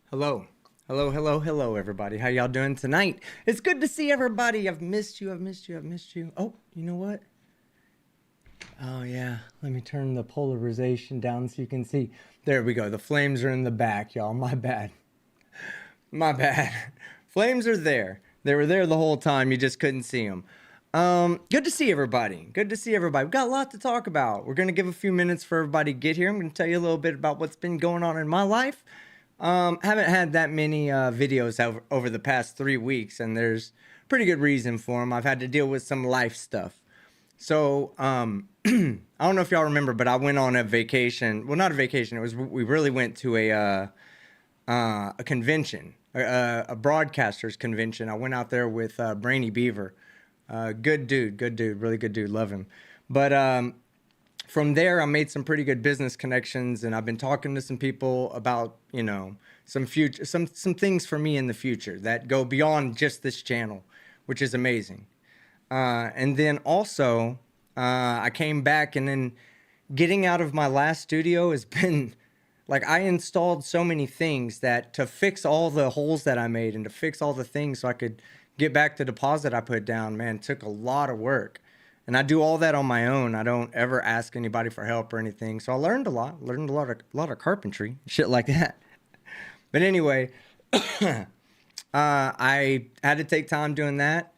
Hello. Hello, everybody. How y'all doing tonight? It's good to see everybody. I've missed you. I've missed you. Oh, you know what? Oh, yeah. Let me turn the polarization down so you can see. There we go. The flames are in the back, y'all. My bad. My bad. Flames are there. They were there the whole time. You just couldn't see them. Good to see everybody. Good to see everybody. We've got a lot to talk about. We're going to give a few minutes for everybody to get here. I'm going to tell you a little bit about what's been going on in my life. Haven't had that many videos over the past 3 weeks, and there's pretty good reason for them. I've had to deal with some life stuff. So, I don't know if y'all remember, but I went on a vacation. Well, not a vacation. We really went to a convention, a broadcasters convention. I went out there with Brainy Beaver. Good dude, really good dude. Love him. But from there, I made some pretty good business connections, and I've been talking to some people about, some things for me in the future that go beyond just this channel, which is amazing. And then also, I came back, and then getting out of my last studio has been like, I installed so many things that to fix all the holes that I made and to fix all the things so I could get back the deposit I put down, man, took a lot of work. And I do all that on my own. I don't ever ask anybody for help or anything. So I learned a lot of carpentry, shit like that. But anyway, I had to take time doing that.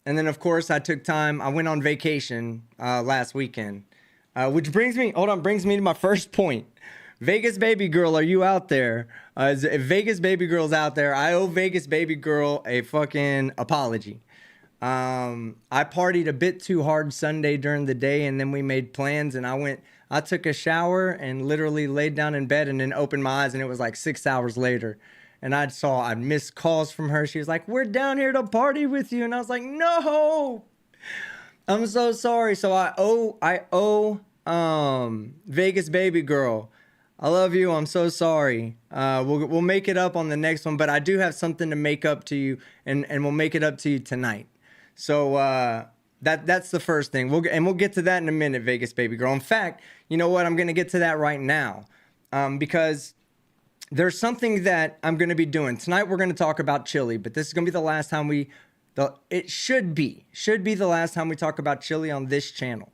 And then, of course, I went on vacation last weekend, which brings me to my first point. Vegas Baby Girl, are you out there? If Vegas Baby Girl's out there, I owe Vegas Baby Girl a fucking apology. I partied a bit too hard Sunday during the day, and then we made plans, and I took a shower and literally laid down in bed and then opened my eyes, and it was like 6 hours later. And I'd missed calls from her. She was like, "We're down here to party with you." And I was like, "No, I'm so sorry." So I owe Vegas Baby Girl, I love you. I'm so sorry. We'll make it up on the next one, but I do have something to make up to you, and we'll make it up to you tonight. So that's the first thing. We'll get to that in a minute, Vegas Baby Girl. In fact, you know what? I'm gonna get to that right now, because there's something that I'm gonna be doing tonight. We're gonna talk about Chille, but this is gonna be the last time it should be the last time we talk about Chille on this channel.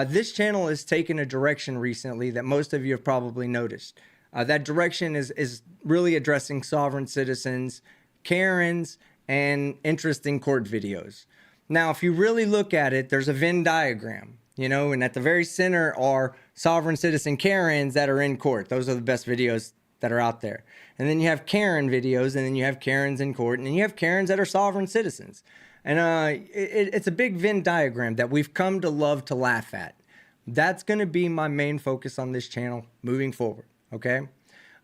This channel has taken a direction recently that most of you have probably noticed. That direction is really addressing sovereign citizens, Karens, and interesting court videos. Now, if you really look at it, there's a Venn diagram, and at the very center are sovereign citizen Karens that are in court. Those are the best videos that are out there. And then you have Karen videos, and then you have Karens in court, and then you have Karens that are sovereign citizens. And it's a big Venn diagram that we've come to love to laugh at. That's going to be my main focus on this channel moving forward, okay?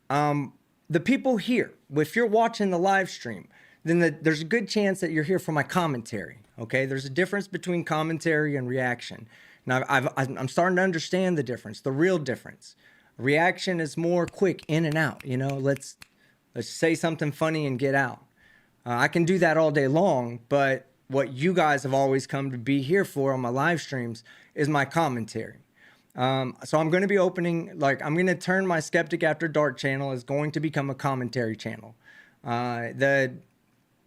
The people here, if you're watching the live stream, then there's a good chance that you're here for my commentary, okay? There's a difference between commentary and reaction. Now, I'm starting to understand the difference, the real difference. Reaction is more quick, in and out, let's say something funny and get out. I can do that all day long, but what you guys have always come to be here for on my live streams is my commentary. So I'm going to be I'm going to turn my Skeptic After Dark channel is going to become a commentary channel.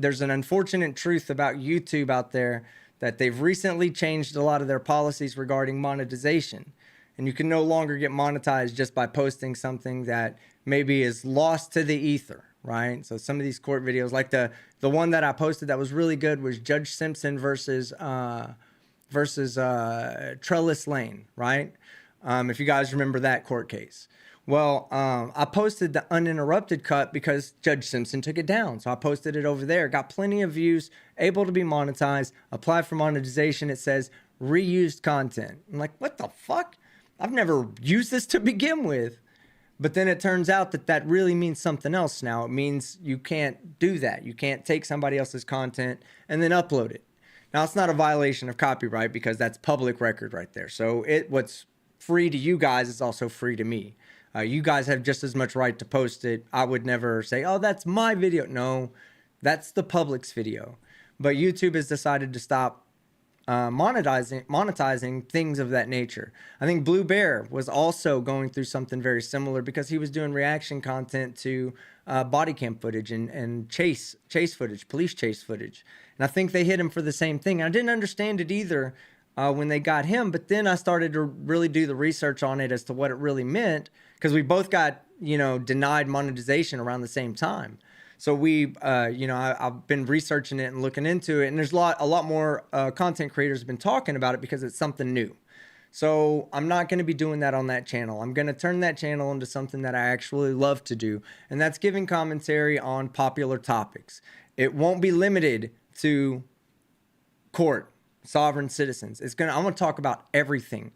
There's an unfortunate truth about YouTube out there that they've recently changed a lot of their policies regarding monetization. And you can no longer get monetized just by posting something that maybe is lost to the ether, right? So some of these court videos, like the one that I posted that was really good was Judge Simpson versus Trellis Lane, right? If you guys remember that court case. Well, I posted the uninterrupted cut because Judge Simpson took it down. So I posted it over there, got plenty of views, able to be monetized, apply for monetization. It says reused content. I'm like, what the fuck? I've never used this to begin with. But then it turns out that really means something else now. It means you can't do that. You can't take somebody else's content and then upload it. Now, it's not a violation of copyright because that's public record right there. So what's free to you guys is also free to me. You guys have just as much right to post it. I would never say, "Oh, that's my video." No, that's the public's video. But YouTube has decided to stop monetizing things of that nature. I think Blue Bear was also going through something very similar because he was doing reaction content to body cam footage and chase footage, police chase footage. And I think they hit him for the same thing. I didn't understand it either when they got him, but then I started to really do the research on it as to what it really meant, because we both got, denied monetization around the same time. So I've been researching it and looking into it, and there's a lot more content creators have been talking about it because it's something new. So I'm not going to be doing that on that channel. I'm going to turn that channel into something that I actually love to do, and that's giving commentary on popular topics. It won't be limited to court, sovereign citizens. I'm going to talk about everything.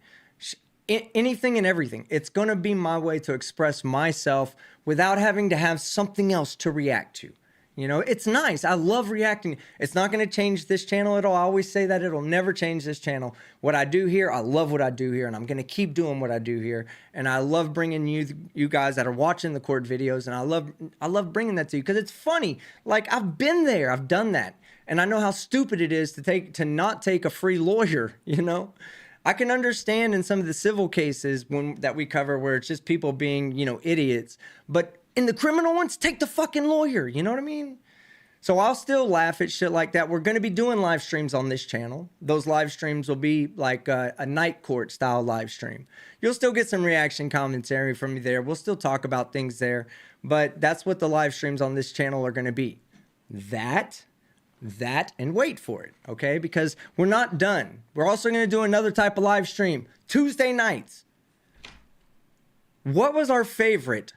Anything and everything. It's going to be my way to express myself without having to have something else to react to. It's nice. I love reacting. It's not going to change this channel at all. I always say that it'll never change this channel. What I do here, I love what I do here, and I'm going to keep doing what I do here. And I love bringing you guys that are watching the court videos, and I love bringing that to you because it's funny. Like, I've been there. I've done that. And I know how stupid it is to not take a free lawyer, I can understand in some of the civil cases that we cover where it's just people being, idiots. But in the criminal ones, take the fucking lawyer. You know what I mean? So I'll still laugh at shit like that. We're going to be doing live streams on this channel. Those live streams will be like a night court style live stream. You'll still get some reaction commentary from me there. We'll still talk about things there. But that's what the live streams on this channel are going to be. That, and wait for it, okay? Because we're not done. We're also going to do another type of live stream, Tuesday nights. What was our favorite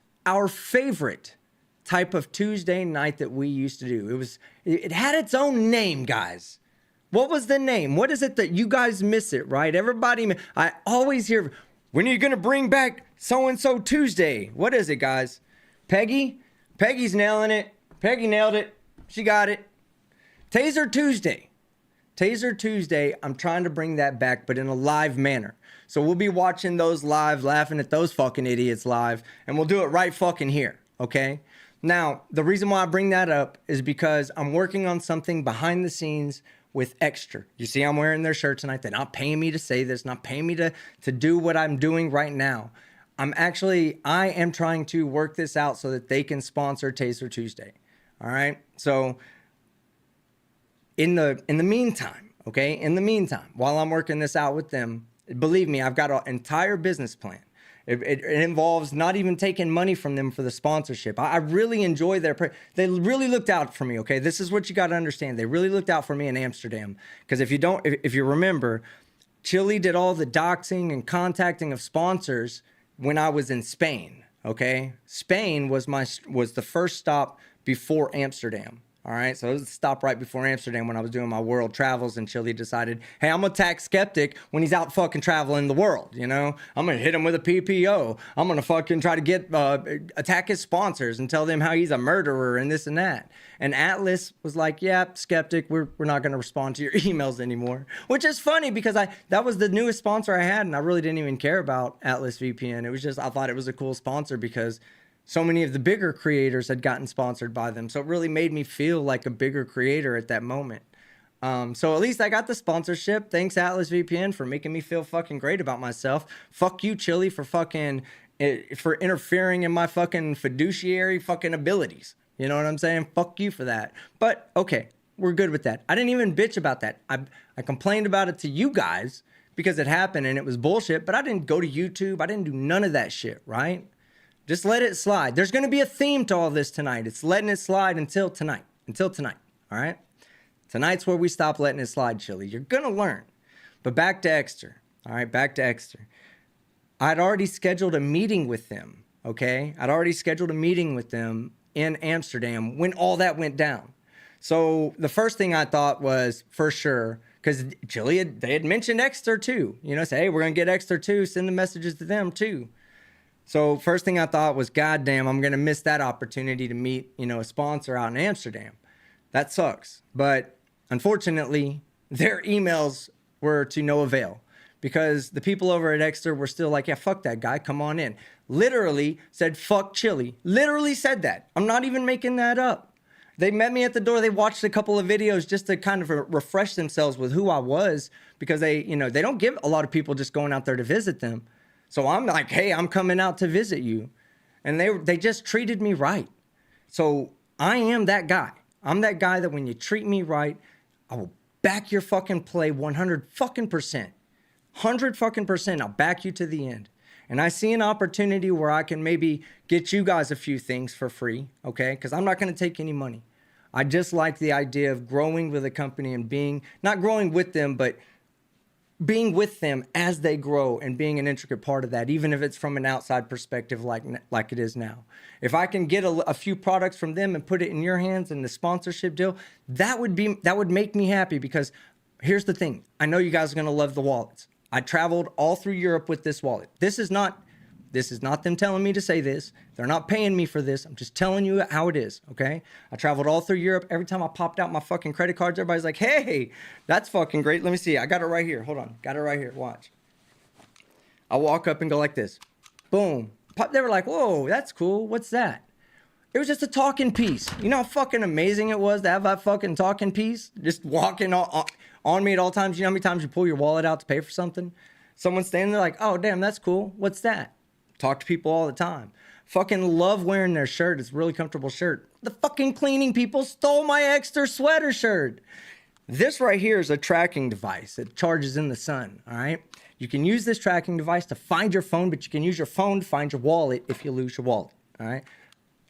type of Tuesday night that we used to do? It had its own name, guys. What was the name? What is it that you guys miss it, right? Everybody, I always hear, when are you going to bring back so-and-so Tuesday? What is it, guys? Peggy? Peggy's nailing it. Peggy nailed it. She got it. Taser Tuesday. Taser Tuesday, I'm trying to bring that back, but in a live manner. So we'll be watching those live, laughing at those fucking idiots live, and we'll do it right fucking here, okay? Now, the reason why I bring that up is because I'm working on something behind the scenes with Ekster. You see I'm wearing their shirt tonight. They're not paying me to say this, not paying me to do what I'm doing right now. I am trying to work this out so that they can sponsor Taser Tuesday, all right? So in the meantime, while I'm working this out with them, believe me, I've got an entire business plan. It involves not even taking money from them for the sponsorship. I really enjoy they really looked out for me, okay? This is what you got to understand. They really looked out for me in Amsterdam. Because if you remember, Chille did all the doxing and contacting of sponsors when I was in Spain, okay? Spain was the first stop before Amsterdam. All right, so it was a stop right before Amsterdam when I was doing my world travels, and Chille decided, hey, I'm gonna attack Skeptic when he's out fucking traveling the world, I'm gonna hit him with a PPO. I'm gonna fucking try to attack his sponsors and tell them how he's a murderer and this and that. And Atlas was like, yeah, Skeptic, we're not gonna respond to your emails anymore. Which is funny because that was the newest sponsor I had, and I really didn't even care about Atlas VPN. It was just, I thought it was a cool sponsor because so many of the bigger creators had gotten sponsored by them. So it really made me feel like a bigger creator at that moment. So at least I got the sponsorship. Thanks, Atlas VPN, for making me feel fucking great about myself. Fuck you, Chille, for interfering in my fucking fiduciary fucking abilities. You know what I'm saying? Fuck you for that. But okay, we're good with that. I didn't even bitch about that. I complained about it to you guys because it happened and it was bullshit, but I didn't go to YouTube. I didn't do none of that shit, right? Just let it slide. There's going to be a theme to all this tonight. It's letting it slide until tonight. All right? Tonight's where we stop letting it slide, Chille. You're going to learn. But back to Ekster. All right, back to Ekster. I'd already scheduled a meeting with them, okay? I'd already scheduled a meeting with them in Amsterdam when all that went down. So the first thing I thought was, for sure, because Chille, they had mentioned Ekster too. Say, hey, we're going to get Ekster too. Send the messages to them too. So first thing I thought was, God damn, I'm going to miss that opportunity to meet, a sponsor out in Amsterdam. That sucks. But unfortunately, their emails were to no avail because the people over at Ekster were still like, yeah, fuck that guy. Come on in. Literally said, fuck Chille. Literally said that. I'm not even making that up. They met me at the door. They watched a couple of videos just to kind of refresh themselves with who I was, because they, you know, they don't give a lot of people just going out there to visit them. So I'm like, hey, I'm coming out to visit you. And they just treated me right. So I am that guy. I'm that guy that when you treat me right, I will back your fucking play 100 fucking percent. 100 fucking percent. I'll back you to the end. And I see an opportunity where I can maybe get you guys a few things for free, okay? Because I'm not going to take any money. I just like the idea of growing with a company and being, not growing with them, but being with them as they grow and being an intricate part of that, even if it's from an outside perspective like it is now. If I can get a few products from them and put it in your hands in the sponsorship deal, that would make me happy, because here's the thing. I know you guys are going to love the wallets. I traveled all through Europe with this wallet. This is not them telling me to say this. They're not paying me for this. I'm just telling you how it is, okay? I traveled all through Europe. Every time I popped out my fucking credit cards, everybody's like, hey, that's fucking great. Let me see. I got it right here. Hold on. Got it right here. Watch. I walk up and go like this. Boom. They were like, whoa, that's cool. What's that? It was just a talking piece. You know how fucking amazing it was to have that fucking talking piece just walking on me at all times? You know how many times you pull your wallet out to pay for something? Someone's standing there like, oh, damn, that's cool. What's that? Talk to people all the time. Fucking love wearing their shirt. It's a really comfortable shirt. The fucking cleaning people stole my Ekster sweater shirt. This right here is a tracking device. It charges in the sun, all right? You can use this tracking device to find your phone, but you can use your phone to find your wallet if you lose your wallet, all right?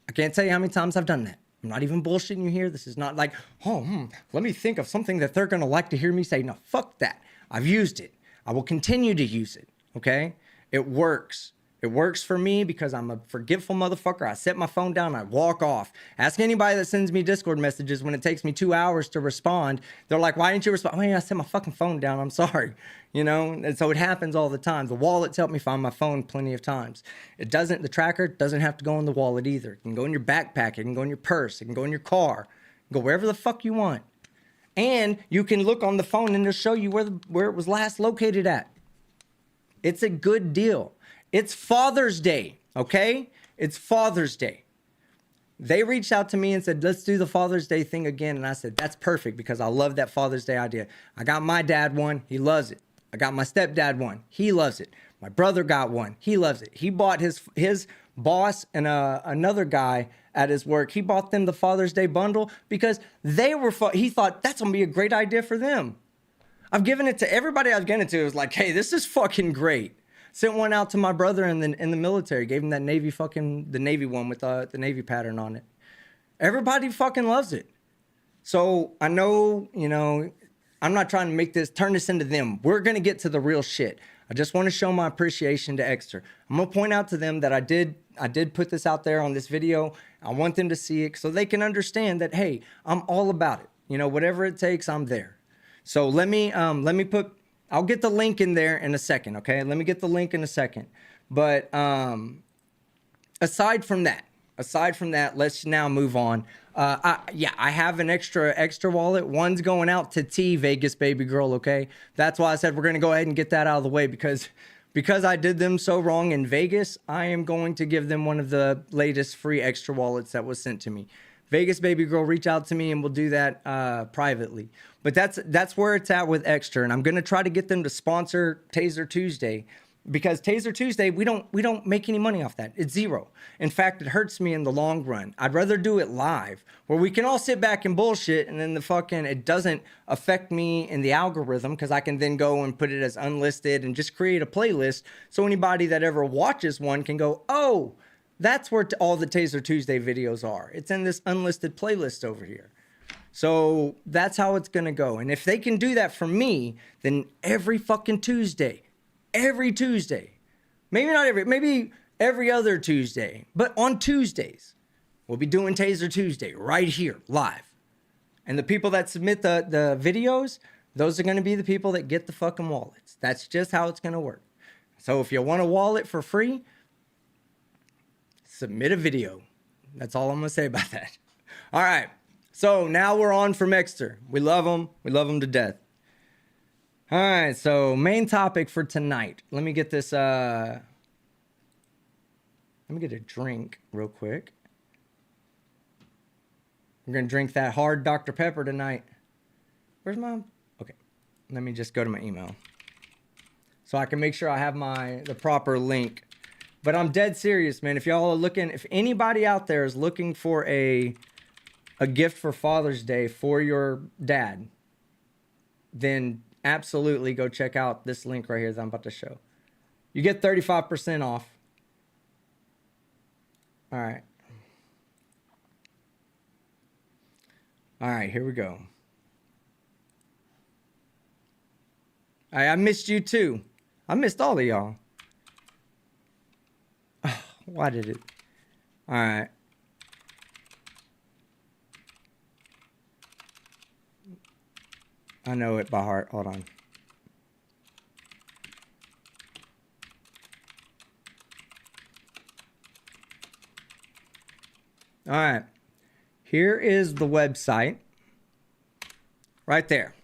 I can't tell you how many times I've done that. I'm not even bullshitting you here. This is not like, let me think of something that they're going to like to hear me say. No, fuck that. I've used it. I will continue to use it, okay? It works. It works for me because I'm a forgetful motherfucker. I set my phone down, I walk off. Ask anybody that sends me Discord messages when it takes me 2 hours to respond. They're like, why didn't you respond? I set my fucking phone down. I'm sorry. You know, and so it happens all the time. The wallets help me find my phone plenty of times. The tracker doesn't have to go in the wallet either. It can go in your backpack. It can go in your purse. It can go in your car. Go wherever the fuck you want. And you can look on the phone and it'll show you where it was last located at. It's a good deal. It's Father's Day, okay? It's Father's Day. They reached out to me and said, let's do the Father's Day thing again. And I said, that's perfect, because I love that Father's Day idea. I got my dad one. He loves it. I got my stepdad one. He loves it. My brother got one. He loves it. He bought his boss and another guy at his work. He bought them the Father's Day bundle because he thought that's going to be a great idea for them. I've given it to everybody I've given it to. It was like, hey, this is fucking great. Sent one out to my brother in the military. Gave him that the Navy one with the Navy pattern on it. Everybody fucking loves it. So I know, you know, I'm not trying to turn this into them. We're going to get to the real shit. I just want to show my appreciation to Ekster. I'm going to point out to them that I did put this out there on this video. I want them to see it so they can understand that, hey, I'm all about it. You know, whatever it takes, I'm there. So let me I'll get the link in there in a second, okay? Let me get the link in a second. But aside from that, let's now move on. I have an extra wallet. One's going out to T, Vegas baby girl, okay? That's why I said we're going to go ahead and get that out of the way, because I did them so wrong in Vegas, I am going to give them one of the latest free extra wallets that was sent to me. Vegas baby girl, reach out to me and we'll do that privately. But that's where it's at with Ekster, and I'm gonna try to get them to sponsor Taser Tuesday, because Taser Tuesday we don't make any money off that. It's zero. In fact, it hurts me in the long run. I'd rather do it live, where we can all sit back and bullshit, and then it doesn't affect me in the algorithm, because I can then go and put it as unlisted and just create a playlist, so anybody that ever watches one can go, oh, that's where all the Taser Tuesday videos are. It's in this unlisted playlist over here. So that's how it's going to go. And if they can do that for me, then every fucking Tuesday, maybe every other Tuesday, but on Tuesdays, we'll be doing Taser Tuesday right here, live. And the people that submit the videos, those are going to be the people that get the fucking wallets. That's just how it's going to work. So if you want a wallet for free, submit a video. That's all I'm going to say about that. All right. So now we're on from Ekster. We love them. We love them to death. All right. So main topic for tonight. Let me get this. Let me get a drink real quick. We're going to drink that hard Dr. Pepper tonight. Where's my... Okay. Let me just go to my email, so I can make sure I have the proper link. But I'm dead serious, man. If y'all are looking... If anybody out there is looking for a gift for Father's Day for your dad, then absolutely go check out this link right here that I'm about to show. You get 35% off. All right. All right, here we go. All right, I missed you too. I missed all of y'all. Oh, why did it? All right. I know it by heart. Hold on. All right. Here is the website. Right there.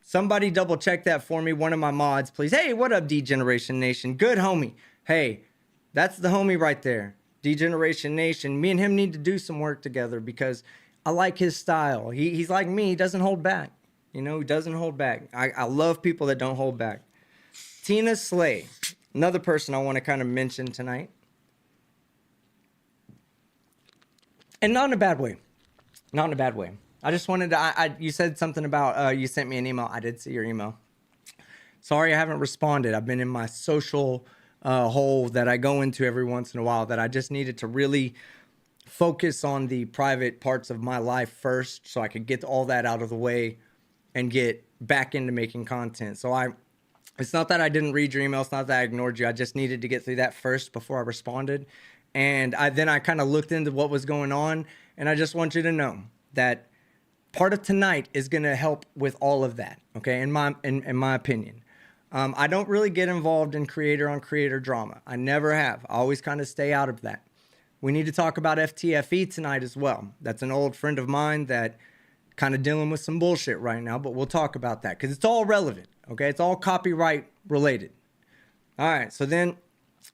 Somebody double check that for me. One of my mods, please. Hey, what up, D-Generation Nation? Good homie. Hey, that's the homie right there. D-Generation Nation. Me and him need to do some work together because I like his style. He's like me. He doesn't hold back. You know, he doesn't hold back. I love people that don't hold back. Tina Slay. Another person I want to kind of mention tonight. And not in a bad way. Not in a bad way. I just wanted to, you said something about, you sent me an email. I did see your email. Sorry I haven't responded. I've been in my social hole that I go into every once in a while that I just needed to really focus on the private parts of my life first so I could get all that out of the way and get back into making content. So it's not that I didn't read your email. It's not that I ignored you. I just needed to get through that first before I responded. And then I kind of looked into what was going on. And I just want you to know that part of tonight is going to help with all of that. Okay. In my opinion, I don't really get involved in creator on creator drama. I never have. I always kind of stay out of that. We need to talk about FTFE tonight as well. That's an old friend of mine that kind of dealing with some bullshit right now, but we'll talk about that because it's all relevant. Okay. It's all copyright related. All right. So then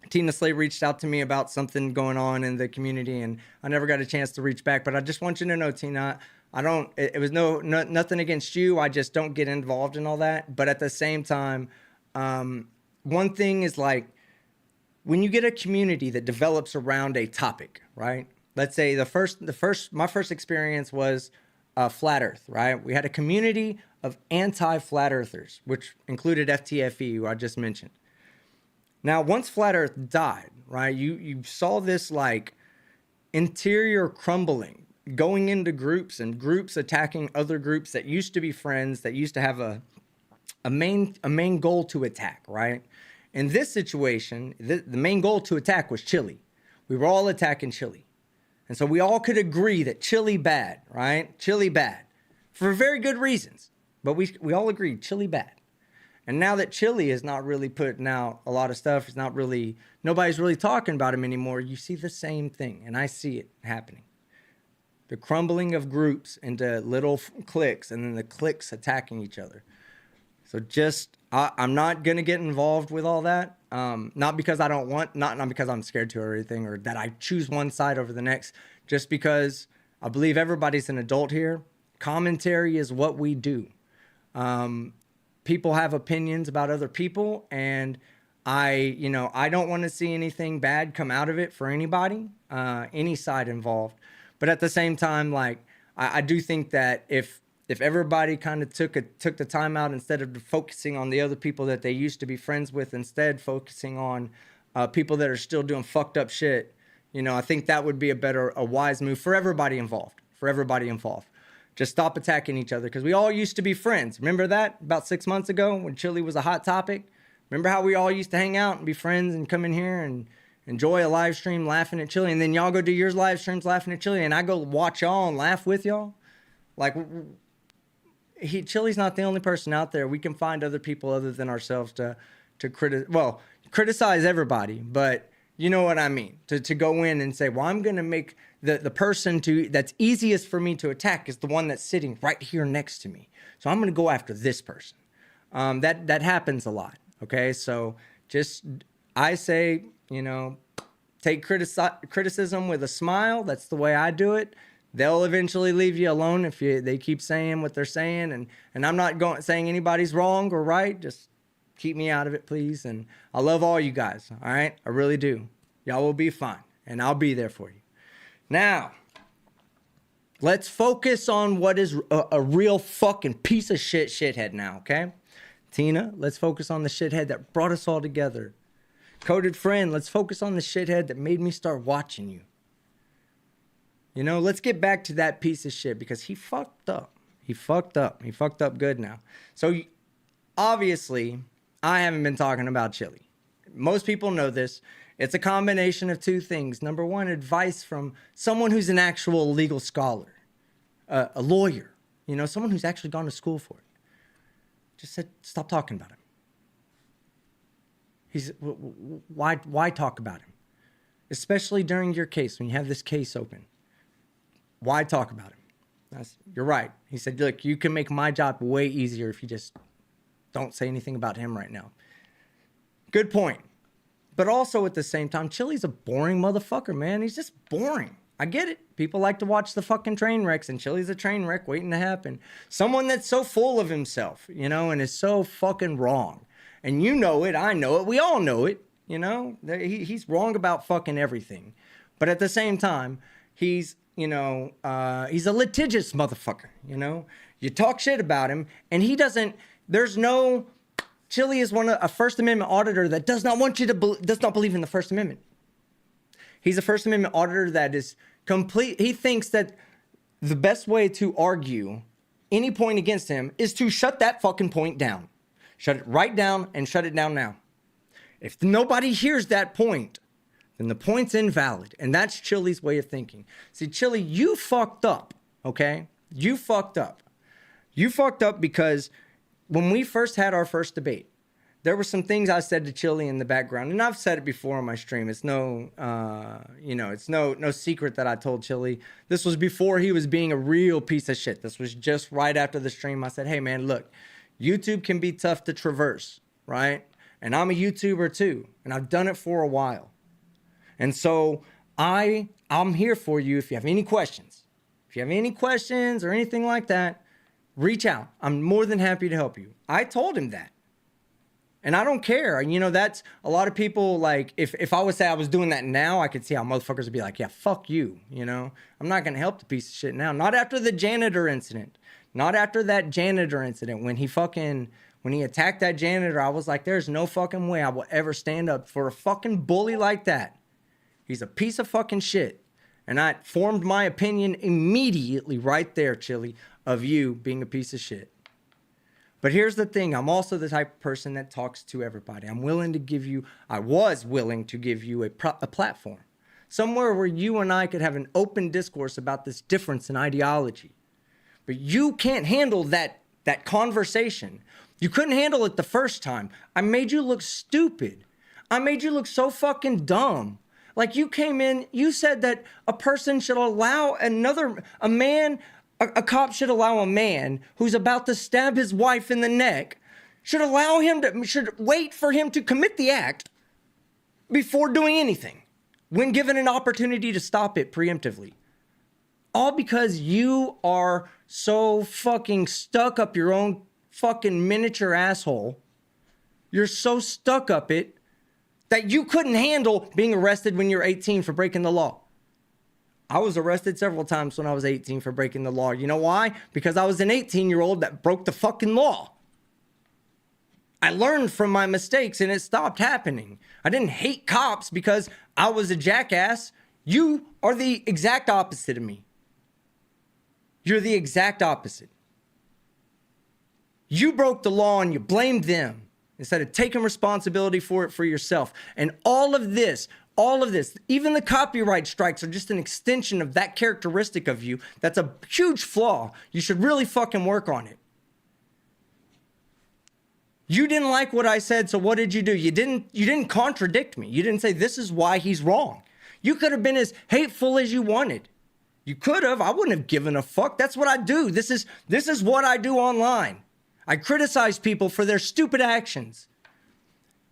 Tina Slay reached out to me about something going on in the community and I never got a chance to reach back, but I just want you to know, Tina, it was nothing against you. I just don't get involved in all that. But at the same time, one thing is like when you get a community that develops around a topic, right? Let's say my first experience was Flat Earth, right? We had a community of anti-flat earthers, which included FTFE, who I just mentioned. Now, once Flat Earth died, right, you saw this like interior crumbling, going into groups and groups attacking other groups that used to be friends, that used to have a main goal to attack, right? In this situation, the main goal to attack was Chille. We were all attacking Chille. And so we all could agree that Chille bad, right? Chille bad. For very good reasons. But we all agreed Chille bad. And now that Chille is not really putting out a lot of stuff, nobody's really talking about him anymore, you see the same thing. And I see it happening. The crumbling of groups into little cliques and then the cliques attacking each other. So I'm not going to get involved with all that. Not because I don't want, not because I'm scared to or anything, or that I choose one side over the next, just because I believe everybody's an adult here. Commentary is what we do. People have opinions about other people, and I don't want to see anything bad come out of it for anybody, any side involved. But at the same time, like I do think that if everybody kind of took the time out, instead of focusing on the other people that they used to be friends with, instead focusing on people that are still doing fucked up shit, I think that would be a wise move for everybody involved. Just stop attacking each other, because we all used to be friends. Remember that about 6 months ago when Chille was a hot topic? Remember how we all used to hang out and be friends and come in here and enjoy a live stream laughing at Chille, and then y'all go do your live streams laughing at Chille, and I go watch y'all and laugh with y'all? Like, Chille's not the only person out there. We can find other people other than ourselves to criticize everybody, but you know what I mean? To go in and say, well, I'm going to make the person that's easiest for me to attack is the one that's sitting right here next to me. So I'm going to go after this person. That happens a lot. Okay. So I say, take criticism with a smile. That's the way I do it. They'll eventually leave you alone if they keep saying what they're saying. And I'm not saying anybody's wrong or right. Just keep me out of it, please. And I love all you guys. All right. I really do. Y'all will be fine. And I'll be there for you. Now, let's focus on what is a real fucking piece of shit shithead now. Okay. Tina, let's focus on the shithead that brought us all together. Coded friend, let's focus on the shithead that made me start watching you. You know, let's get back to that piece of shit because he fucked up. He fucked up. He fucked up good now. So, obviously, I haven't been talking about Chille. Most people know this. It's a combination of two things. Number one, advice from someone who's an actual legal scholar, a lawyer, you know, someone who's actually gone to school for it. Just said, stop talking about him. Why talk about him? Especially during your case, when you have this case open. Why talk about him? You're right. He said, look, you can make my job way easier if you just don't say anything about him right now. Good point. But also at the same time, Chille's a boring motherfucker, man. He's just boring. I get it. People like to watch the fucking train wrecks, and Chille's a train wreck waiting to happen. Someone that's so full of himself, you know, and is so fucking wrong. And you know it, I know it, we all know it, you know. He's wrong about fucking everything. But at the same time, he's, you know, he's a litigious motherfucker, you know. You talk shit about him, and he doesn't, there's no, Chille is a First Amendment auditor that does not want you to, does not believe in the First Amendment. He's a First Amendment auditor that is complete, he thinks that the best way to argue any point against him is to shut that fucking point down. Shut it right down and shut it down now. If nobody hears that point, then the point's invalid. And that's Chille's way of thinking. See, Chille, you fucked up, okay? You fucked up. You fucked up because when we first had our first debate, there were some things I said to Chille in the background. And I've said it before on my stream. It's no, you know, it's no secret that I told Chille. This was before he was being a real piece of shit. This was just right after the stream. I said, hey, man, look. YouTube can be tough to traverse, right? And I'm a YouTuber too, and I've done it for a while. And so I'm here for you if you have any questions. If you have any questions or anything like that, reach out. I'm more than happy to help you. I told him that. And I don't care. You know, that's a lot of people, like, if I would say I was doing that now, I could see how motherfuckers would be like, yeah, fuck you, you know? I'm not going to help the piece of shit now. Not after the janitor incident. Not after that janitor incident. When he attacked that janitor, I was like, there's no fucking way I will ever stand up for a fucking bully like that. He's a piece of fucking shit. And I formed my opinion immediately right there, Chille, of you being a piece of shit. But here's the thing. I'm also the type of person that talks to everybody. I was willing to give you a platform. Somewhere where you and I could have an open discourse about this difference in ideology. But you can't handle that conversation. You couldn't handle it the first time. I made you look stupid. I made you look so fucking dumb. Like you came in, you said that a person should allow a cop should allow a man who's about to stab his wife in the neck, should wait for him to commit the act before doing anything when given an opportunity to stop it preemptively. All because you are so fucking stuck up your own fucking miniature asshole. You're so stuck up it that you couldn't handle being arrested when you're 18 for breaking the law. I was arrested several times when I was 18 for breaking the law. You know why? Because I was an 18-year-old that broke the fucking law. I learned from my mistakes and it stopped happening. I didn't hate cops because I was a jackass. You are the exact opposite of me. You're the exact opposite. You broke the law and you blamed them instead of taking responsibility for it for yourself. And all of this, even the copyright strikes are just an extension of that characteristic of you. That's a huge flaw. You should really fucking work on it. You didn't like what I said, so what did you do? You didn't contradict me. You didn't say this is why he's wrong. You could have been as hateful as you wanted. You could have. I wouldn't have given a fuck. That's what I do. This is what I do online. I criticize people for their stupid actions.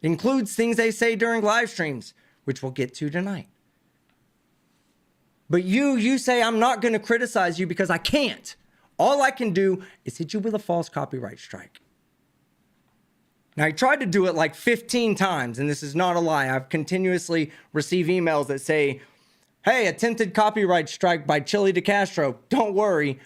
It includes things they say during live streams, which we'll get to tonight. But you say I'm not going to criticize you because I can't. All I can do is hit you with a false copyright strike. Now, I tried to do it like 15 times, and this is not a lie. I've continuously received emails that say, hey, attempted copyright strike by Chille DeCastro. Don't worry,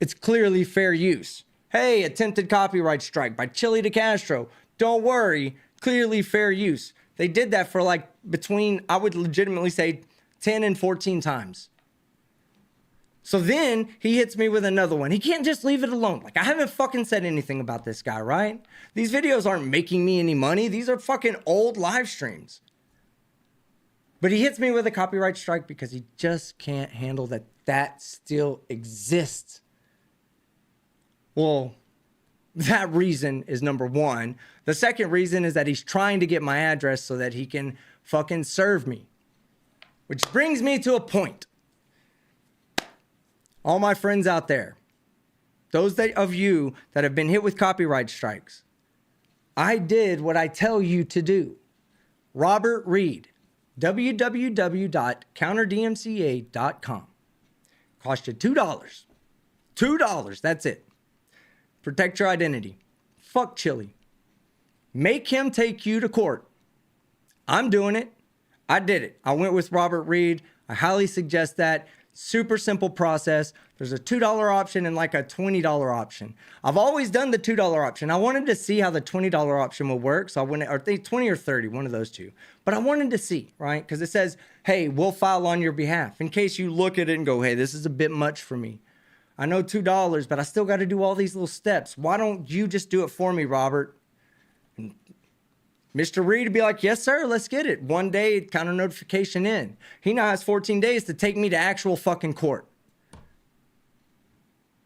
it's clearly fair use. Hey, attempted copyright strike by Chille DeCastro. Don't worry, clearly fair use. They did that for like between, I would legitimately say, 10 and 14 times. So then he hits me with another one. He can't just leave it alone. Like, I haven't fucking said anything about this guy, right? These videos aren't making me any money. These are fucking old live streams. But he hits me with a copyright strike because he just can't handle that that still exists. Well, that reason is number one. The second reason is that he's trying to get my address so that he can fucking serve me. Which brings me to a point. All my friends out there, those of you that have been hit with copyright strikes, I did what I tell you to do. Robert Reed, www.counterdmca.com. Cost you $2. $2, that's it. Protect your identity. Fuck Chille. Make him take you to court. I'm doing it. I did it. I went with Robert Reed. I highly suggest that. Super simple process. There's a $2 option and like a $20 option. I've always done the $2 option. I wanted to see how the $20 option will work. So I went, or 20 or 30, one of those two. But I wanted to see, right? Because it says, hey, we'll file on your behalf. In case you look at it and go, hey, this is a bit much for me. I know $2, but I still got to do all these little steps. Why don't you just do it for me, Robert? And Mr. Reed would be like, yes, sir, let's get it. One day, counter notification in. He now has 14 days to take me to actual fucking court.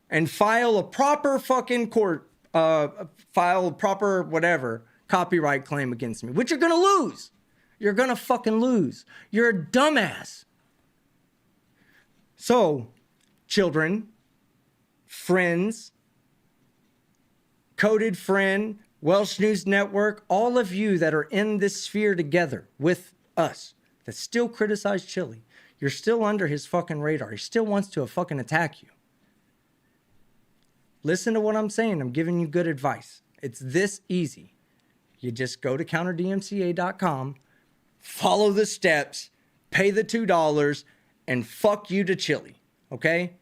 And file a proper fucking court, file a proper whatever, copyright claim against me. Which you're gonna lose. You're gonna fucking lose. You're a dumbass. So, children, friends, coded friend, Welsh News Network, all of you that are in this sphere together with us that still criticize Chille, you're still under his fucking radar. He still wants to fucking attack you. Listen to what I'm saying. I'm giving you good advice. It's this easy. You just go to counterdmca.com, follow the steps, pay the $2, and fuck you to Chille, okay?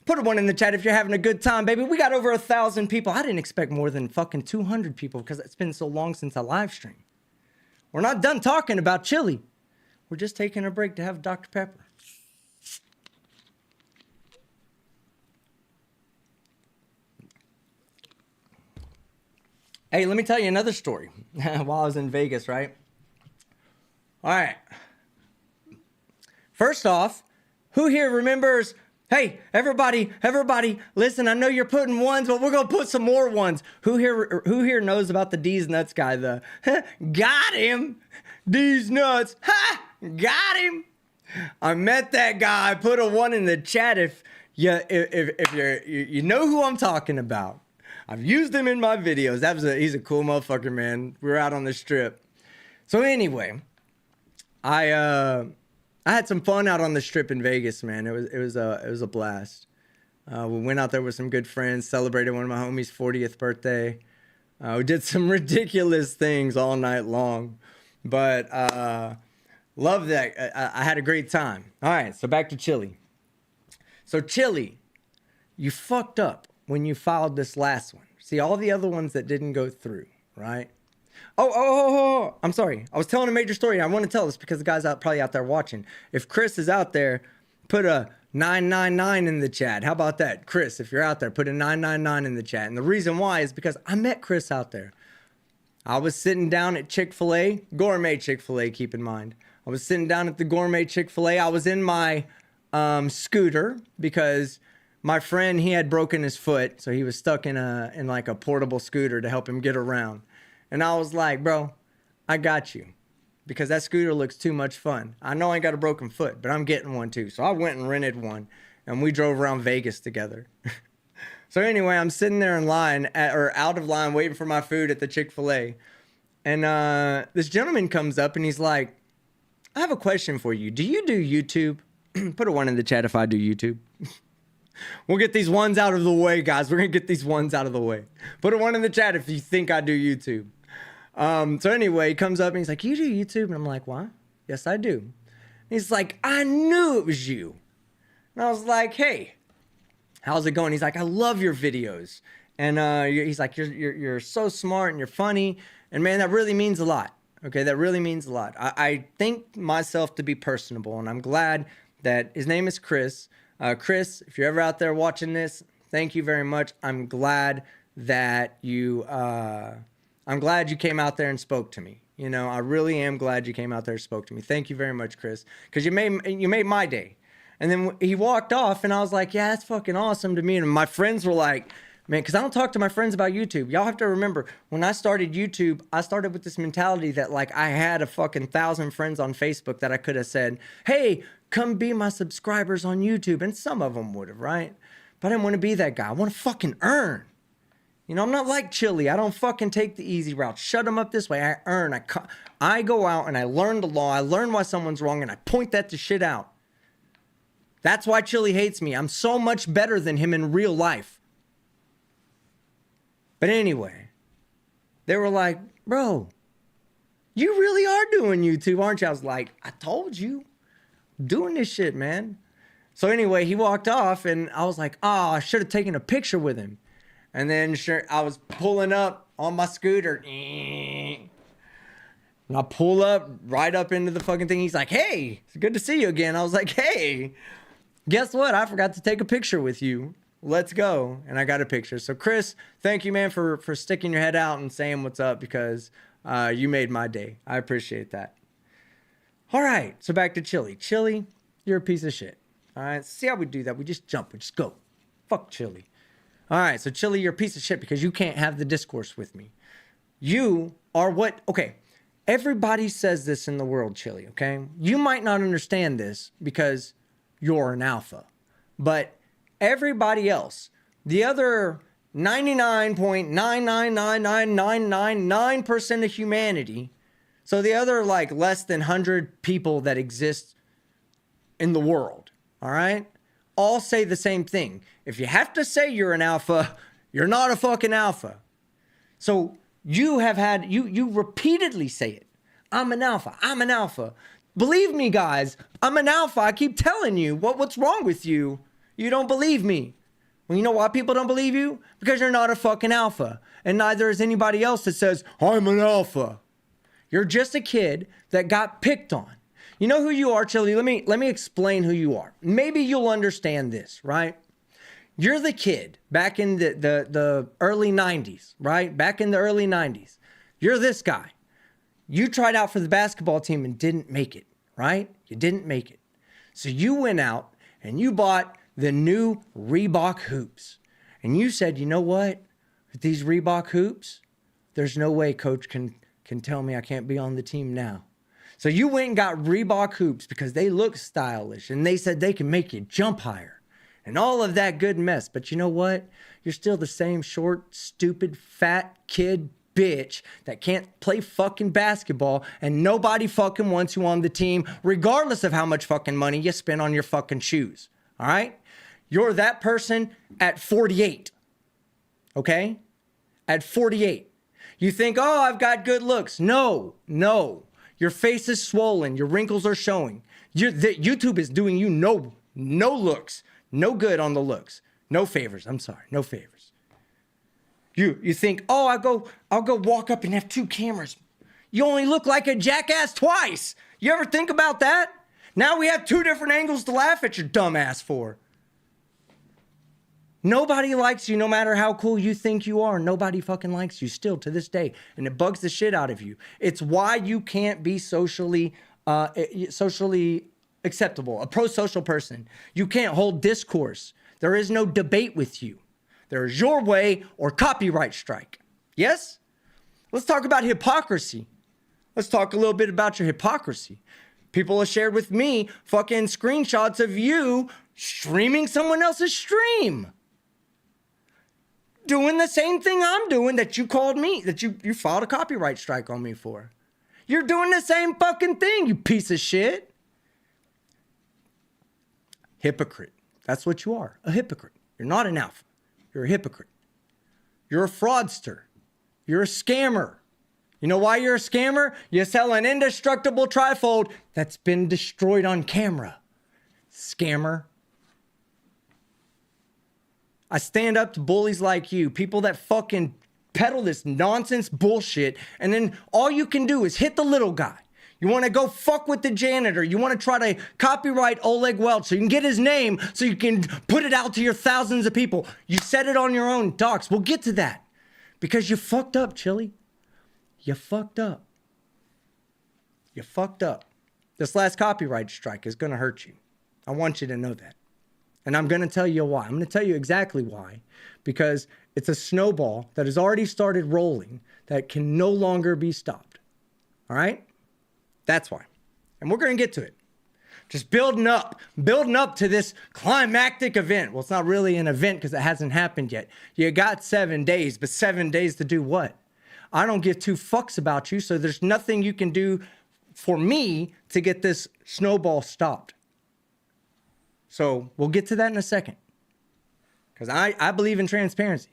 Put a one in the chat if you're having a good time, baby. We got over 1,000 people. I didn't expect more than fucking 200 people because it's been so long since I live stream. We're not done talking about Chille. We're just taking a break to have Dr. Pepper. Hey, let me tell you another story while I was in Vegas, right? All right. First off, who here remembers... Hey, everybody, listen, I know you're putting ones, but we're going to put some more ones. Who here knows about the D's Nuts guy, the got him, D's Nuts, ha, got him. I met that guy. I put a one in the chat if you know who I'm talking about. I've used him in my videos. He's a cool motherfucker, man. We were out on the strip. So anyway, I had some fun out on the strip in Vegas, man. It was a blast. We went out there with some good friends, celebrated one of my homies' 40th birthday. We did some ridiculous things all night long, but loved that. I had a great time. All right, so back to Chille. So Chille, you fucked up when you filed this last one. See, all the other ones that didn't go through, right? Oh, I'm sorry. I was telling a major story. I want to tell this because the guy's probably out there watching. If Chris is out there, put a 999 in the chat. How about that? Chris, if you're out there, put a 999 in the chat. And the reason why is because I met Chris out there. I was sitting down at Chick-fil-A, gourmet Chick-fil-A, keep in mind. I was sitting down at the gourmet Chick-fil-A. I was in my scooter because my friend, he had broken his foot. So he was stuck in like a portable scooter to help him get around. And I was like, bro, I got you. Because that scooter looks too much fun. I know I ain't got a broken foot, but I'm getting one too. So I went and rented one. And we drove around Vegas together. So anyway, I'm sitting there in line, or out of line, waiting for my food at the Chick-fil-A. And this gentleman comes up and he's like, I have a question for you. Do you do YouTube? Put a 1 in the chat if I do YouTube. We'll get these ones out of the way, guys. We're going to get these ones out of the way. Put a 1 in the chat if you think I do YouTube. So anyway, he comes up and he's like, you do YouTube? And I'm like, why? Yes, I do. And he's like, I knew it was you. And I was like, hey, how's it going? He's like, I love your videos. And he's like, you're so smart and you're funny. And man, that really means a lot. Okay, that really means a lot. I think myself to be personable, and I'm glad that his name is Chris. Chris, if you're ever out there watching this, thank you very much. I'm glad that you came out there and spoke to me. You know, I really am glad you came out there and spoke to me. Thank you very much, Chris, because you made my day. And then he walked off, and I was like, yeah, that's fucking awesome to me. And my friends were like, man, because I don't talk to my friends about YouTube. Y'all have to remember, when I started YouTube, I started with this mentality that, like, I had a fucking 1,000 friends on Facebook that I could have said, hey, come be my subscribers on YouTube. And some of them would have, right? But I didn't want to be that guy. I want to fucking earn. You know, I'm not like Chille. I don't fucking take the easy route. Shut them up this way. I earn. I go out and I learn the law. I learn why someone's wrong, and I point that to shit out. That's why Chille hates me. I'm so much better than him in real life. But anyway, they were like, bro, you really are doing YouTube, aren't you? I was like, I told you, doing this shit, man. So anyway, he walked off, and I was like, oh, I should have taken a picture with him. And then sure, I was pulling up on my scooter. And I pull up right up into the fucking thing. He's like, hey, it's good to see you again. I was like, hey, guess what? I forgot to take a picture with you. Let's go. And I got a picture. So Chris, thank you, man, for sticking your head out and saying what's up, because you made my day. I appreciate that. All right. So back to Chille. Chille, you're a piece of shit. All right. See how we do that? We just jump. We just go. Fuck Chille. All right. So Chille, you're a piece of shit because you can't have the discourse with me. You are what? Okay. Everybody says this in the world, Chille. Okay. You might not understand this because you're an alpha, but everybody else, the other 99.9999999% of humanity, so the other like less than 100 people that exist in the world, all right, all say the same thing. If you have to say you're an alpha, you're not a fucking alpha. So you have had, you repeatedly say it. I'm an alpha. I'm an alpha. Believe me, guys, I'm an alpha. I keep telling you what's wrong with you. You don't believe me. Well, you know why people don't believe you? Because you're not a fucking alpha. And neither is anybody else that says, I'm an alpha. You're just a kid that got picked on. You know who you are, Chille? Let me explain who you are. Maybe you'll understand this, right? You're the kid back in the early 90s, right? Back in the early 90s. You're this guy. You tried out for the basketball team and didn't make it, right? You didn't make it. So you went out and you bought the new Reebok hoops. And you said, you know what? With these Reebok hoops, there's no way coach can tell me I can't be on the team now. So you went and got Reebok hoops because they look stylish and they said they can make you jump higher and all of that good mess. But you know what? You're still the same short, stupid, fat kid bitch that can't play fucking basketball, and nobody fucking wants you on the team regardless of how much fucking money you spend on your fucking shoes. All right? You're that person at 48, okay? At 48. You think, oh, I've got good looks. No. Your face is swollen. Your wrinkles are showing. YouTube is doing you no looks. No good on the looks. No favors. I'm sorry. No favors. You think, oh, I'll go walk up and have 2 cameras. You only look like a jackass twice. You ever think about that? Now we have 2 different angles to laugh at your dumb ass for. Nobody likes you no matter how cool you think you are. Nobody fucking likes you still to this day. And it bugs the shit out of you. It's why you can't be socially acceptable, a pro-social person. You can't hold discourse. There is no debate with you. There is your way or copyright strike. Yes? Let's talk about hypocrisy. Let's talk a little bit about your hypocrisy. People have shared with me fucking screenshots of you streaming someone else's stream. Doing the same thing I'm doing that you called me, that you filed a copyright strike on me for. You're doing the same fucking thing, you piece of shit. Hypocrite. That's what you are, a hypocrite. You're not an alpha. You're a hypocrite. You're a fraudster. You're a scammer. You know why you're a scammer? You sell an indestructible trifold that's been destroyed on camera. Scammer. I stand up to bullies like you, people that fucking peddle this nonsense bullshit, and then all you can do is hit the little guy. You want to go fuck with the janitor. You want to try to copyright Oleg Welch so you can get his name so you can put it out to your thousands of people. You said it on your own docs. We'll get to that because you fucked up, Chille. You fucked up. You fucked up. This last copyright strike is going to hurt you. I want you to know that. And I'm going to tell you why. I'm going to tell you exactly why. Because it's a snowball that has already started rolling that can no longer be stopped. All right? That's why. And we're going to get to it. Just building up to this climactic event. Well, it's not really an event because it hasn't happened yet. You got 7 days, but 7 days to do what? I don't give two fucks about you, so there's nothing you can do for me to get this snowball stopped. So we'll get to that in a second. Because I believe in transparency.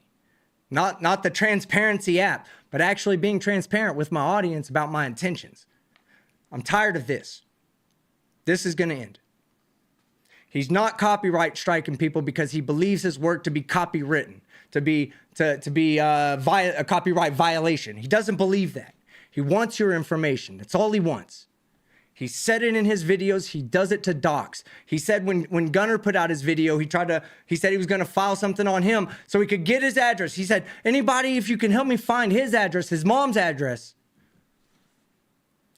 Not the transparency app, but actually being transparent with my audience about my intentions. I'm tired of this. This is going to end. He's not copyright striking people because he believes his work to be copywritten, to be a copyright violation. He doesn't believe that. He wants your information. That's all he wants. He said it in his videos. He does it to docs. He said when Gunner put out his video, he said he was going to file something on him so he could get his address. He said, anybody, if you can help me find his address, his mom's address.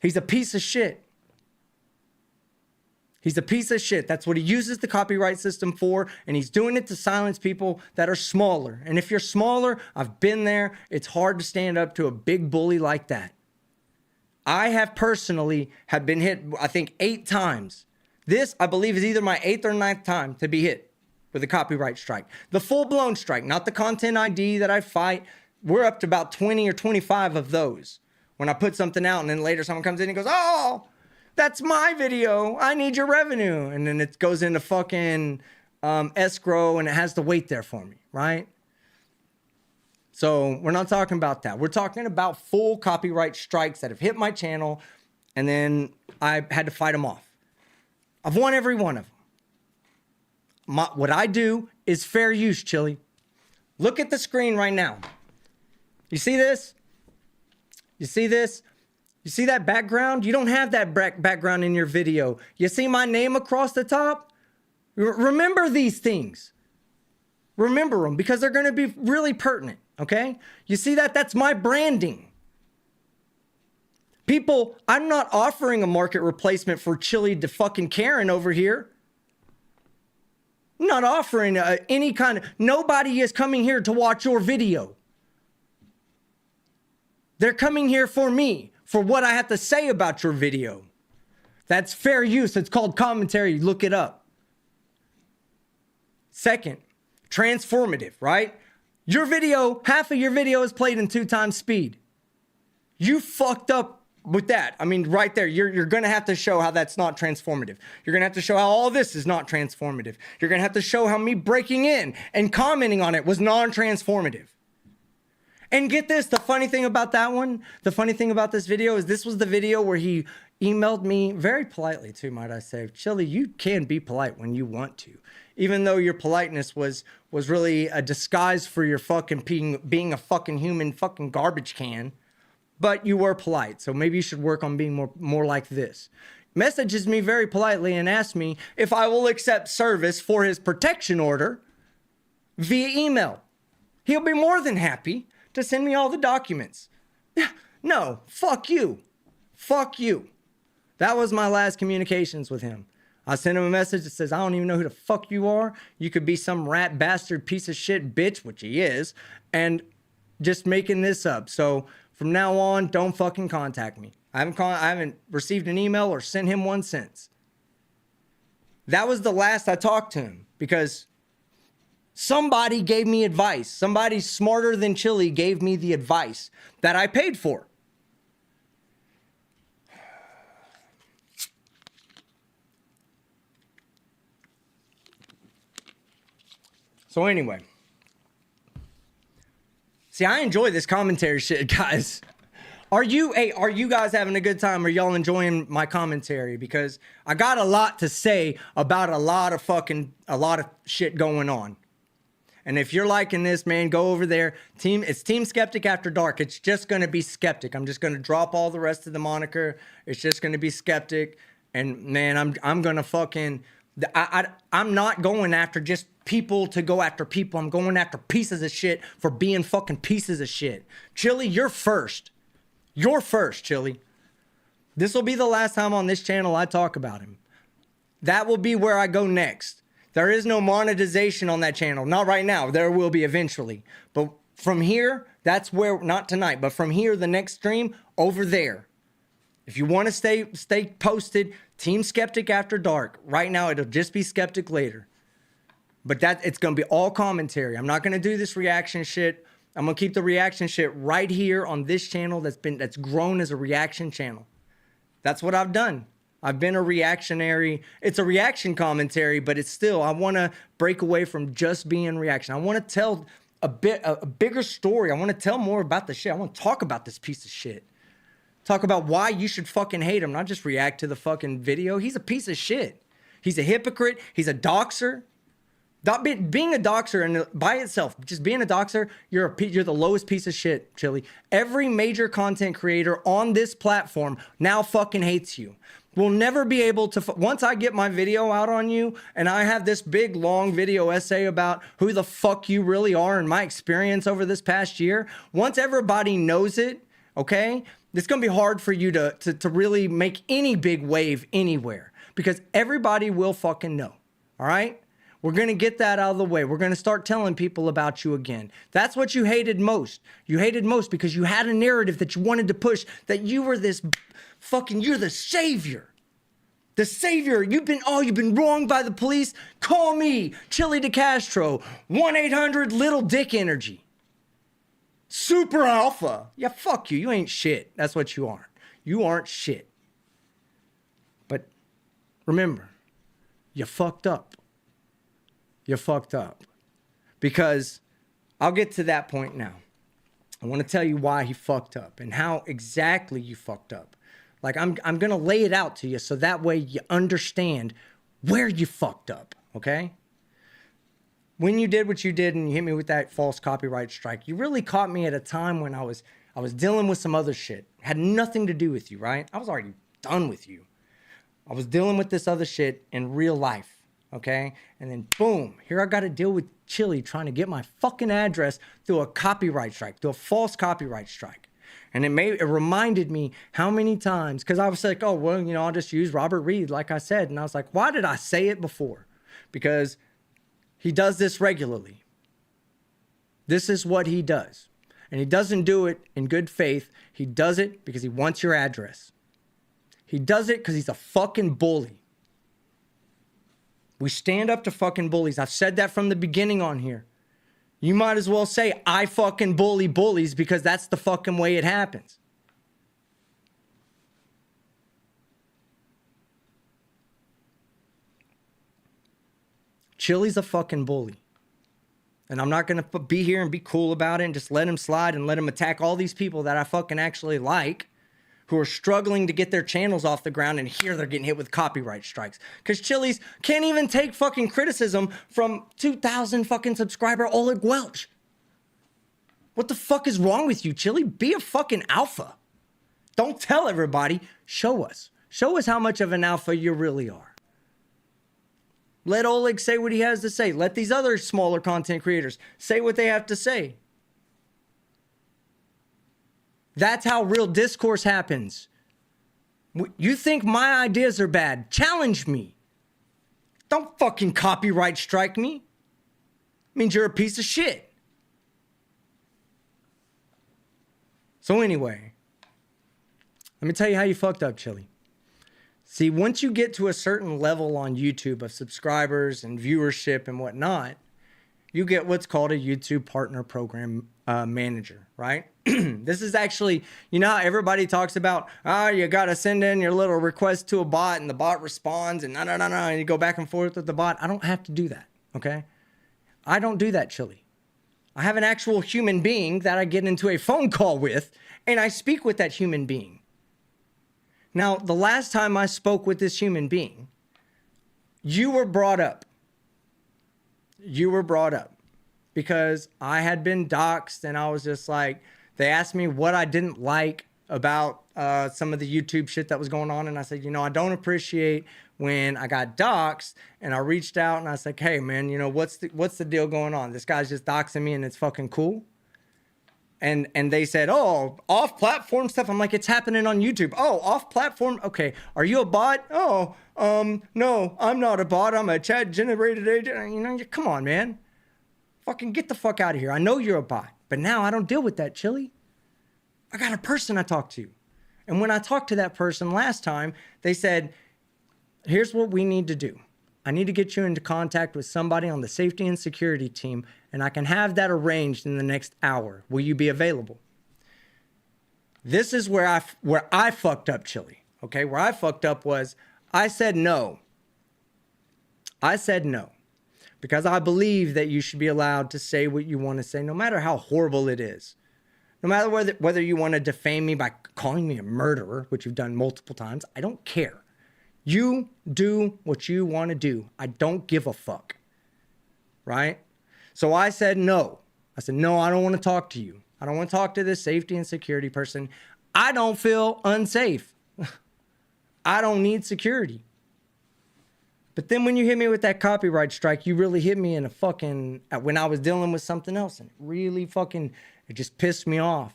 He's a piece of shit. He's a piece of shit. That's what he uses the copyright system for, and he's doing it to silence people that are smaller. And if you're smaller, I've been there. It's hard to stand up to a big bully like that. I have personally been hit, I think, 8 times. This, I believe, is either my 8th or 9th time to be hit with a copyright strike. The full-blown strike, not the content ID that I fight. We're up to about 20 or 25 of those. When I put something out and then later someone comes in and goes, oh, that's my video. I need your revenue. And then it goes into fucking escrow and it has to wait there for me, right? So we're not talking about that. We're talking about full copyright strikes that have hit my channel and then I had to fight them off. I've won every one of them. What I do is fair use, Chille. Look at the screen right now. You see this? You see this? You see that background? You don't have that background in your video. You see my name across the top? Remember these things. Remember them because they're going to be really pertinent, okay? You see that? That's my branding. People, I'm not offering a market replacement for Chille to fucking Karen over here. I'm not offering any kind of... Nobody is coming here to watch your video. They're coming here for me, for what I have to say about your video. That's fair use. It's called commentary. Look it up. Second, transformative, right? Your video, half of your video is played in 2 times speed. You fucked up with that. I mean, right there, you're going to have to show how that's not transformative. You're going to have to show how all this is not transformative. You're going to have to show how me breaking in and commenting on it was non-transformative. And get this, the funny thing about that one, the funny thing about this video is this was the video where he emailed me very politely too, might I say. Chille, you can be polite when you want to. Even though your politeness was really a disguise for your fucking being a fucking human fucking garbage can. But you were polite, so maybe you should work on being more like this. Messages me very politely and asks me if I will accept service for his protection order via email. He'll be more than happy to send me all the documents. No, fuck you. Fuck you. That was my last communications with him. I sent him a message that says, I don't even know who the fuck you are. You could be some rat bastard piece of shit bitch, which he is, and just making this up. So from now on, don't fucking contact me. I haven't received an email or sent him one since. That was the last I talked to him because somebody gave me advice. Somebody smarter than Chille gave me the advice that I paid for. So anyway. See, I enjoy this commentary shit, guys. Are you guys having a good time? Are y'all enjoying my commentary? Because I got a lot to say about a lot of shit going on. And if you're liking this, man, go over there. It's Team Skeptic After Dark. It's just going to be Skeptic. I'm just going to drop all the rest of the moniker. It's just going to be Skeptic. And man, I'm going to fucking... I'm not going after just people to go after people. I'm going after pieces of shit for being fucking pieces of shit. Chille, you're first. You're first, Chille. This will be the last time on this channel I talk about him. That will be where I go next. There is no monetization on that channel. Not right now. There will be eventually. But from here, that's where, not tonight, but from here, the next stream, over there. If you want to stay posted, Team Skeptic After Dark. Right now, it'll just be Skeptic later. But it's going to be all commentary. I'm not going to do this reaction shit. I'm going to keep the reaction shit right here on this channel that's grown as a reaction channel. That's what I've done. I've been a reactionary. It's a reaction commentary, but it's still, I want to break away from just being reaction. I want to tell a bigger story. I want to tell more about the shit. I want to talk about this piece of shit. Talk about why you should fucking hate him, not just react to the fucking video. He's a piece of shit. He's a hypocrite. He's a doxer. Being a doxer and by itself, just being a doxer, you're the lowest piece of shit, Chille. Every major content creator on this platform now fucking hates you. We'll never be able to, once I get my video out on you and I have this big long video essay about who the fuck you really are and my experience over this past year, once everybody knows it, okay, it's going to be hard for you to really make any big wave anywhere because everybody will fucking know. All right? We're going to get that out of the way. We're going to start telling people about you again. That's what you hated most. You hated most because you had a narrative that you wanted to push that you were this fucking, you're the savior. The savior. You've been wronged by the police. Call me, Chille DeCastro, 1-800 Little Dick Energy. Super alpha. Yeah, fuck you. You ain't shit. That's what you aren't. You aren't shit. But remember, you fucked up. You fucked up. Because I'll get to that point now. I want to tell you why he fucked up and how exactly you fucked up. Like, I'm going to lay it out to you so that way you understand where you fucked up, okay? When you did what you did and you hit me with that false copyright strike, you really caught me at a time when I was dealing with some other shit. Had nothing to do with you, right? I was already done with you. I was dealing with this other shit in real life, okay? And then boom, here I got to deal with Chille trying to get my fucking address through a copyright strike, through a false copyright strike. And it reminded me how many times, because I was like, oh, well, you know, I'll just use Robert Reed, like I said. And I was like, why did I say it before? Because he does this regularly. This is what he does. And he doesn't do it in good faith. He does it because he wants your address. He does it because he's a fucking bully. We stand up to fucking bullies. I've said that from the beginning on here. You might as well say, I fucking bully bullies because that's the fucking way it happens. Chille's a fucking bully. And I'm not going to be here and be cool about it and just let him slide and let him attack all these people that I fucking actually like who are struggling to get their channels off the ground, and here they're getting hit with copyright strikes. Because Chille's can't even take fucking criticism from 2,000 fucking subscriber Oleg Welch. What the fuck is wrong with you, Chille? Be a fucking alpha. Don't tell everybody. Show us. Show us how much of an alpha you really are. Let Oleg say what he has to say. Let these other smaller content creators say what they have to say. That's how real discourse happens. You think my ideas are bad? Challenge me. Don't fucking copyright strike me. It means you're a piece of shit. So anyway, let me tell you how you fucked up, Chille. See, once you get to a certain level on YouTube of subscribers and viewership and whatnot, you get what's called a YouTube Partner Program Manager, right? This is actually, you know how everybody talks about, you got to send in your little request to a bot and the bot responds and and you go back and forth with the bot. I don't have to do that, okay? I don't do that, Chille. I have an actual human being that I get into a phone call with, and I speak with that human being. Now, the last time I spoke with this human being, you were brought up. You were brought up because I had been doxxed, and I was just like, they asked me what I didn't like about some of the YouTube shit that was going on. And I said, I don't appreciate when I got doxxed, and I reached out and I was like, hey man, what's the deal going on? This guy's just doxing me and it's fucking cool. And they said, oh, off-platform stuff. I'm like, it's happening on YouTube. Oh, off-platform? Okay. Are you a bot? Oh, no, I'm not a bot. I'm a chat-generated agent. Come on, man. Fucking get the fuck out of here. I know you're a bot. But now I don't deal with that, Chille. I got a person I talk to. And when I talked to that person last time, they said, here's what we need to do. I need to get you into contact with somebody on the safety and security team, and I can have that arranged in the next hour. Will you be available? This is where I fucked up, Chille. Okay, where I fucked up was I said no. I said no. Because I believe that you should be allowed to say what you want to say, no matter how horrible it is. No matter whether you want to defame me by calling me a murderer, which you've done multiple times, I don't care. You do what you want to do. I don't give a fuck. Right? So I said no. I said, no, I don't want to talk to you. I don't want to talk to this safety and security person. I don't feel unsafe. I don't need security. But then when you hit me with that copyright strike, you really hit me in a fucking, when I was dealing with something else, and it really fucking, it just pissed me off.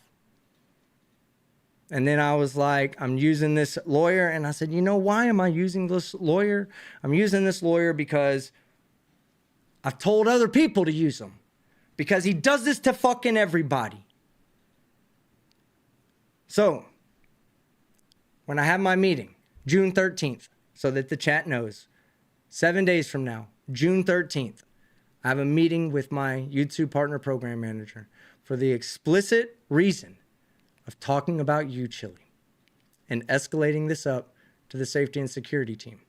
And then I was like, I'm using this lawyer. And I said, why am I using this lawyer? I'm using this lawyer because I've told other people to use him. Because he does this to fucking everybody. So, when I have my meeting, June 13th, so that the chat knows, 7 days from now, June 13th, I have a meeting with my YouTube partner program manager for the explicit reason of talking about you, Chille, and escalating this up to the safety and security team.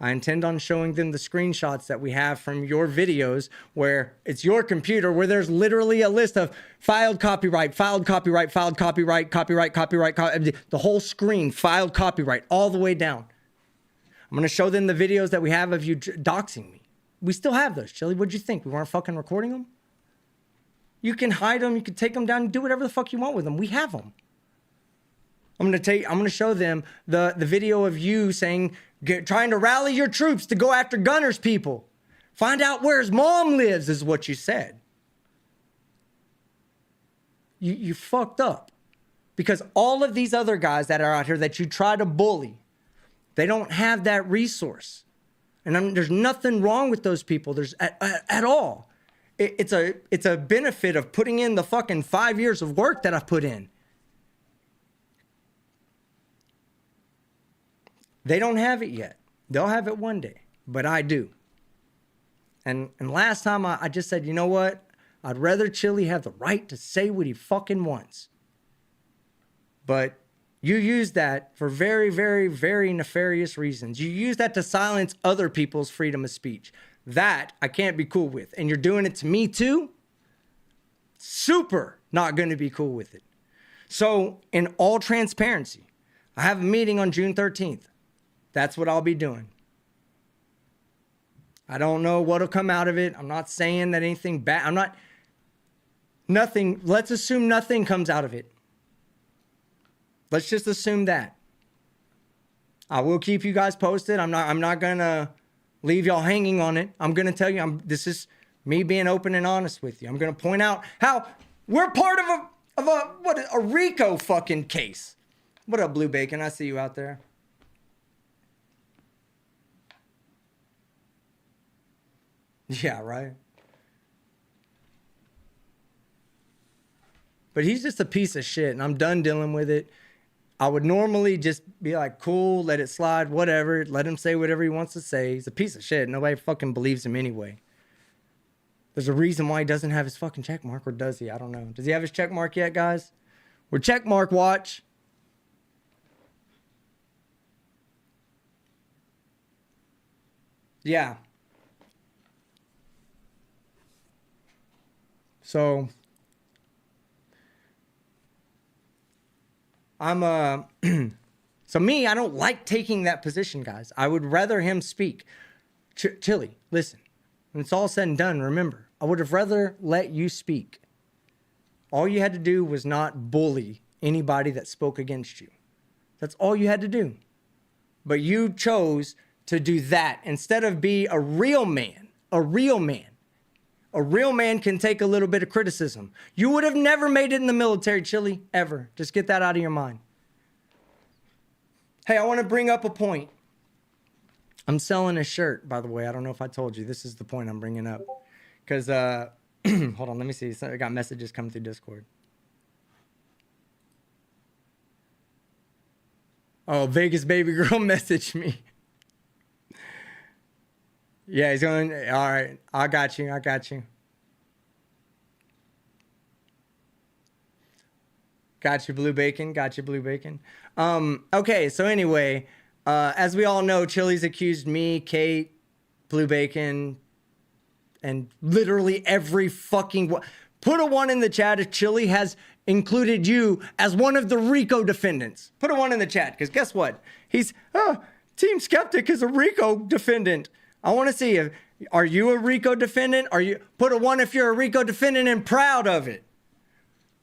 I intend on showing them the screenshots that we have from your videos where it's your computer, where there's literally a list of filed copyright, the whole screen, filed copyright, all the way down. I'm going to show them the videos that we have of you doxing me. We still have those, Chille. What'd you think? We weren't fucking recording them? You can hide them. You can take them down and do whatever the fuck you want with them. We have them. I'm going to show them the video of you saying, trying to rally your troops to go after Gunner's people. Find out where his mom lives is what you said. You fucked up. Because all of these other guys that are out here that you try to bully, they don't have that resource. And there's nothing wrong with those people. There's at all. It's a benefit of putting in the fucking 5 years of work that I've put in. They don't have it yet. They'll have it one day, but I do. And last time I just said, you know what? I'd rather Chille have the right to say what he fucking wants. But you use that for very, very, very nefarious reasons. You use that to silence other people's freedom of speech. That I can't be cool with. And you're doing it to me too? Super not going to be cool with it. So in all transparency, I have a meeting on June 13th. That's what I'll be doing. I don't know what'll come out of it. I'm not saying that anything bad. Nothing. Let's assume nothing comes out of it. Let's just assume that. I will keep you guys posted. I'm not gonna leave y'all hanging on it. I'm gonna tell you, this is me being open and honest with you. I'm gonna point out how we're part of a RICO fucking case. What up, Blue Bacon? I see you out there. Yeah, right. But he's just a piece of shit, and I'm done dealing with it. I would normally just be like, cool, let it slide, whatever. Let him say whatever he wants to say. He's a piece of shit. Nobody fucking believes him anyway. There's a reason why he doesn't have his fucking check mark, or does he? I don't know. Does he have his check mark yet, guys? We're check mark watch. Yeah. So so me, I don't like taking that position, guys. I would rather him speak. Chille, listen. When it's all said and done, remember, I would have rather let you speak. All you had to do was not bully anybody that spoke against you. That's all you had to do. But you chose to do that instead of be a real man. A real man. A real man can take a little bit of criticism. You would have never made it in the military, Chille, ever. Just get that out of your mind. Hey, I want to bring up a point. I'm selling a shirt, by the way. I don't know if I told you. This is the point I'm bringing up. Because, hold on, let me see. So I got messages coming through Discord. Oh, Vegas baby girl messaged me. Yeah, he's going, all right, I got you. Got you, Blue Bacon. Okay, so anyway, as we all know, Chille's accused me, Kate, Blue Bacon, and literally every fucking... Put a 1 in the chat if Chille has included you as one of the RICO defendants. Put a 1 in the chat, because guess what? He's, Team Skeptic is a RICO defendant. I want to see, are you a RICO defendant? Put a 1 if you're a RICO defendant and proud of it.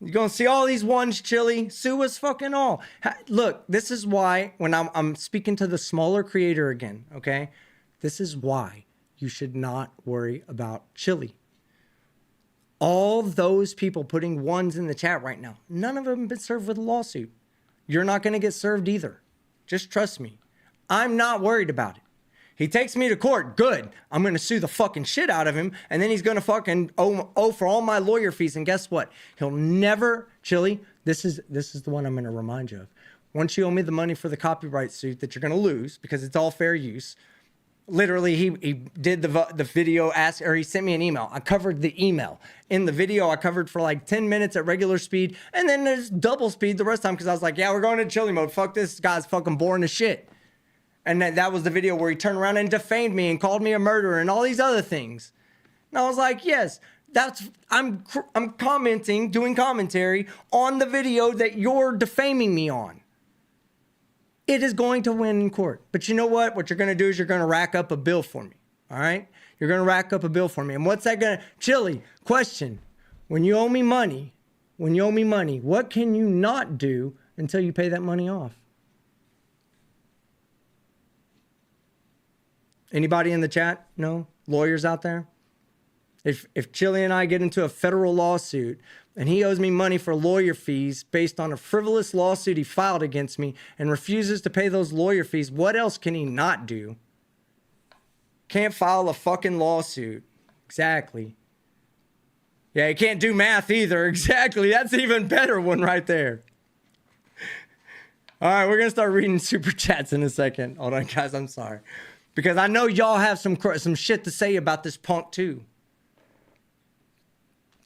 You're going to see all these 1s, Chille. Sue us fucking all. Look, this is why, when I'm speaking to the smaller creator again, okay? This is why you should not worry about Chille. All those people putting 1s in the chat right now, none of them have been served with a lawsuit. You're not going to get served either. Just trust me. I'm not worried about it. He takes me to court. Good. I'm going to sue the fucking shit out of him. And then he's going to fucking owe for all my lawyer fees. And guess what? He'll never, Chille, this is the one I'm going to remind you of. Once you owe me the money for the copyright suit that you're going to lose because it's all fair use. Literally, he did the video, he sent me an email. I covered the email. In the video, I covered for like 10 minutes at regular speed. And then there's double speed the rest of the time because I was like, yeah, we're going to Chille mode. Fuck this guy's fucking boring as shit. And that was the video where he turned around and defamed me and called me a murderer and all these other things. And I was like, yes, I'm commenting, doing commentary on the video that you're defaming me on. It is going to win in court. But you know what? What you're going to do is you're going to rack up a bill for me. All right? You're going to rack up a bill for me. And what's that going to... Chille, question. When you owe me money, what can you not do until you pay that money off? Anybody in the chat? No? Lawyers out there? If Chille and I get into a federal lawsuit and he owes me money for lawyer fees based on a frivolous lawsuit he filed against me and refuses to pay those lawyer fees, what else can he not do? Can't file a fucking lawsuit. Exactly. Yeah, he can't do math either. Exactly. That's an even better one right there. All right, we're going to start reading super chats in a second. Hold on, guys. I'm sorry. Because I know y'all have some shit to say about this punk too.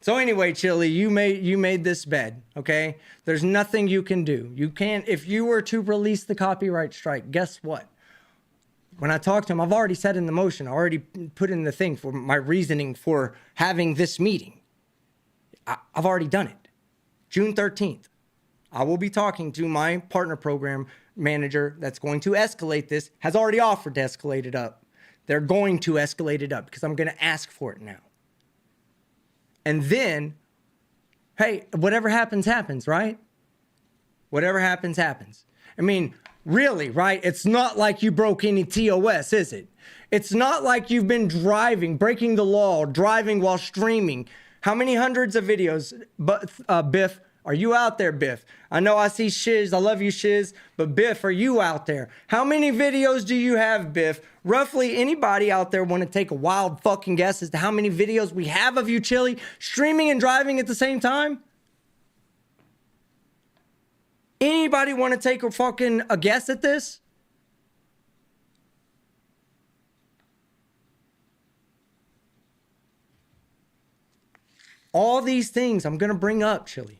So anyway, Chille, you made this bed, okay? There's nothing you can do. You can't, if you were to release the copyright strike, guess what? When I talked to him, I've already set in the motion. I already put in the thing for my reasoning for having this meeting. I've already done it. June 13th. I will be talking to my partner program manager that's going to escalate this, has already offered to escalate it up. They're going to escalate it up because I'm going to ask for it now. And then, hey, whatever happens, happens, right? Whatever happens, happens. I mean, really, right? It's not like you broke any TOS, is it? It's not like you've been driving, breaking the law, driving while streaming. How many hundreds of videos, Biff? Are you out there, Biff? I know I see Shiz. I love you, Shiz. But Biff, are you out there? How many videos do you have, Biff? Roughly, anybody out there want to take a wild fucking guess as to how many videos we have of you, Chille, streaming and driving at the same time? Anybody want to take a guess at this? All these things I'm going to bring up, Chille.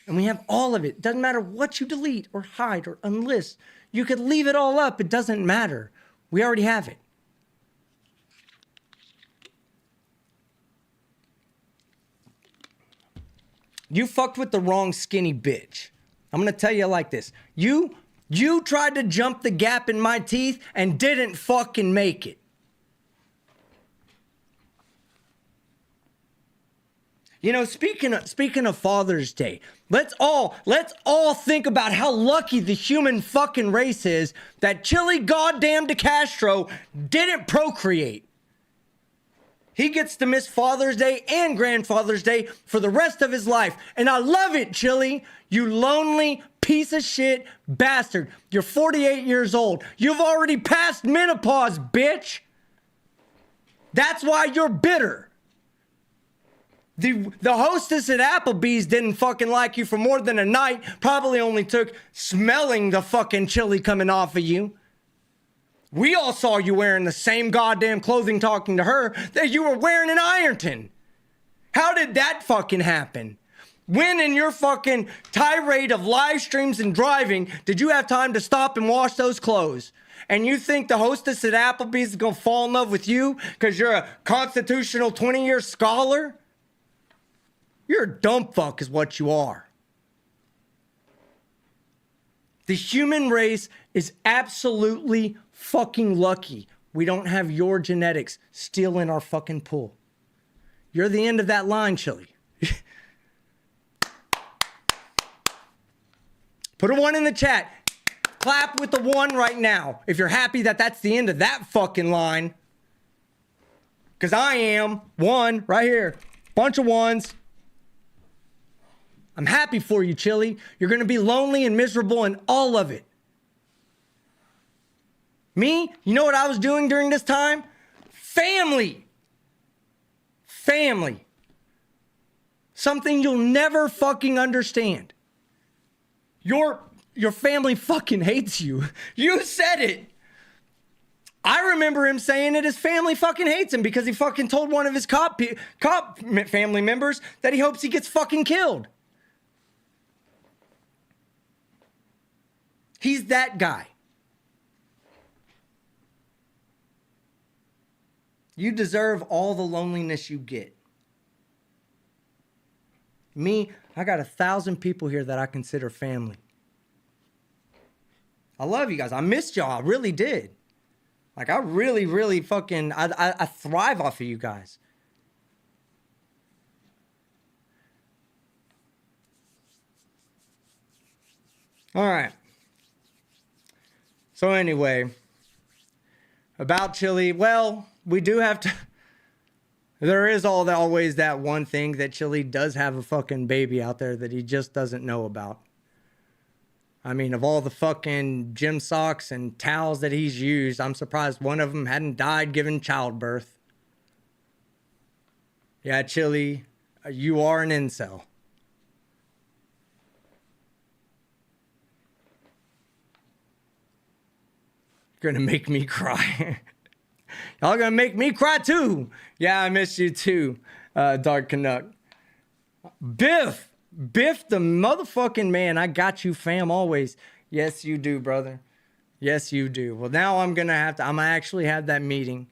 And we have all of it. Doesn't matter what you delete or hide or unlist. You could leave it all up. It doesn't matter. We already have it. You fucked with the wrong skinny bitch. I'm gonna tell you like this. You tried to jump the gap in my teeth and didn't fucking make it. You know, speaking of Father's Day, let's all think about how lucky the human fucking race is that Chille goddamn DeCastro didn't procreate. He gets to miss Father's Day and Grandfather's Day for the rest of his life. And I love it, Chille. You lonely piece of shit bastard. You're 48 years old. You've already passed menopause, bitch. That's why you're bitter. The hostess at Applebee's didn't fucking like you for more than a night. Probably only took smelling the fucking chili coming off of you. We all saw you wearing the same goddamn clothing talking to her that you were wearing in Ironton. How did that fucking happen? When in your fucking tirade of live streams and driving did you have time to stop and wash those clothes? And you think the hostess at Applebee's is gonna fall in love with you because you're a constitutional 20-year scholar? You're a dumb fuck is what you are. The human race is absolutely fucking lucky we don't have your genetics still in our fucking pool. You're the end of that line, Chille. Put a 1 in the chat. Clap with the 1 right now if you're happy that that's the end of that fucking line. Because I am. 1 right here. Bunch of 1s. I'm happy for you, Chille. You're going to be lonely and miserable in all of it. Me, you know what I was doing during this time? Family. Family. Something you'll never fucking understand. Your family fucking hates you. You said it. I remember him saying it. His family fucking hates him because he fucking told one of his cop family members that he hopes he gets fucking killed. He's that guy. You deserve all the loneliness you get. Me, I got 1,000 people here that I consider family. I love you guys. I missed y'all. I really did. Like, I really, really fucking, I thrive off of you guys. All right. So anyway, about Chille, well, we do have to, there is always that one thing that Chille does have a fucking baby out there that he just doesn't know about. I mean, of all the fucking gym socks and towels that he's used, I'm surprised one of them hadn't died giving childbirth. Yeah, Chille, you are an incel. You're gonna make me cry. Y'all gonna make me cry too. Yeah, I miss you too, Dark Canuck. Biff the motherfucking man. I got you, fam, always. Yes, you do, brother. Yes, you do. Well, now I'm gonna actually have that meeting,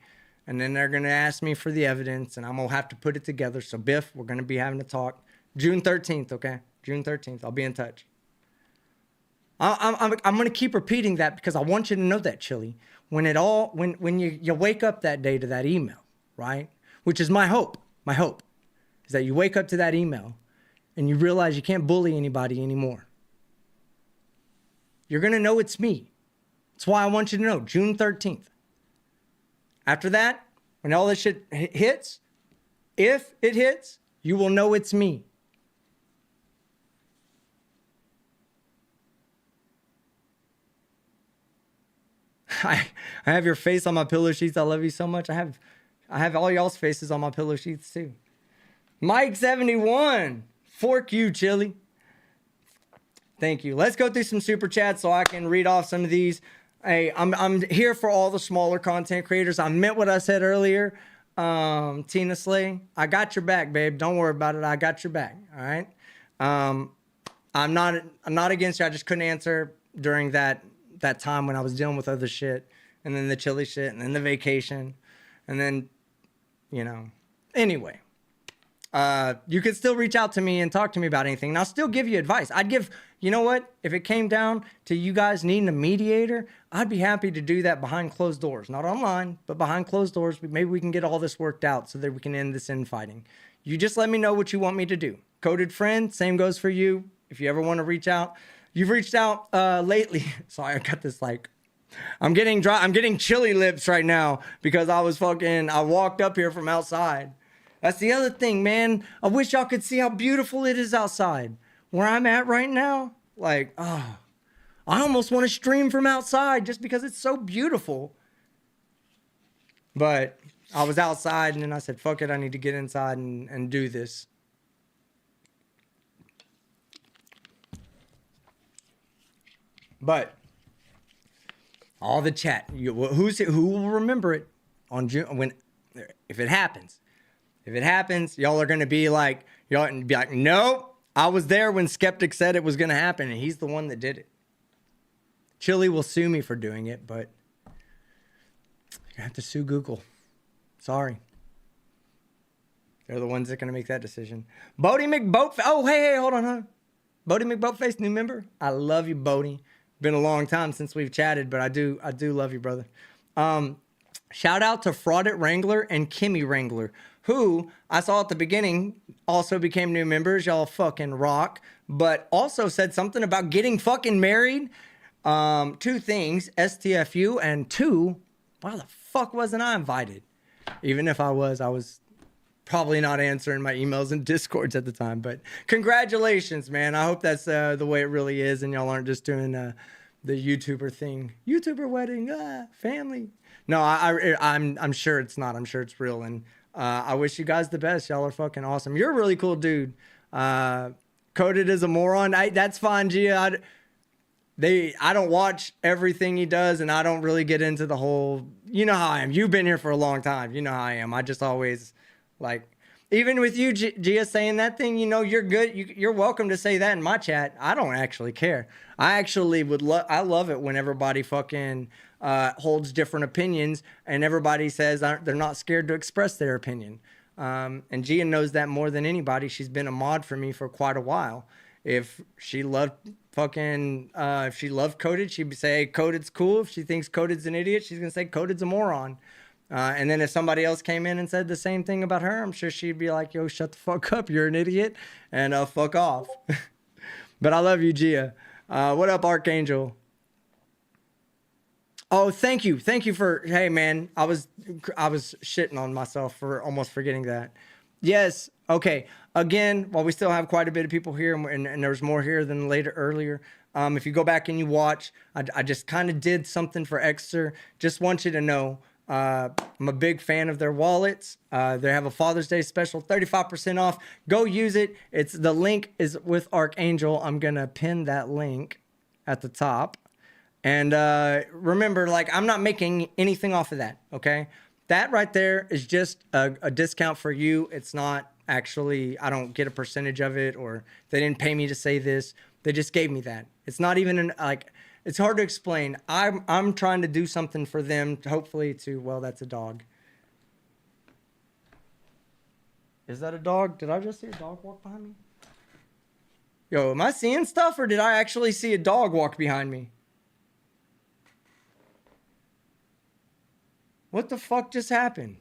and then they're gonna ask me for the evidence, and I'm gonna have to put it together. So, Biff, we're gonna be having a talk. June 13th, okay? June 13th. I'll be in touch. I'm gonna keep repeating that because I want you to know that, Chille. When you wake up that day to that email, right? Which is my hope is that you wake up to that email and you realize you can't bully anybody anymore. You're gonna know it's me. That's why I want you to know, June 13th. After that, when all this shit hits, if it hits, you will know it's me. I have your face on my pillow sheets. I love you so much. I have all y'all's faces on my pillow sheets too. Mike 71. Fork you, Chille. Thank you. Let's go through some super chats so I can read off some of these. Hey, I'm here for all the smaller content creators. I meant what I said earlier. Tina Slay, I got your back, babe. Don't worry about it. I got your back. All right. I'm not against you. I just couldn't answer during that time when I was dealing with other shit, and then the Chille shit, and then the vacation, and then, you know. Anyway, you could still reach out to me and talk to me about anything, and I'll still give you advice. You know what? If it came down to you guys needing a mediator, I'd be happy to do that behind closed doors. Not online, but behind closed doors. Maybe we can get all this worked out so that we can end this infighting. You just let me know what you want me to do. Coded friend, same goes for you. If you ever want to reach out. You've reached out lately. Sorry, I got this I'm getting chilly lips right now because I walked up here from outside. That's the other thing, man. I wish y'all could see how beautiful it is outside. Where I'm at right now, I almost want to stream from outside just because it's so beautiful. But I was outside and then I said, fuck it, I need to get inside and do this. But all the chat, who will remember it on June if it happens? If it happens, y'all are gonna be like, nope. I was there when Skeptic said it was gonna happen, and he's the one that did it. Chille will sue me for doing it, but you have to sue Google. Sorry. They're the ones that are gonna make that decision. Bodie McBoatface. Oh, hey, hold on, huh? Bodie McBoatface, new member. I love you, Bodie. Been a long time since we've chatted, but I do love you, brother. Shout out to Fraudit Wrangler and Kimmy Wrangler, who I saw at the beginning also became new members. Y'all fucking rock, but also said something about getting fucking married. Two things, STFU, and two, why the fuck wasn't I invited? Even if I was probably not answering my emails and Discords at the time, but congratulations, man. I hope that's the way it really is, and y'all aren't just doing the YouTuber thing. YouTuber wedding, family. No, I'm sure it's not. I'm sure it's real, and I wish you guys the best. Y'all are fucking awesome. You're a really cool dude. Coded as a moron. That's fine, Gia. I don't watch everything he does, and I don't really get into the whole, you know how I am. You've been here for a long time. You know how I am. I just always, even with you, Gia, saying that thing, you're good. You're welcome to say that in my chat. I don't actually care. I actually I love it when everybody fucking holds different opinions, and everybody says they're not scared to express their opinion. And Gia knows that more than anybody. She's been a mod for me for quite a while. If she loved if she loved Coded, she'd say Coded's cool. If she thinks Coded's an idiot, she's gonna say Coded's a moron. And then if somebody else came in and said the same thing about her, I'm sure she'd be like, yo, shut the fuck up, you're an idiot, and fuck off. But I love you, Gia. What up, Archangel? Oh, thank you for, hey man, I was shitting on myself for almost forgetting that. Yes, okay. Again, while we still have quite a bit of people here, and there's more here than earlier, if you go back and you watch, I just kind of did something for Ekster. Just want you to know, I'm a big fan of their wallets. They have a Father's Day special, 35% off. Go use it. The link is with Archangel. I'm gonna pin that link at the top. And remember, I'm not making anything off of that, okay? That right there is just a discount for you. It's not actually, I don't get a percentage of it, or they didn't pay me to say this. They just gave me that. It's not even it's hard to explain. I'm trying to do something for them, hopefully well, that's a dog. Is that a dog? Did I just see a dog walk behind me? Yo, am I seeing stuff, or did I actually see a dog walk behind me? What the fuck just happened?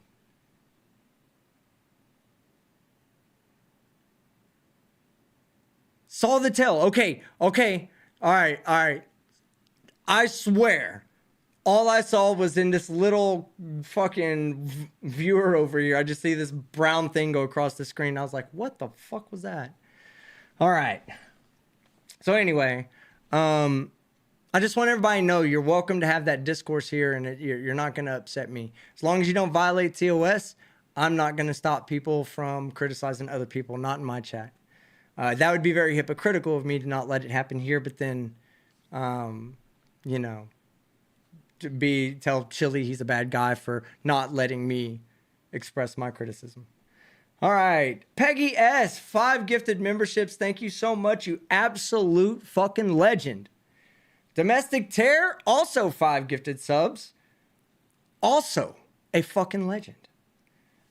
Saw the tail. Okay. All right. I swear, all I saw was in this little fucking viewer over here. I just see this brown thing go across the screen. I was like, what the fuck was that? All right. So anyway, I just want everybody to know you're welcome to have that discourse here, and you're not going to upset me. As long as you don't violate TOS, I'm not going to stop people from criticizing other people, not in my chat. That would be very hypocritical of me to not let it happen here, but then, tell Chille he's a bad guy for not letting me express my criticism. All right. Peggy S, 5 gifted memberships. Thank you so much, you absolute fucking legend. Domestic Terror, also 5 gifted subs. Also a fucking legend.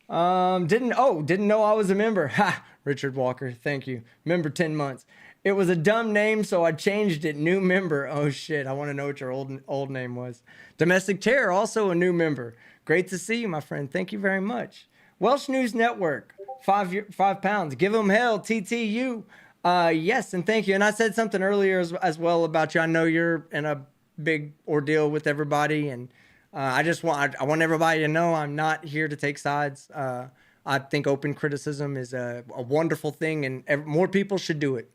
Didn't know I was a member. Ha! Richard Walker, thank you. Member 10 months. It was a dumb name, so I changed it. New member. Oh shit, I want to know what your old name was. Domestic Terror, also a new member. Great to see you, my friend. Thank you very much. Welsh News Network, £5. Give them hell, TTU. Yes, and thank you. And I said something earlier as well about you. I know you're in a big ordeal with everybody, and I want everybody to know I'm not here to take sides. I think open criticism is a wonderful thing, and more people should do it.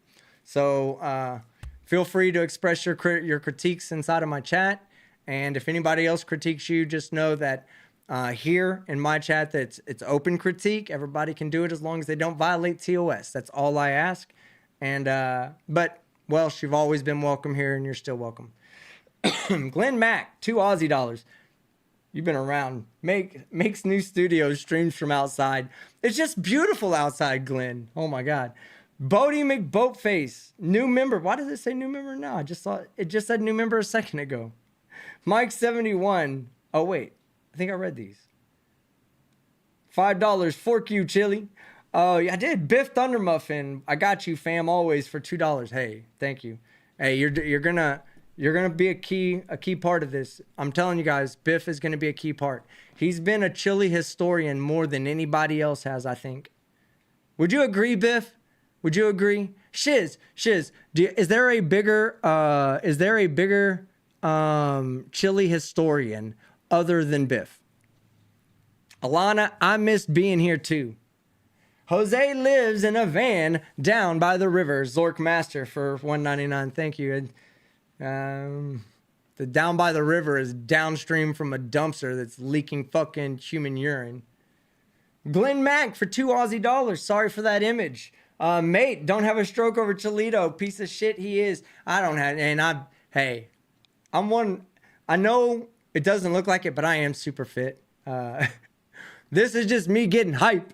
So feel free to express your critiques inside of my chat. And if anybody else critiques you, just know that here in my chat, that it's open critique. Everybody can do it as long as they don't violate TOS. That's all I ask. And but Welsh, you've always been welcome here, and you're still welcome. Glenn Mack, $2 Aussie. You've been around. Makes new studios, streams from outside. It's just beautiful outside, Glenn. Oh my God. Bodie McBoatface, new member. Why does it say new member now? I just saw it just said new member a second ago. Mike 71. Oh wait, I think I read these. $5 for you, Chille. Oh yeah, I did. Biff Thundermuffin. I got you, fam. Always for $2. Hey, thank you. Hey, you're gonna be a key part of this. I'm telling you guys, Biff is gonna be a key part. He's been a Chille historian more than anybody else has, I think. Would you agree, Biff? Would you agree? Shiz, is there a bigger Chille historian other than Biff? Alana, I missed being here too. Jose lives in a van down by the river. Zork Master for $1.99. Thank you. The down by the river is downstream from a dumpster that's leaking fucking human urine. Glenn Mack for $2 Aussie. Sorry for that image. Mate, don't have a stroke over Chilito. Piece of shit he is. I don't have, and I'm one. I know it doesn't look like it, but I am super fit. This is just me getting hype.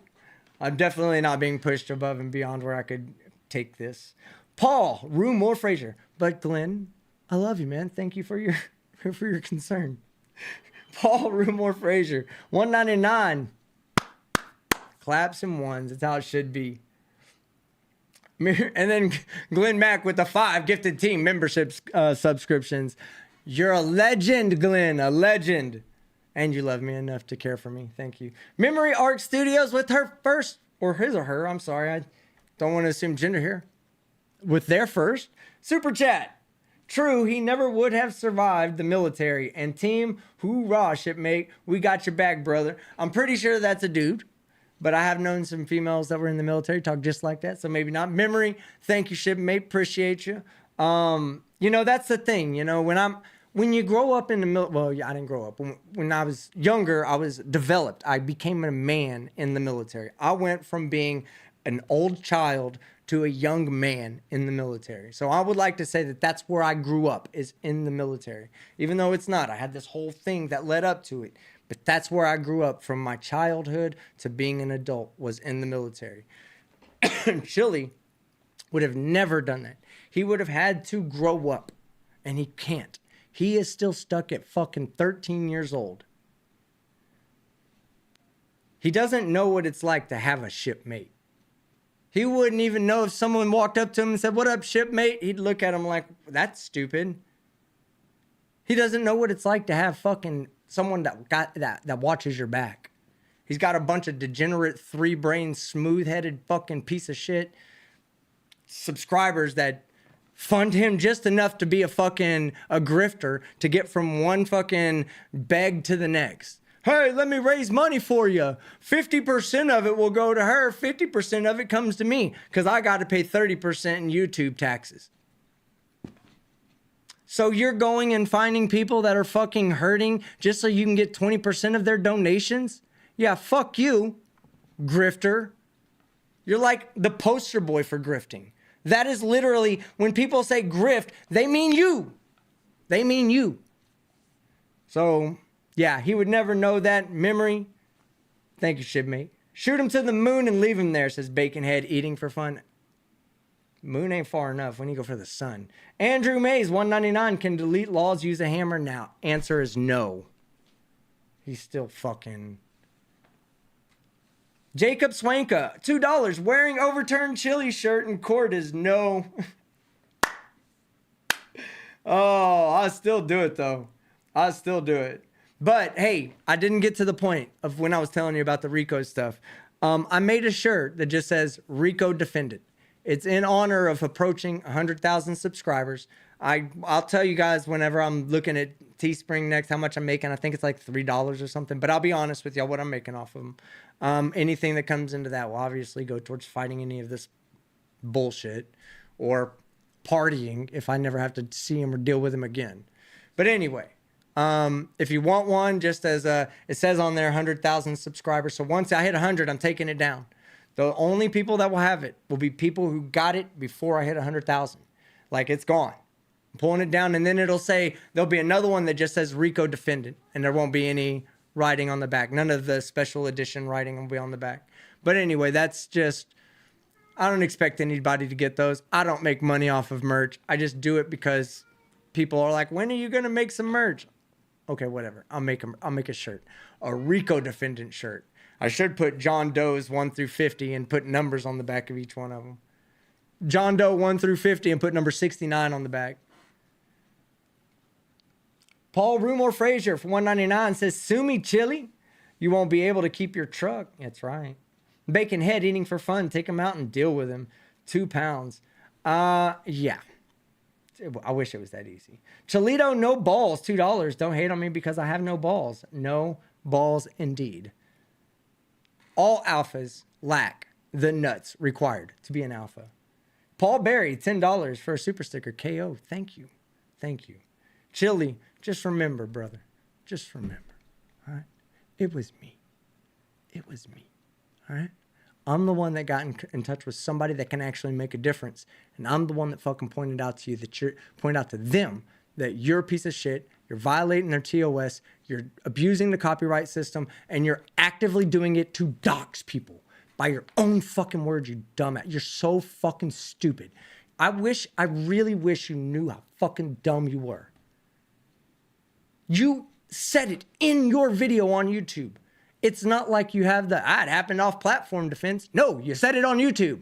I'm definitely not being pushed above and beyond where I could take this. Paul, Rue Moore Fraser. But Glenn, I love you, man. Thank you for your concern. Paul, Rue Moore Fraser. $1.99. Claps and ones. That's how it should be. And then Glenn Mack with the 5 gifted team memberships subscriptions. You're a legend, Glenn, a legend. And you love me enough to care for me. Thank you. Memory Arc Studios with her first, or his or her, I'm sorry. I don't want to assume gender here. With their first super chat. True, he never would have survived the military. And team, hoorah, shipmate. We got your back, brother. I'm pretty sure that's a dude. But I have known some females that were in the military talk just like that. So maybe not. Memory, thank you, shipmate. Appreciate you. That's the thing. When you grow up in the military, well, yeah, I didn't grow up. When I was younger, I was developed. I became a man in the military. I went from being an old child to a young man in the military. So I would like to say that that's where I grew up, is in the military. Even though it's not. I had this whole thing that led up to it. But that's where I grew up, from my childhood to being an adult, was in the military. Chille would have never done that. He would have had to grow up, and he can't. He is still stuck at fucking 13 years old. He doesn't know what it's like to have a shipmate. He wouldn't even know if someone walked up to him and said, "What up, shipmate?" He'd look at him like, "That's stupid." He doesn't know what it's like to have fucking someone that watches your back. He's got a bunch of degenerate, 3-brain, smooth-headed fucking piece of shit subscribers that fund him just enough to be a grifter, to get from one fucking beg to the next. Hey, let me raise money for you. 50% of it will go to her. 50% of it comes to me, because I got to pay 30% in YouTube taxes. So you're going and finding people that are fucking hurting just so you can get 20% of their donations? Yeah, fuck you, grifter. You're like the poster boy for grifting. That is literally, when people say grift, they mean you. They mean you. So, yeah, he would never know that. Memory. Thank you, shipmate. Shoot him to the moon and leave him there, says Baconhead, eating for fun. Moon ain't far enough. When you go for the sun. Andrew Mays, $1.99. Can delete laws use a hammer now? Answer is no. He's still fucking... Jacob Swanka, $2. Wearing overturned Chille shirt in court is no. Oh, I still do it though. I still do it. But hey, I didn't get to the point of when I was telling you about the Rico stuff. I made a shirt that just says Rico Defended. It's in honor of approaching 100,000 subscribers. I'll tell you guys whenever I'm looking at Teespring next how much I'm making. I think it's like $3 or something. But I'll be honest with y'all what I'm making off of them. Anything that comes into that will obviously go towards fighting any of this bullshit or partying if I never have to see him or deal with him again. But anyway, if you want one, just as it says on there, 100,000 subscribers. So once I hit 100, I'm taking it down. The only people that will have it will be people who got it before I hit 100,000. Like, it's gone. I'm pulling it down, and then it'll say, there'll be another one that just says Rico Defendant, and there won't be any writing on the back. None of the special edition writing will be on the back. But anyway, that's just, I don't expect anybody to get those. I don't make money off of merch. I just do it because people are like, when are you going to make some merch? Okay, whatever. I'll make a shirt, a Rico Defendant shirt. I should put John Doe's 1 through 50 and put numbers on the back of each one of them. John Doe 1 through 50 and put number 69 on the back. Paul Rumor Frazier for $1.99 says, "Sue me, Chille. You won't be able to keep your truck." That's right. Bacon Head eating for fun. Take him out and deal with him. 2 pounds. Yeah. I wish it was that easy. Cholito, no balls, $2. Don't hate on me because I have no balls. No balls indeed. All alphas lack the nuts required to be an alpha. Paul Berry, $10 for a super sticker. KO, thank you. Thank you. Chille, just remember, brother. Just remember. All right? It was me. It was me. All right? I'm the one that got in touch with somebody that can actually make a difference. And I'm the one that fucking pointed out to you that pointed out to them that you're a piece of shit. You're violating their TOS. You're abusing the copyright system. And you're actively doing it to dox people by your own fucking words, you dumbass. You're so fucking stupid. I really wish you knew how fucking dumb you were. You said it in your video on YouTube. It's not like you have it happened off platform defense. No, you said it on YouTube.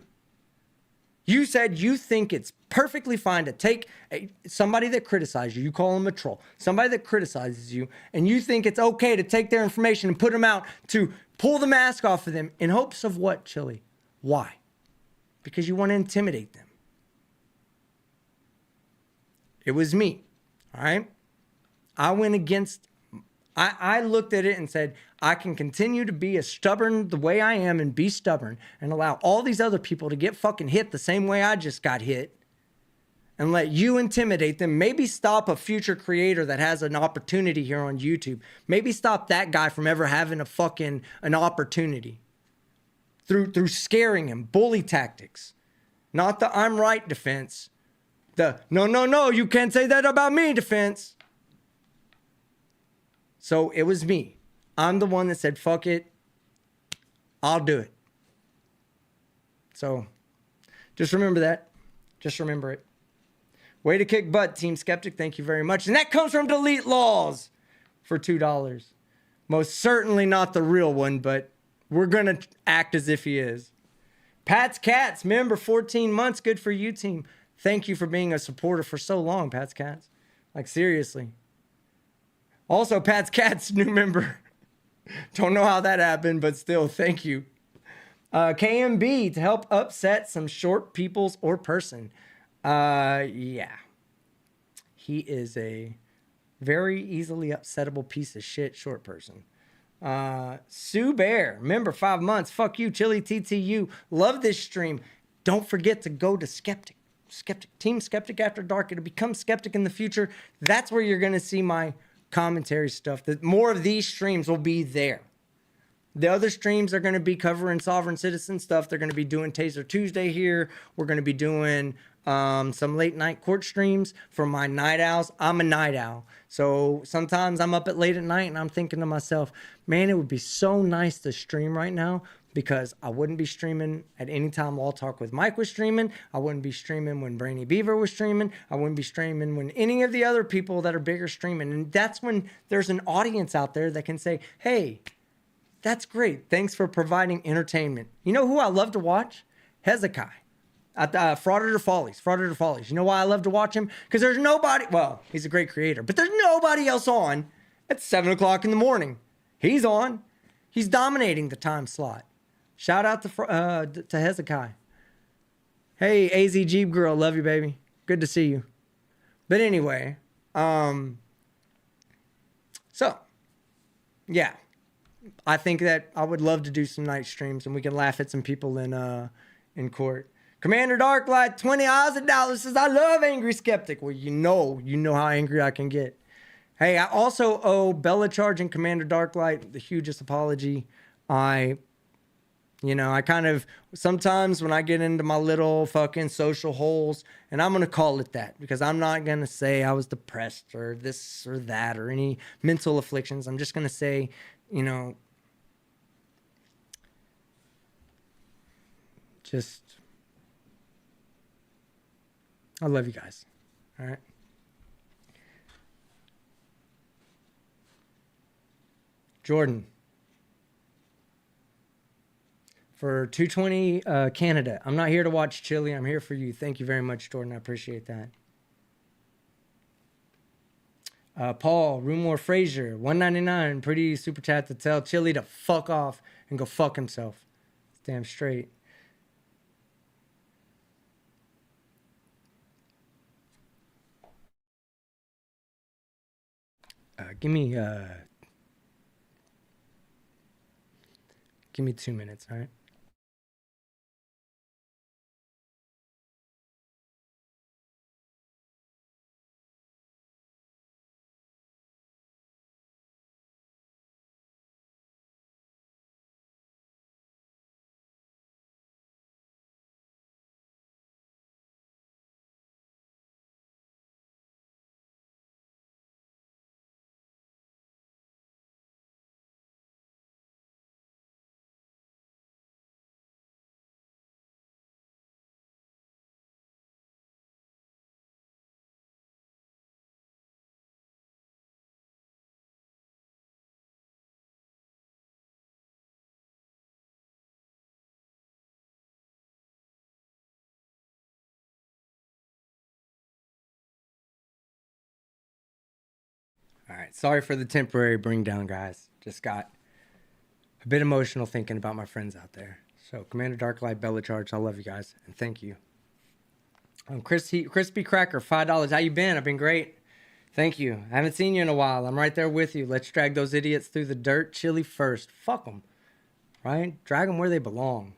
You said you think it's perfectly fine to take somebody that criticizes you. You call them a troll. Somebody that criticizes you. And you think it's okay to take their information and put them out to pull the mask off of them in hopes of what, Chille? Why? Because you want to intimidate them. It was me. All right? I went against... I looked at it and said, I can continue to be as stubborn the way I am and be stubborn and allow all these other people to get fucking hit the same way I just got hit and let you intimidate them. Maybe stop a future creator that has an opportunity here on YouTube. Maybe stop that guy from ever having an opportunity through scaring him, bully tactics, not the I'm right defense, the no, you can't say that about me defense. So it was me. I'm the one that said, fuck it. I'll do it. So just remember that. Just remember it. Way to kick butt, Team Skeptic. Thank you very much. And that comes from Delete Laws for $2. Most certainly not the real one, but we're going to act as if he is. Pat's Cats, member, 14 months. Good for you, team. Thank you for being a supporter for so long, Pat's Cats. Like, seriously. Also, Pat's Cats, new member. Don't know how that happened, but still, thank you. KMB, to help upset some short peoples or person. Yeah. He is a very easily upsettable piece of shit short person. Sue Bear, member, 5 months. Fuck you, Chille TTU. Love this stream. Don't forget to go to Skeptic. Team Skeptic After Dark. It'll become Skeptic in the future. That's where you're going to see my commentary stuff. That more of these streams will be there. The other streams are going to be covering sovereign citizen stuff. They're going to be doing Taser Tuesday here. We're going to be doing some late night court streams for my night owls. I'm a night owl. So sometimes I'm up at late at night and I'm thinking to myself, man, it would be so nice to stream right now because I wouldn't be streaming at any time Law Talk with Mike was streaming. I wouldn't be streaming when Brainy Beaver was streaming. I wouldn't be streaming when any of the other people that are bigger streaming. And that's when there's an audience out there that can say, hey, That's great. Thanks for providing entertainment. You know who I love to watch? Hezekiah. At Frauditor Follies. Frauditor Follies. You know why I love to watch him? Because there's nobody, well, he's a great creator, but there's nobody else on at 7 o'clock in the morning. He's on. He's dominating the time slot. Shout out to Hezekiah. Hey, AZ Jeep girl. Love you, baby. Good to see you. But anyway, so, yeah. I think that I would love to do some night streams and we can laugh at some people in court. Commander Darklight, 20 $1,000 says, I love Angry Skeptic. Well, you know how angry I can get. Hey, I also owe Bella Charge and Commander Darklight the hugest apology. I kind of, sometimes when I get into my little fucking social holes, and I'm going to call it that, because I'm not going to say I was depressed or this or that or any mental afflictions. I'm just going to say, I love you guys. All right. Jordan. For 220 Canada. I'm not here to watch Chille. I'm here for you. Thank you very much, Jordan. I appreciate that. Paul, Rumor Frazier, 199. Pretty super chat to tell Chille to fuck off and go fuck himself. It's damn straight. Give me 2 minutes, all right? All right, sorry for the temporary bring down, guys. Just got a bit emotional thinking about my friends out there. So, Commander Darklight, Bella Charge, I love you guys, and thank you. Crispy Cracker, $5. How you been? I've been great. Thank you. I haven't seen you in a while. I'm right there with you. Let's drag those idiots through the dirt. Chille first. Fuck them. Right? Drag them where they belong.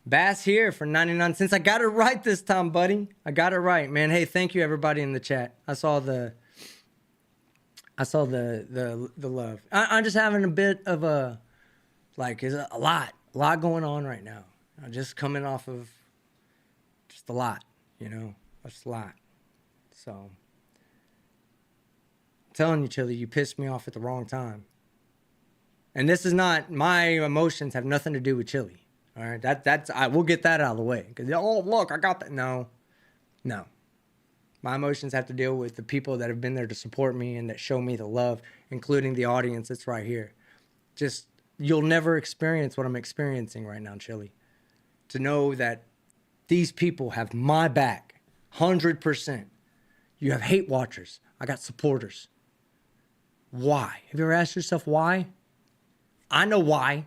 Bass here for 99 cents. I got it right this time, buddy. I got it right, man. Hey, thank you, everybody in the chat. I saw the love. I'm just having a bit of is a lot going on right now. I'm just coming off of just a lot, just a lot. So, I'm telling you, Chille, you pissed me off at the wrong time. And this is not, my emotions have nothing to do with Chille. All right, we'll get that out of the way. Because, oh, look, I got that. No. My emotions have to deal with the people that have been there to support me and that show me the love, including the audience that's right here. Just, you'll never experience what I'm experiencing right now, Chille. To know that these people have my back, 100%. You have hate watchers. I got supporters. Why? Have you ever asked yourself why? I know why.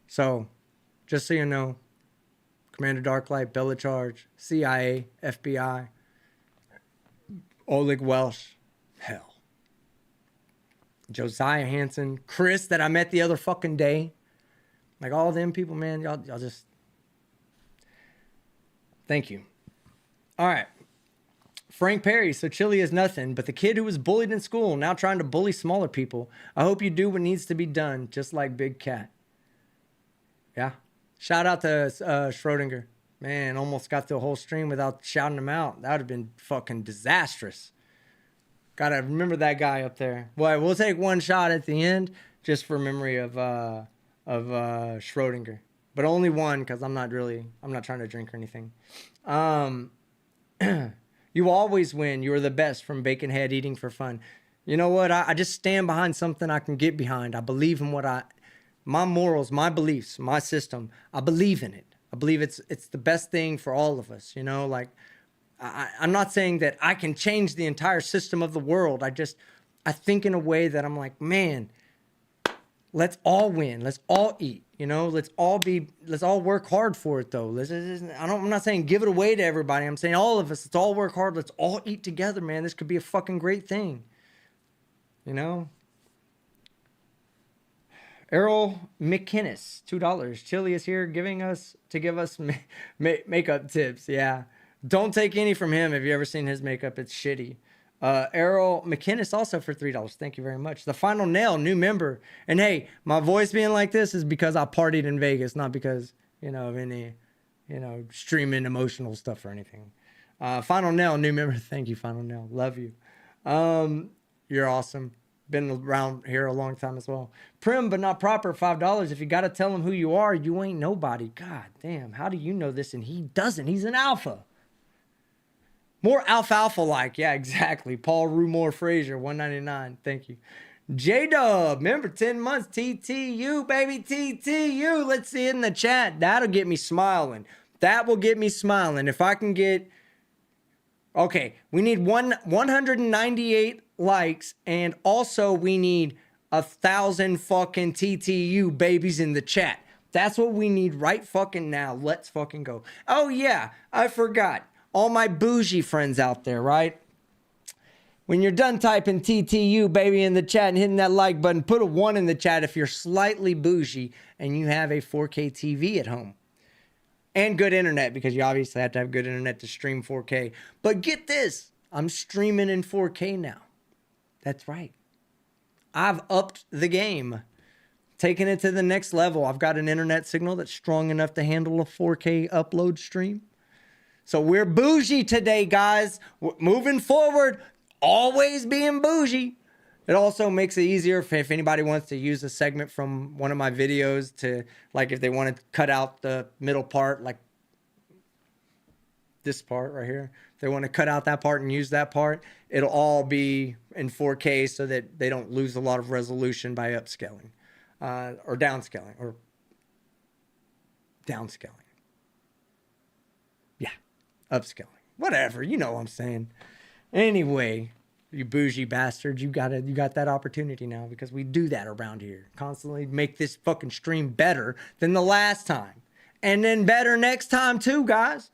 So, just so you know, Commander Darklight, Bella Charge, CIA, FBI, Oleg Welsh, hell. Josiah Hansen, Chris that I met the other fucking day. Like all them people, man, y'all just, thank you. All right. Frank Perry, so Chille is nothing, but the kid who was bullied in school, now trying to bully smaller people. I hope you do what needs to be done, just like Big Cat. Yeah. Shout out to Schrodinger. Man, almost got the whole stream without shouting him out. That would have been fucking disastrous. Gotta remember that guy up there. Well, we'll take one shot at the end just for memory of Schrodinger. But only one, because I'm not trying to drink or anything. You always win. You are the best from Baconhead Eating for Fun. You know what? I just stand behind something I can get behind. I believe in my morals, my beliefs, my system. I believe in it. I believe it's the best thing for all of us. You know, like I'm not saying that I can change the entire system of the world. I think in a way that I'm like, man, let's all win. Let's all eat. You know, let's all work hard for it though. I'm not saying give it away to everybody. I'm saying all of us, let's all work hard. Let's all eat together, man. This could be a fucking great thing. You know? Errol McInnes, $2. Chille is here to give us makeup tips. Yeah. Don't take any from him. Have you ever seen his makeup? It's shitty. Errol McInnes also for $3. Thank you very much. The Final Nail, new member. And hey, my voice being like this is because I partied in Vegas, not because, of any, streaming emotional stuff or anything. Final Nail, new member. Thank you, Final Nail. Love you. You're awesome. Been around here a long time as well. Prim but not proper, $5. If you got to tell him who you are, you ain't nobody. God damn, how do you know this and he doesn't? He's an alpha. More alfalfa-like. Yeah, exactly. Paul Rumore Frazier, $1.99. Thank you. J-Dub, remember 10 months. TTU, baby, TTU. Let's see it in the chat. That'll get me smiling. That will get me smiling. If I can get... Okay, we need 198 likes, and also we need 1,000 fucking TTU babies in the chat. That's what we need right fucking now. Let's fucking go. Oh, yeah, I forgot. All my bougie friends out there, right? When you're done typing TTU, baby, in the chat and hitting that like button, put a 1 in the chat if you're slightly bougie and you have a 4K TV at home. And good internet, because you obviously have to have good internet to stream 4K. But get this, I'm streaming in 4K now. That's right. I've upped the game, taken it to the next level. I've got an internet signal that's strong enough to handle a 4K upload stream. So we're bougie today, guys. Moving forward, always being bougie. It also makes it easier if anybody wants to use a segment from one of my videos to, like, if they want to cut out the middle part, like this part right here. If they want to cut out that part and use that part, it'll all be in 4K so that they don't lose a lot of resolution by upscaling or downscaling or downscaling. Yeah, upscaling. Whatever, you know what I'm saying. Anyway, you bougie bastards, you got that opportunity now because we do that around here. Constantly make this fucking stream better than the last time. And then better next time too, guys.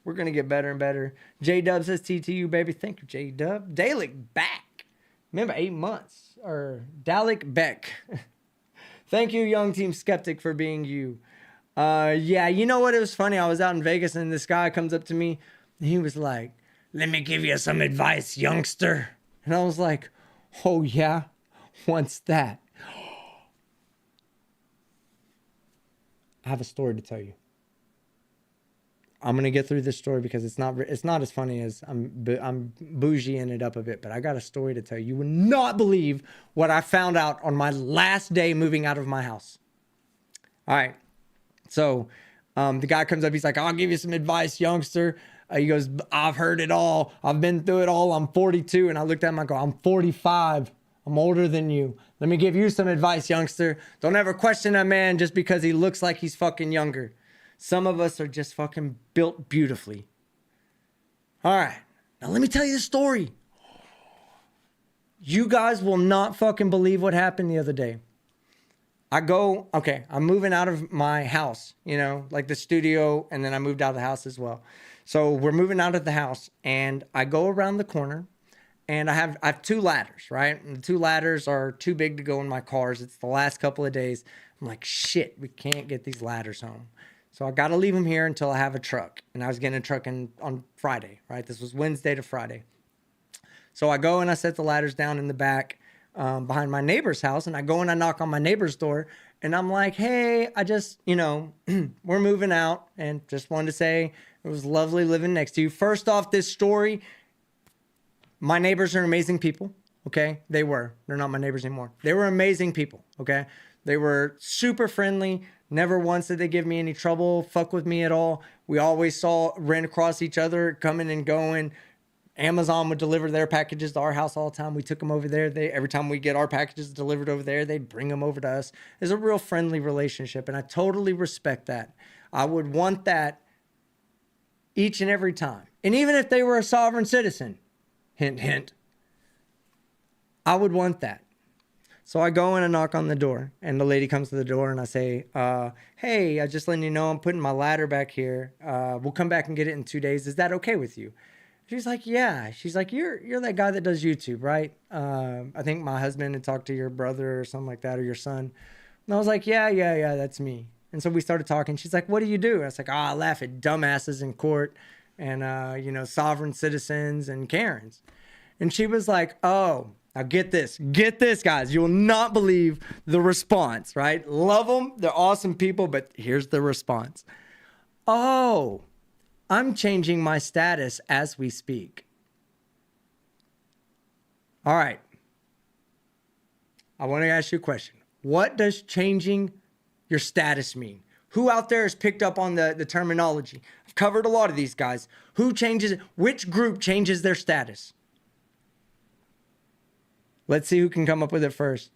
We're going to get better and better. J-Dub says TTU, baby. Thank you, J-Dub. Dalek back. Remember, 8 months. Or Dalek Beck. Thank you, Young Team Skeptic, for being you. Yeah, you know what? It was funny. I was out in Vegas and this guy comes up to me. And he was like, "Let me give you some advice, youngster." And I was like, "Oh, yeah? What's that?" I have a story to tell you. I'm going to get through this story because it's not as funny as I'm bougieing it up a bit, but I got a story to tell you. You would not believe what I found out on my last day moving out of my house. All right. So the guy comes up. He's like, "I'll give you some advice, youngster." He goes, "I've heard it all. I've been through it all. I'm 42. And I looked at him. I go, "I'm 45. I'm older than you. Let me give you some advice, youngster. Don't ever question a man just because he looks like he's fucking younger. Some of us are just fucking built beautifully." All right. Now let me tell you the story. You guys will not fucking believe what happened the other day. I'm moving out of my house, like the studio, and then I moved out of the house as well. So we're moving out of the house, and I go around the corner, and I have 2 ladders, right? And the 2 ladders are too big to go in my cars. It's the last couple of days. I'm like, shit, we can't get these ladders home. So I got to leave them here until I have a truck. And I was getting a truck on Friday, right? This was Wednesday to Friday. So I go and I set the ladders down in the back behind my neighbor's house. And I go and I knock on my neighbor's door. And I'm like, "Hey, I just, we're moving out. And just wanted to say it was lovely living next to you." First off, this story, my neighbors are amazing people, okay? They were. They're not my neighbors anymore. They were amazing people, okay? They were super friendly. Never once did they give me any trouble, fuck with me at all. We always ran across each other, coming and going. Amazon would deliver their packages to our house all the time. We took them over there. Every time we get our packages delivered over there, they'd bring them over to us. It's a real friendly relationship, and I totally respect that. I would want that each and every time. And even if they were a sovereign citizen, hint, hint, I would want that. So I go in and knock on the door, and the lady comes to the door, and I say, hey, I just letting you know I'm putting my ladder back here. We'll come back and get it in 2 days. Is that okay with you? She's like, yeah. She's like, you're that guy that does YouTube, right? I think my husband had talked to your brother or something like that, or your son. And I was like, yeah, that's me. And so we started talking. She's like, what do you do? And I was like, I laugh at dumbasses in court and, sovereign citizens and Karens. And she was like, oh, now get this, guys. You will not believe the response, right? Love them. They're awesome people, but here's the response. Oh, I'm changing my status as we speak. All right. I want to ask you a question. What does changing your status mean? Who out there has picked up on the terminology? I've covered a lot of these guys. Who changes, which group changes their status? Let's see who can come up with it first.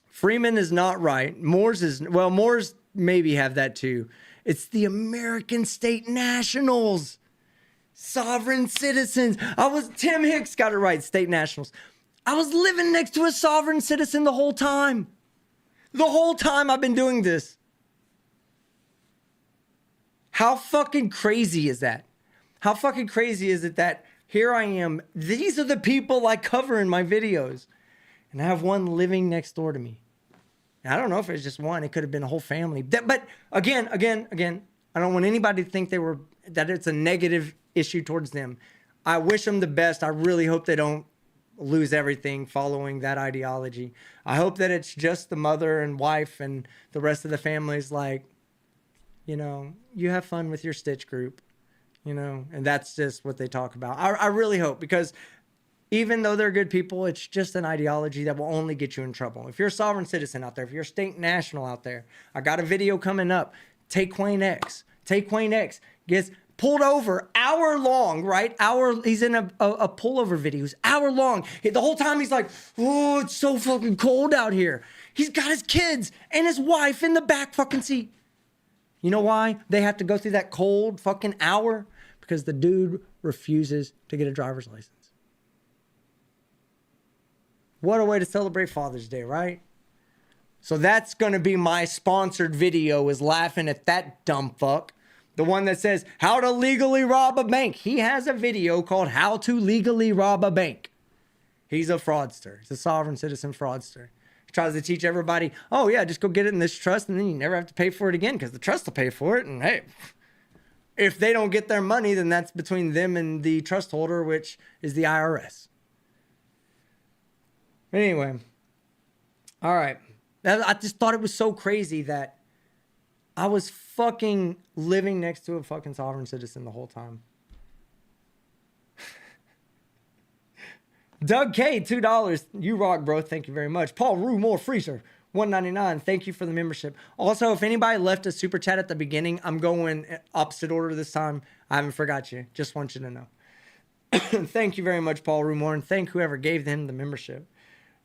Freeman is not right. Moore's maybe have that too. It's the American state nationals. Sovereign citizens. Tim Hicks got it right, state nationals. I was living next to a sovereign citizen the whole time. The whole time I've been doing this. How fucking crazy is that? How fucking crazy is it that here I am. These are the people I cover in my videos. And I have one living next door to me. And I don't know if it's just one. It could have been a whole family. But again, I don't want anybody to think that it's a negative issue towards them. I wish them the best. I really hope they don't lose everything following that ideology. I hope that it's just the mother and wife and the rest of the family's like, you have fun with your Stitch group. And that's just what they talk about. I really hope, because even though they're good people, it's just an ideology that will only get you in trouble. If you're a sovereign citizen out there, if you're a state national out there, I got a video coming up. Taquain X gets pulled over, hour long, right? He's in a pullover video. He's hour long. The whole time he's like, oh, it's so fucking cold out here. He's got his kids and his wife in the back fucking seat. You know why they have to go through that cold fucking hour? Because the dude refuses to get a driver's license. What a way to celebrate Father's Day, right? So that's going to be my sponsored video, is laughing at that dumb fuck. The one that says how to legally rob a bank. He has a video called How to Legally Rob a Bank. He's a fraudster. He's a sovereign citizen fraudster. He tries to teach everybody, oh yeah, just go get it in this trust and then you never have to pay for it again because the trust will pay for it. And hey, if they don't get their money, then that's between them and the trust holder, which is the IRS. Anyway, all right. I just thought it was so crazy that I was fucking living next to a fucking sovereign citizen the whole time. Doug K, $2. You rock, bro. Thank you very much. Paul Rue Moore Freezer, $1.99. Thank you for the membership. Also, if anybody left a super chat at the beginning, I'm going opposite order this time. I haven't forgot you. Just want you to know. Thank you very much, Paul Rue Moore, and thank whoever gave them the membership.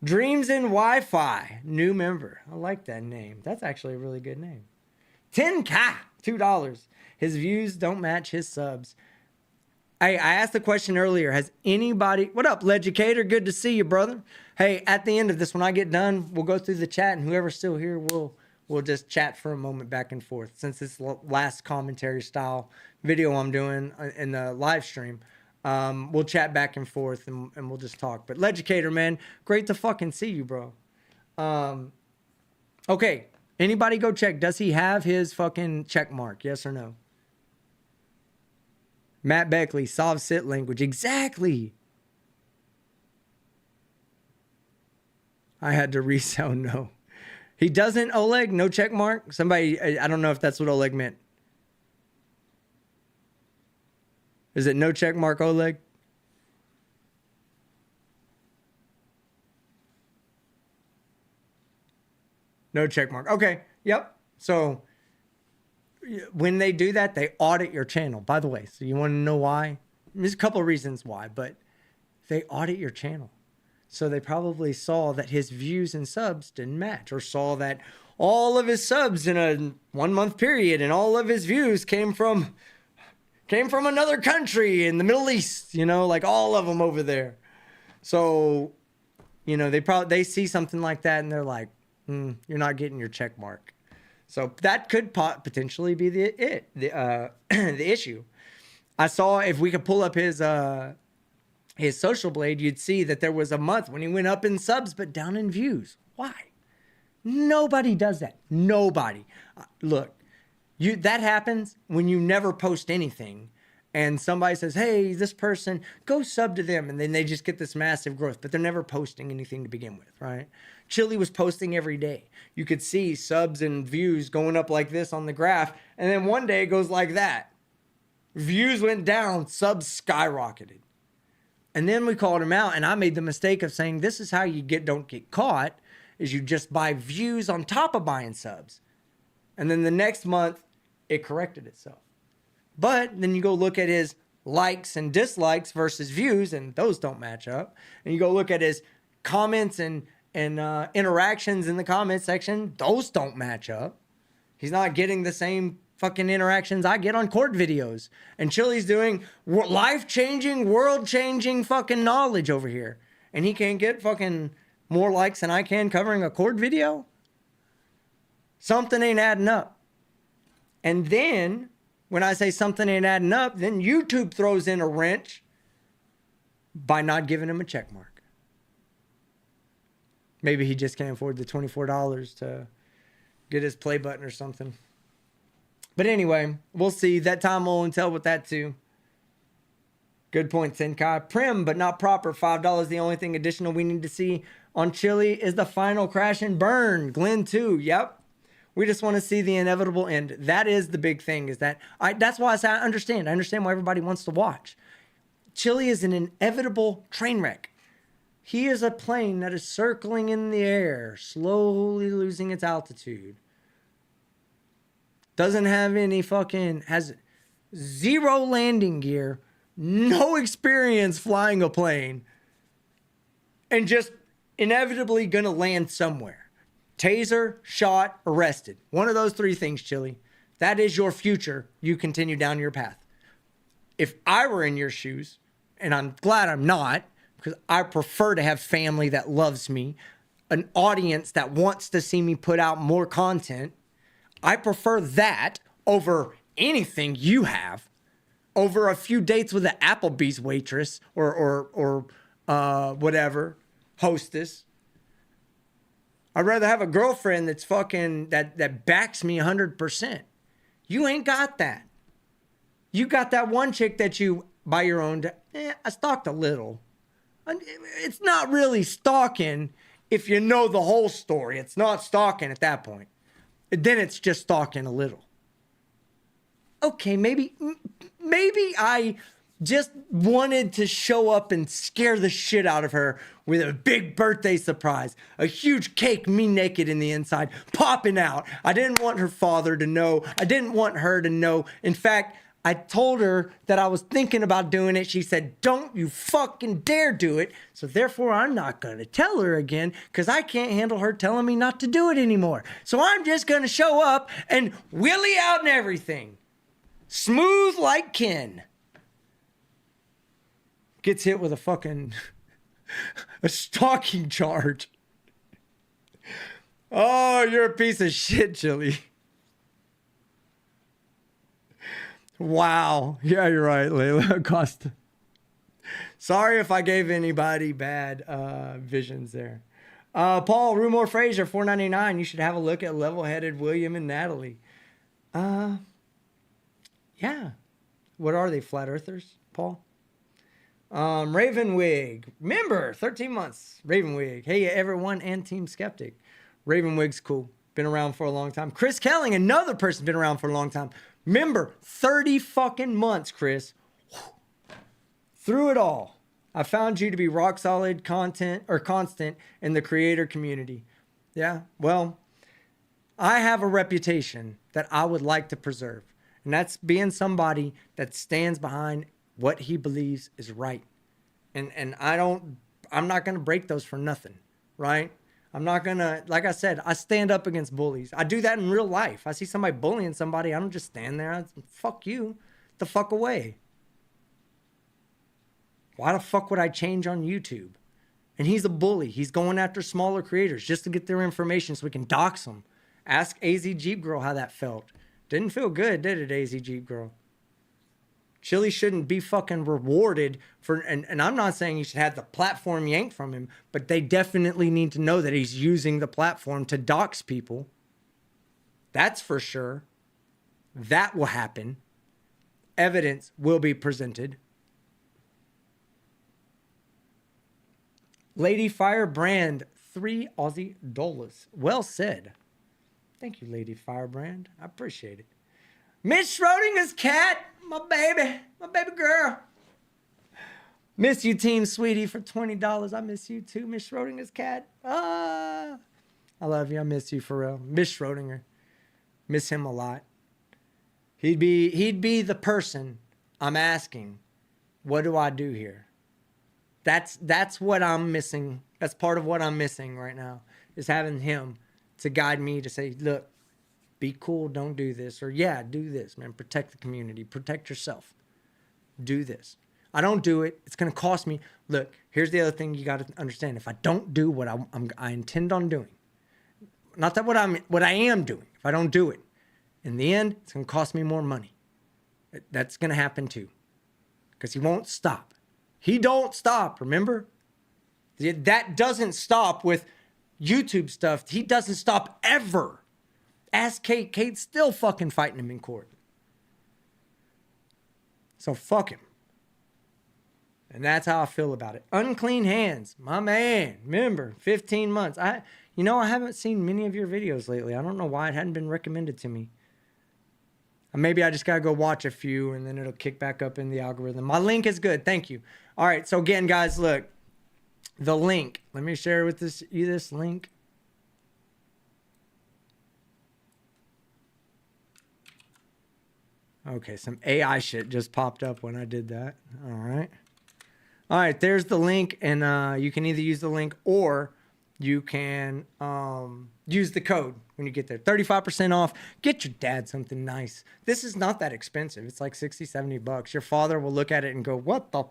Dreams in Wi-Fi, new member. I like that name. That's actually a really good name. 10K, $2. His views don't match his subs. I asked the question earlier. Has anybody... What up, Leducator? Good to see you, brother. Hey, at the end of this, when I get done, we'll go through the chat, and whoever's still here, we'll just chat for a moment back and forth. Since it's last commentary style video I'm doing in the live stream, we'll chat back and forth, and we'll just talk. But Leducator, man, great to fucking see you, bro. Okay, anybody go check. Does he have his fucking check mark? Yes or no? Matt Beckley, Sov Sit language. Exactly. I had to resell no. He doesn't, Oleg? No check mark? Somebody, I don't know if that's what Oleg meant. Is it no check mark, Oleg? No check mark. Okay. Yep. So when they do that, they audit your channel, by the way. So you want to know why? There's a couple of reasons why, but they audit your channel. So they probably saw that his views and subs didn't match, or saw that all of his subs in a 1 month period and all of his views came from another country in the Middle East, like all of them over there. So, they see something like that and they're like, you're not getting your check mark. So that could potentially be the issue. I saw, if we could pull up his Social Blade, you'd see that there was a month when he went up in subs but down in views. Why? Nobody does that. Nobody. Look, that happens when you never post anything and somebody says, hey, this person, go sub to them, and then they just get this massive growth, but they're never posting anything to begin with, right? Chille was posting every day. You could see subs and views going up like this on the graph, and then one day it goes like that. Views went down, subs skyrocketed. And then we called him out, and I made the mistake of saying, this is how you don't get caught, is you just buy views on top of buying subs. And then the next month, it corrected itself. But then you go look at his likes and dislikes versus views, and those don't match up. And you go look at his comments and interactions in the comment section, those don't match up. He's not getting the same fucking interactions I get on court videos. And Chille's doing life-changing, world-changing fucking knowledge over here. And he can't get fucking more likes than I can covering a court video? Something ain't adding up. And then, when I say something ain't adding up, then YouTube throws in a wrench by not giving him a check mark. Maybe he just can't afford the $24 to get his play button or something. But anyway, we'll see. That time will tell with that too. Good point, Senkai. Prim, but not proper. $5. The only thing additional we need to see on Chille is the final crash and burn. Glenn too. Yep. We just want to see the inevitable end. That is the big thing. That's why I say I understand. I understand why everybody wants to watch. Chille is an inevitable train wreck. He is a plane that is circling in the air, slowly losing its altitude. Doesn't have has zero landing gear, no experience flying a plane, and just inevitably gonna land somewhere. Taser, shot, arrested. One of those three things, Chille. That is your future. You continue down your path. If I were in your shoes, and I'm glad I'm not, because I prefer to have family that loves me, an audience that wants to see me put out more content, I prefer that over anything you have, over a few dates with an Applebee's waitress or whatever, hostess. I'd rather have a girlfriend that's that backs me 100%. You ain't got that. You got that one chick that you, by your own, I stalked a little. It's not really stalking if you know the whole story. It's not stalking at that point. Then it's just stalking a little. Okay, maybe I just wanted to show up and scare the shit out of her with a big birthday surprise. A huge cake, me naked in the inside, popping out. I didn't want her father to know. I didn't want her to know. In fact, I told her that I was thinking about doing it. She said, don't you fucking dare do it. So therefore, I'm not going to tell her again because I can't handle her telling me not to do it anymore. So I'm just going to show up and willy out and everything. Smooth like Ken. Gets hit with a stalking charge. Oh, you're a piece of shit, Chille. Wow. Yeah, you're right, Layla Acosta. Sorry if I gave anybody bad visions there. Paul, Rumor Fraser, $4.99. You should have a look at Level-Headed William and Natalie. Yeah. What are they, flat earthers, Paul? Ravenwig, member, 13 months. Ravenwig, hey everyone, and Team Skeptic. Ravenwig's cool, been around for a long time. Chris Kelling, another person been around for a long time. Member, 30 fucking months, Chris. Through it all, I found you to be rock solid constant in the creator community. Yeah, well, I have a reputation that I would like to preserve, and that's being somebody that stands behind what he believes is right. And I'm not going to break those for nothing, right? I'm not going to, like I said, I stand up against bullies. I do that in real life. I see somebody bullying somebody, I don't just stand there. Fuck you. The fuck away. Why the fuck would I change on YouTube? And he's a bully. He's going after smaller creators just to get their information so we can dox them. Ask AZ Jeep Girl how that felt. Didn't feel good, did it, AZ Jeep Girl? Chille shouldn't be fucking rewarded for, and I'm not saying he should have the platform yanked from him, but they definitely need to know that he's using the platform to dox people. That's for sure. That will happen. Evidence will be presented. Lady Firebrand, 3 Aussie dollars. Well said. Thank you, Lady Firebrand. I appreciate it. Miss Schrodinger's cat, my baby girl. Miss you, Team Sweetie, for $20. I miss you too, Miss Schrodinger's cat. I love you. I miss you for real. Miss Schrodinger. Miss him a lot. He'd be the person I'm asking, what do I do here? That's what I'm missing. That's part of what I'm missing right now, is having him to guide me to say, look, be cool, don't do this. Or yeah, do this, man. Protect the community. Protect yourself. Do this. I don't do it. It's going to cost me. Look, here's the other thing you got to understand. If I don't do what I intend on doing, not that what I am doing, if I don't do it, in the end, it's going to cost me more money. That's going to happen too. Because he won't stop. He don't stop, remember? That doesn't stop with YouTube stuff. He doesn't stop ever. Ask Kate. Kate's still fucking fighting him in court. So fuck him. And that's how I feel about it. Unclean Hands, my man. Remember, 15 months. I haven't seen many of your videos lately. I don't know why it hadn't been recommended to me. Maybe I just got to go watch a few and then it'll kick back up in the algorithm. My link is good. Thank you. All right. So again, guys, look, the link. Let me share with you this link. Okay. Some AI shit just popped up when I did that. All right. All right. There's the link. And you can either use the link or you can use the code when you get there. 35% off. Get your dad something nice. This is not that expensive. It's like 60, 70 bucks. Your father will look at it and go, what the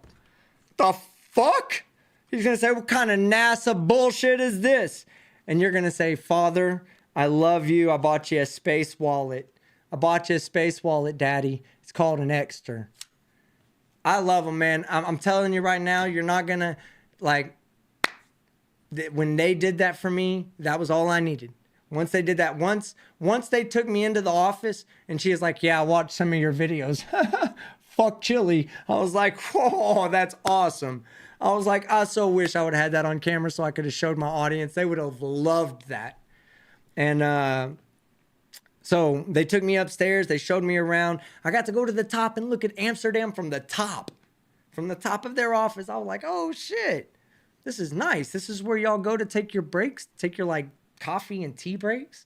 fuck? He's going to say, what kind of NASA bullshit is this? And you're going to say, Father, I love you. I bought you a space wallet. I bought you a space wallet, Daddy. It's called an Ekster. I love them, man. I'm telling you right now, you're not going to, like, when they did that for me, that was all I needed. Once they did that, once they took me into the office and she was like, yeah, I watched some of your videos. Fuck Chille. I was like, whoa, that's awesome. I was like, I so wish I would have had that on camera so I could have showed my audience. They would have loved that. And so they took me upstairs. They showed me around. I got to go to the top and look at Amsterdam from the top. From the top of their office. I was like, oh, shit. This is nice. This is where y'all go to take your breaks, take your like coffee and tea breaks.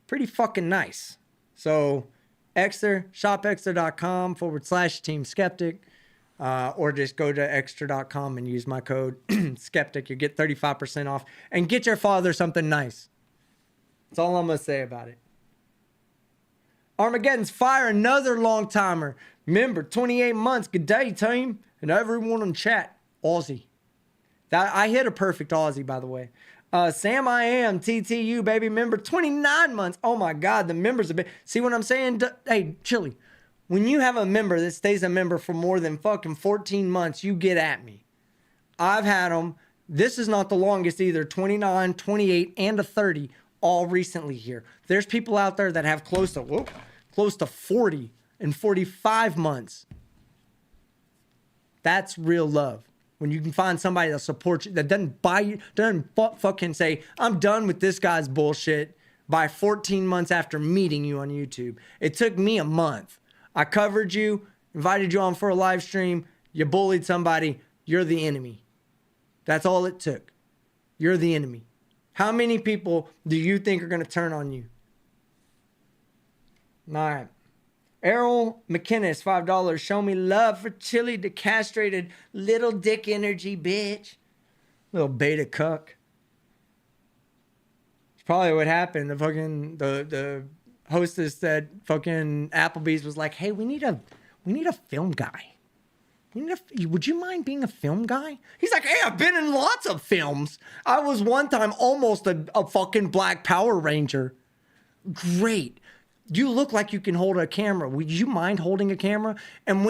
Pretty fucking nice. So Ekster, shopekster.com/Team Skeptic, or just go to ekster.com and use my code Skeptic. You get 35% off and get your father something nice. That's all I'm going to say about it. Armageddon's Fire, another long timer. Remember, 28 months. Good day, team. And everyone in chat. Aussie. I hit a perfect Aussie, by the way. Sam I Am, TTU, baby member, 29 months. Oh my God, the members have been. See what I'm saying? Hey, Chille, when you have a member that stays a member for more than fucking 14 months, you get at me. I've had them. This is not the longest either. 29, 28, and a 30 all recently here. There's people out there that have close to 40 and 45 months. That's real love. When you can find somebody that supports you, that doesn't buy you, doesn't fucking say, I'm done with this guy's bullshit by 14 months after meeting you on YouTube. It took me a month. I covered you, invited you on for a live stream. You bullied somebody. You're the enemy. That's all it took. You're the enemy. How many people do you think are going to turn on you? All right. Errol McKinnis, $5. Show me love for Chille, decastrated little dick energy, bitch. Little beta cuck. It's probably what happened. The hostess said fucking Applebee's was like, hey, we need a film guy. Would you mind being a film guy? He's like, hey, I've been in lots of films. I was one time almost a fucking Black Power Ranger. Great. You look like you can hold a camera. Would you mind holding a camera? And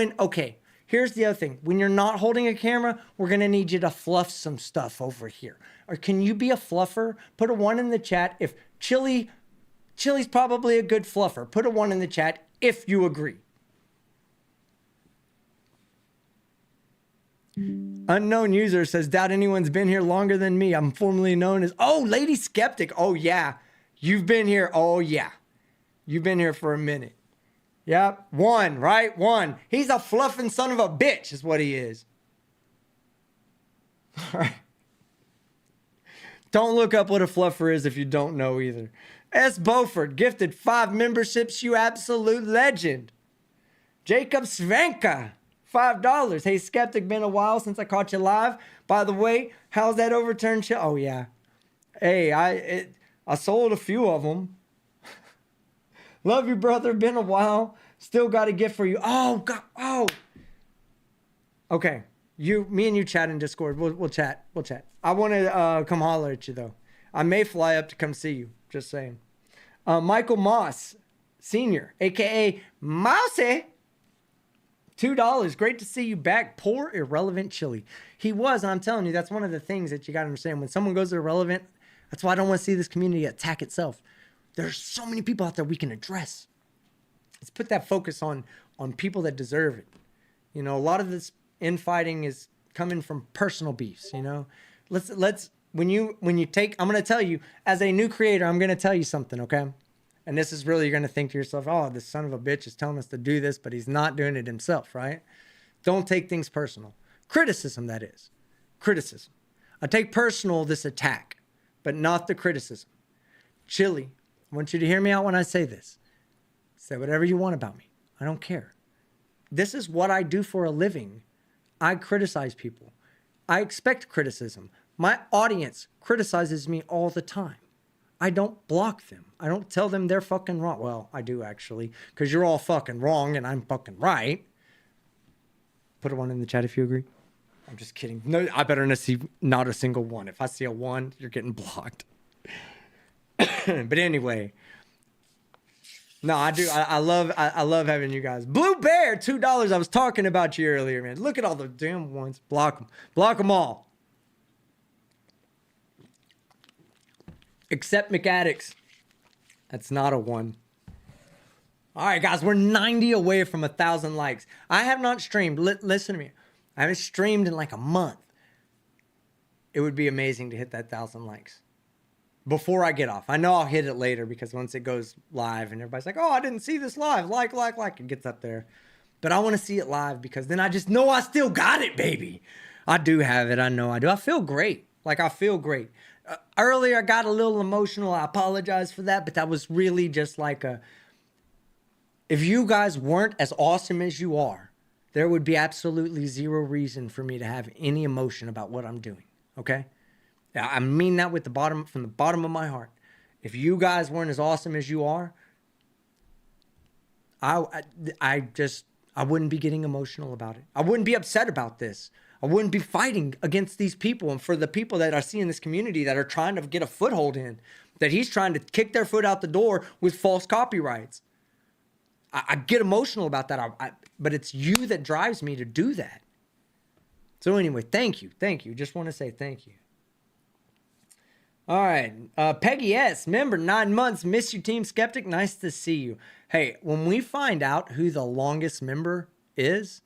here's the other thing. When you're not holding a camera, we're going to need you to fluff some stuff over here. Or can you be a fluffer? Put a 1 in the chat. If Chille's probably a good fluffer. Put a 1 in the chat if you agree. Unknown user says, doubt anyone's been here longer than me. I'm formerly known as, Lady Skeptic. Oh, yeah. You've been here. Oh, yeah. You've been here for a minute. Yep. 1, right? 1. He's a fluffing son of a bitch is what he is. All right. Don't look up what a fluffer is if you don't know either. S. Beaufort gifted 5 memberships. You absolute legend. Jacob Svenka, $5. Hey, Skeptic, been a while since I caught you live. By the way, how's that overturned show? Oh, yeah. Hey, I sold a few of them. Love you, brother. Been a while. Still got a gift for you. Oh, God. Oh. Okay. Me and you chat in Discord. We'll chat. I want to come holler at you, though. I may fly up to come see you. Just saying. Michael Moss, Senior, a.k.a. Mousy. $2. Great to see you back. Poor, irrelevant Chille. He was, and I'm telling you, that's one of the things that you got to understand. When someone goes irrelevant, that's why I don't want to see this community attack itself. There's so many people out there we can address. Let's put that focus on people that deserve it. You know, a lot of this infighting is coming from personal beefs, you know. When you take, I'm going to tell you, as a new creator, I'm going to tell you something, okay? And this is really, you're going to think to yourself, oh, this son of a bitch is telling us to do this, but he's not doing it himself, right? Don't take things personal. Criticism, that is. Criticism. I take personal this attack, but not the criticism. Chille, I want you to hear me out when I say this. Say whatever you want about me. I don't care. This is what I do for a living. I criticize people. I expect criticism. My audience criticizes me all the time. I don't block them. I don't tell them they're fucking wrong. Well, I do actually, because you're all fucking wrong and I'm fucking right. Put a 1 in the chat if you agree. I'm just kidding. No, I better not see not a single 1. If I see a 1, you're getting blocked. But anyway, no, I do. I love having you guys. Blue Bear, $2. I was talking about you earlier, man. Look at all the damn ones. Block them all. Except McAddicts. That's not a 1. All right, guys, we're 90 away from 1,000 likes. I have not streamed. Listen to me. I haven't streamed in like a month. It would be amazing to hit that 1,000 likes before I get off. I know I'll hit it later because once it goes live and everybody's like, oh, I didn't see this live. Like, it gets up there. But I want to see it live because then I just know I still got it, baby. I do have it. I know I do. I feel great. I feel great. Earlier, I got a little emotional. I apologize for that, but that was really just if you guys weren't as awesome as you are, there would be absolutely zero reason for me to have any emotion about what I'm doing, okay? I mean that from the bottom of my heart. If you guys weren't as awesome as you are, I wouldn't be getting emotional about it. I wouldn't be upset about this. I wouldn't be fighting against these people. And for the people that I see in this community that are trying to get a foothold in, that he's trying to kick their foot out the door with false copyrights. I get emotional about that, but it's you that drives me to do that. So anyway, thank you. Just want to say thank you. All right. Peggy S., member, 9 months. Miss you, Team Skeptic. Nice to see you. Hey, when we find out who the longest member is,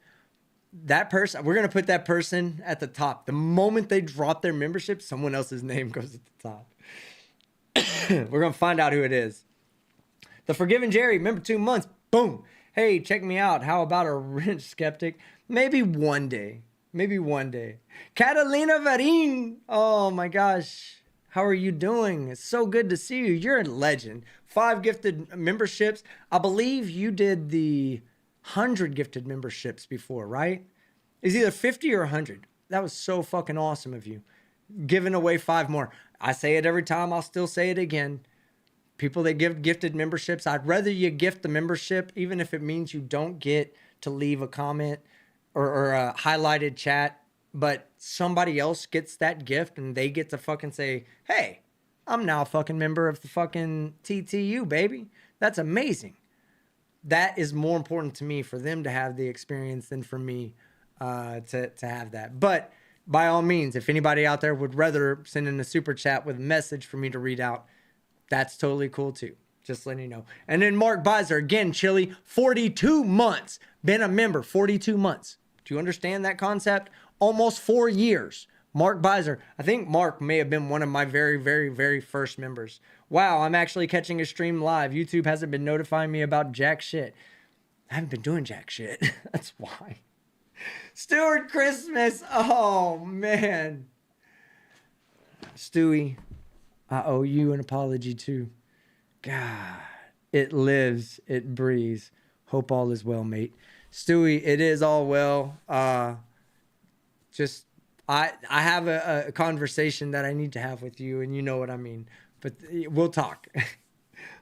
that person, we're going to put that person at the top. The moment they drop their membership, someone else's name goes at the top. We're going to find out who it is. The Forgiven Jerry, member, 2 months. Boom. Hey, check me out. How about a rich Skeptic? Maybe one day. Catalina Varin. Oh my gosh. How are you doing? It's so good to see you. You're a legend. 5 gifted memberships. I believe you did the 100 gifted memberships before, right? It's either 50 or 100. That was so fucking awesome of you. Giving away 5 more. I say it every time. I'll still say it again. People that give gifted memberships, I'd rather you gift the membership, even if it means you don't get to leave a comment or a highlighted chat, but somebody else gets that gift and they get to fucking say, hey, I'm now a fucking member of the fucking TTU, baby. That's amazing. That is more important to me for them to have the experience than for me to have that. But by all means, if anybody out there would rather send in a super chat with a message for me to read out, that's totally cool too. Just letting you know. And then Mark Beiser, again, Chille, 42 months. Been a member, 42 months. Do you understand that concept? Almost 4 years. Mark Beiser. I think Mark may have been one of my very, very, very first members. Wow, I'm actually catching a stream live. YouTube hasn't been notifying me about jack shit. I haven't been doing jack shit. That's why. Stuart Christmas. Oh, man. Stewie, I owe you an apology too. God, it lives, it breathes. Hope all is well, mate. Stewie, it is all well. I have a conversation that I need to have with you, and you know what I mean. But we'll talk.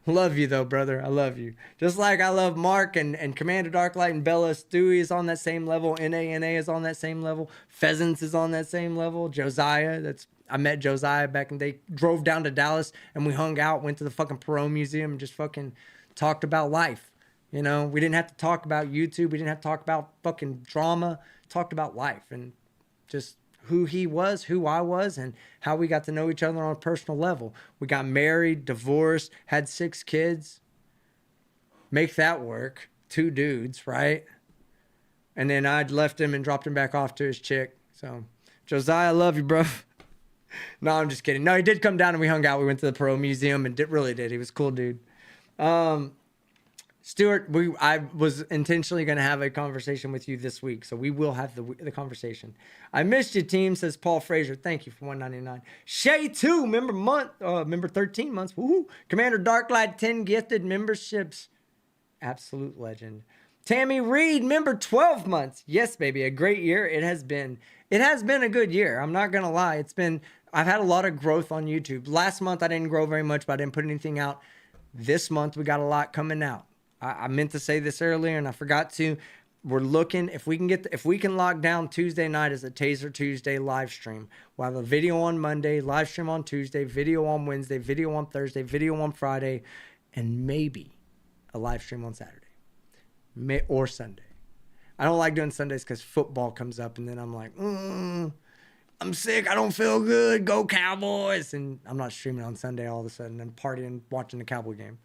Love you though, brother. I love you. Just like I love Mark and Commander Darklight and Bella. Stewie is on that same level. NA is on that same level. Pheasants is on that same level. Josiah, I met Josiah back in the day. Drove down to Dallas and we hung out, went to the fucking Perot Museum and just fucking talked about life. You know, we didn't have to talk about YouTube. We didn't have to talk about fucking drama. Talked about life and just who he was, who I was, and how we got to know each other on a personal level. We got married, divorced, had 6 kids. Make that work. 2 dudes, right? And then I'd left him and dropped him back off to his chick. So, Josiah, I love you, bro. No, I'm just kidding. No, he did come down and we hung out. We went to the Perot Museum and really did. He was a cool dude. Stuart, I was intentionally going to have a conversation with you this week, so we will have the conversation. I missed you, team, says Paul Frazier. Thank you for $1.99. Shay 2, member 13 months. Woohoo. Commander Darklight, 10 gifted memberships. Absolute legend. Tammy Reed, member 12 months. Yes, baby, a great year. It has been a good year. I'm not going to lie. I've had a lot of growth on YouTube. Last month, I didn't grow very much, but I didn't put anything out. This month, we got a lot coming out. I meant to say this earlier and I forgot to. We're looking, if we can lock down Tuesday night as a Taser Tuesday live stream. We'll have a video on Monday, live stream on Tuesday, video on Wednesday, video on Thursday, video on Friday, and maybe a live stream on Saturday or Sunday. I don't like doing Sundays because football comes up and then I'm like, I'm sick. I don't feel good. Go Cowboys. And I'm not streaming on Sunday all of a sudden. I'm partying, watching the Cowboy game.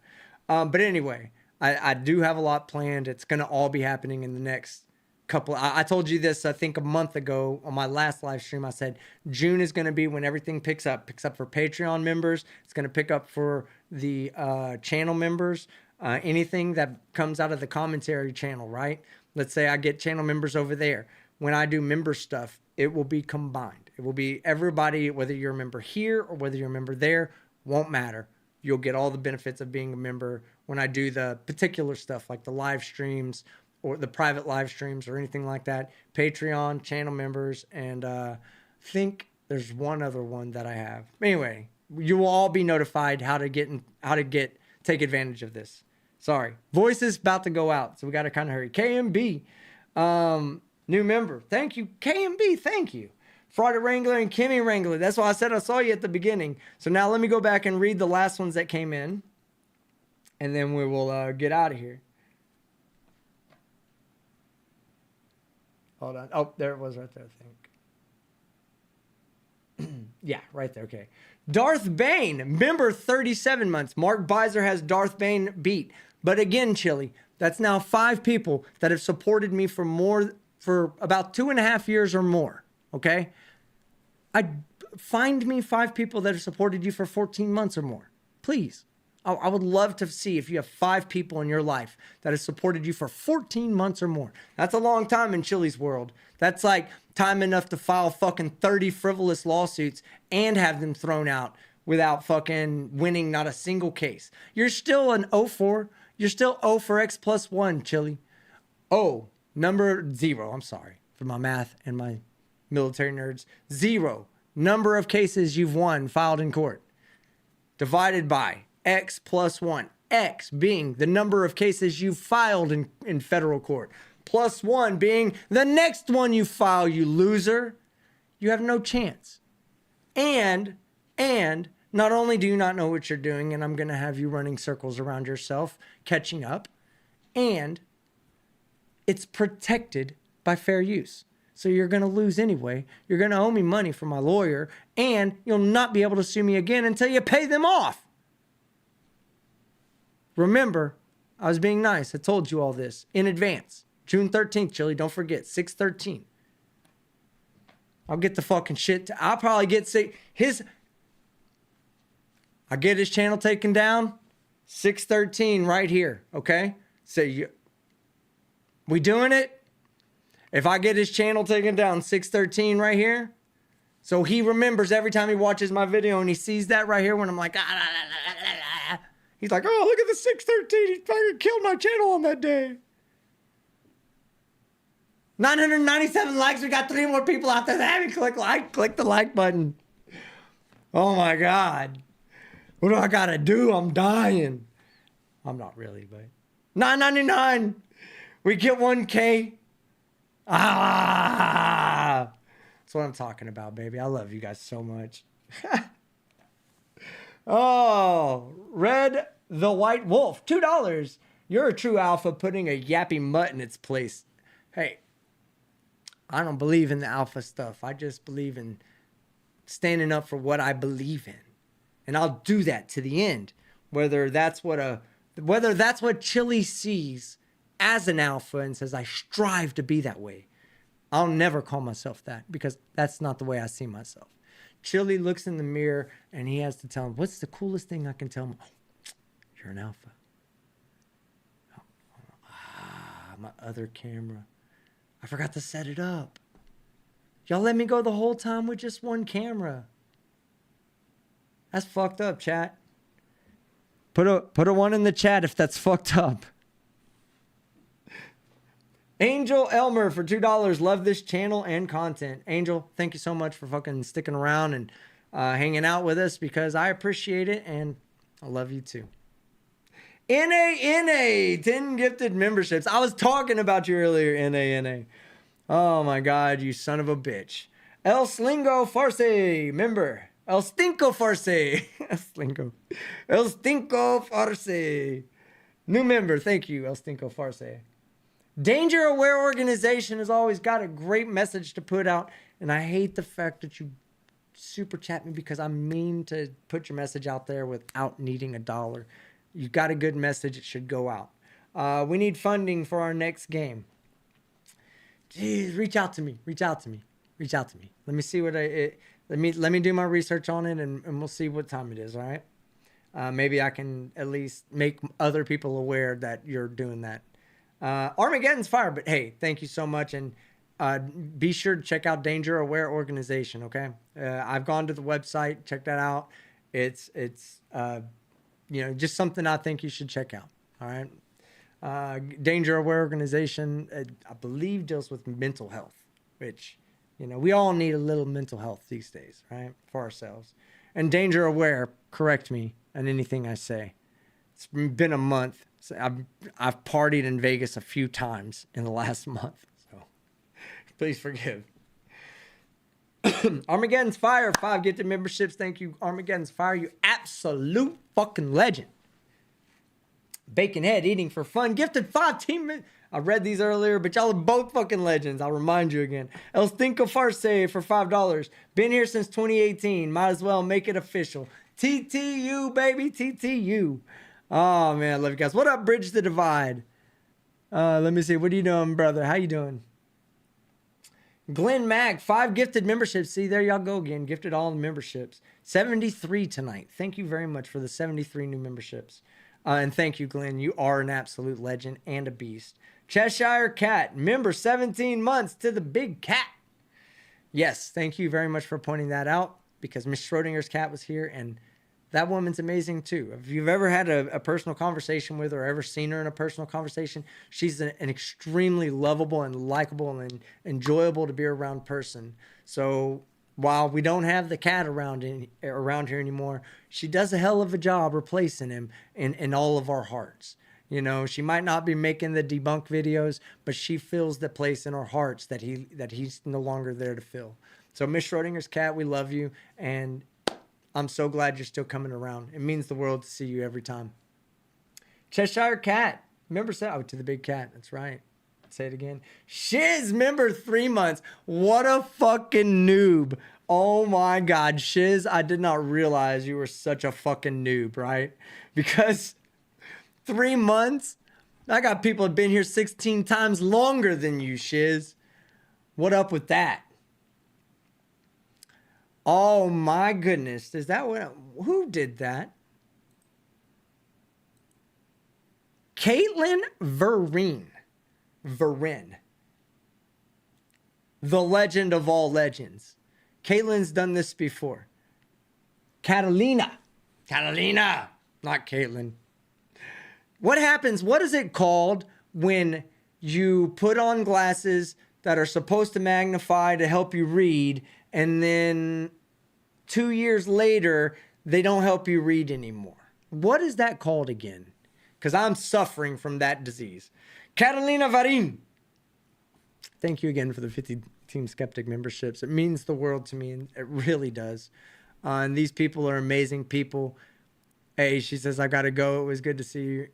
But anyway, I do have a lot planned. It's going to all be happening in the next couple. I told you this, I think a month ago on my last live stream. I said June is going to be when everything picks up for Patreon members. It's going to pick up for the channel members. Anything that comes out of the commentary channel, right? Let's say I get channel members over there. When I do member stuff, it will be combined. It will be everybody, whether you're a member here or whether you're a member there, won't matter. You'll get all the benefits of being a member when I do the particular stuff like the live streams or the private live streams or anything like that. Patreon, channel members, and I think there's one other one that I have. Anyway, you will all be notified how to take advantage of this. Sorry. Voice is about to go out, so we got to kind of hurry. KMB, new member. Thank you. KMB, thank you. Friday Wrangler and Kimmy Wrangler. That's why I said I saw you at the beginning. So now let me go back and read the last ones that came in. And then we will get out of here. Hold on. Oh, there it was right there, I think. Yeah, right there. Okay. Darth Bane, member 37 months. Mark Beiser has Darth Bane beat. But again, Chille, that's now 5 people that have supported me for about 2.5 years or more. Okay? Find me 5 people that have supported you for 14 months or more. Please. I would love to see if you have 5 people in your life that have supported you for 14 months or more. That's a long time in Chille's world. That's like time enough to file fucking 30 frivolous lawsuits and have them thrown out without fucking winning not a single case. You're still an 0-4. You're still 0 for X plus 1, Chille. Number 0. I'm sorry for my math and my military nerds. 0. Number of cases you've won filed in court. Divided by X plus 1. X being the number of cases you filed in federal court. Plus 1 being the next one you file, you loser. You have no chance. And not only do you not know what you're doing, and I'm going to have you running circles around yourself, catching up, and it's protected by fair use. So you're going to lose anyway. You're going to owe me money for my lawyer, and you'll not be able to sue me again until you pay them off. Remember, I was being nice. I told you all this in advance. June 13th, Chille. Don't forget, 6/13. I'll get the fucking shit. I'll probably get I get his channel taken down. 6/13 right here. Okay. So we doing it? If I get his channel taken down 6/13 right here, so he remembers every time he watches my video and he sees that right here when I'm like, he's like, oh, look at the 6/13. He fucking killed my channel on that day. 997 likes. We got 3 more people out there that haven't clicked like. Click the like button. Oh my God. What do I gotta do? I'm dying. I'm not really, but 999. We get 1K. That's what I'm talking about, baby. I love you guys so much. Oh, Red the White Wolf, $2. You're a true alpha putting a yappy mutt in its place. Hey, I don't believe in the alpha stuff. I just believe in standing up for what I believe in. And I'll do that to the end. Whether that's what Chille sees as an alpha and says, I strive to be that way. I'll never call myself that because that's not the way I see myself. Chille looks in the mirror and he has to tell him, what's the coolest thing I can tell him? Oh, you're an alpha. My other camera. I forgot to set it up. Y'all let me go the whole time with just one camera. That's fucked up, chat. Put a 1 in the chat if that's fucked up. Angel Elmer for $2. Love this channel and content. Angel, thank you so much for fucking sticking around and hanging out with us because I appreciate it and I love you too. NA, 10 gifted memberships. I was talking about you earlier, NA. Oh my God, you son of a bitch. El Slingo Farce, member. El Stinko Farce. El Stinko Farce. New member, thank you, El Stinko Farce. Danger Aware Organization has always got a great message to put out, and I hate the fact that you super chat me because I mean to put your message out there without needing $1. You got a good message, it should go out. We need funding for our next game. Jeez, reach out to me. Let me see what let me do my research on it and we'll see what time it is, all right? Maybe I can at least make other people aware that you're doing that. Armageddon's fire, but hey, thank you so much. And be sure to check out Danger Aware Organization, okay? I've gone to the website, check that out. It's just something I think you should check out, all right? Danger Aware Organization, I believe, deals with mental health, which, we all need a little mental health these days, right? For ourselves. And Danger Aware, correct me on anything I say. It's been a month. So I've partied in Vegas a few times in the last month, so please forgive. Armageddon's Fire, 5 gifted memberships. Thank you, Armageddon's Fire, you absolute fucking legend. Bacon Head Eating for Fun, gifted 5 team. I read these earlier, but y'all are both fucking legends. I'll remind you again. El Stinko Farce for $5. Been here since 2018. Might as well make it official. TTU, baby, TTU. Oh, man, I love you guys. What up, Bridge the Divide? Let me see. What are you doing, brother? How you doing? Glenn Mack, 5 gifted memberships. See, there y'all go again. Gifted all the memberships. 73 tonight. Thank you very much for the 73 new memberships. And thank you, Glenn. You are an absolute legend and a beast. Cheshire Cat, member 17 months to the big cat. Yes, thank you very much for pointing that out because Miss Schrodinger's cat was here and That woman's amazing too. If you've ever had a personal conversation with her or ever seen her in a personal conversation, she's an extremely lovable and likable and enjoyable to be around person. So while we don't have the cat around here anymore, she does a hell of a job replacing him in all of our hearts. You know, she might not be making the debunk videos, but she fills the place in our hearts that he's no longer there to fill. So Miss Schrodinger's cat, we love you, and I'm so glad you're still coming around. It means the world to see you every time. Cheshire Cat. Member said, oh, to the big cat. That's right. Say it again. Shiz, member 3 months. What a fucking noob. Oh my God. Shiz, I did not realize you were such a fucking noob, right? Because 3 months? I got people that have been here 16 times longer than you, Shiz. What up with that? Oh my goodness. Is that who did that? Caitlin Vereen. The legend of all legends. Caitlin's done this before. Catalina. Not Caitlin. What happens? What is it called when you put on glasses that are supposed to magnify to help you read, and then 2 years later, they don't help you read anymore? What is that called again? Because I'm suffering from that disease. Catalina Varin. Thank you again for the 50 Team Skeptic memberships. It means the world to me, and it really does. And these people are amazing people. Hey, she says, I got to go. It was good to see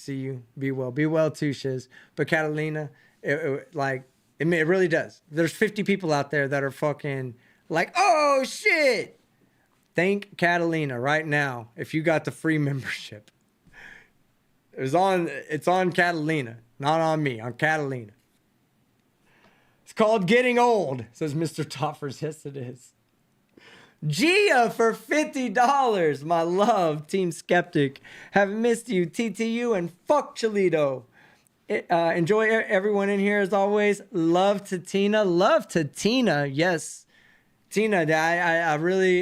you. Be well. Be well too, Shiz. But Catalina, it really does. There's 50 people out there that are fucking like, oh, shit. Thank Catalina right now if you got the free membership. It's on Catalina, not on me, on Catalina. It's called Getting Old, says Mr. Toffers. Yes, it is. Gia for $50. My love, Team Skeptic. Haven't missed you, TTU, and fuck Cholito. Enjoy everyone in here as always. Love to Tina. Yes, Tina. I really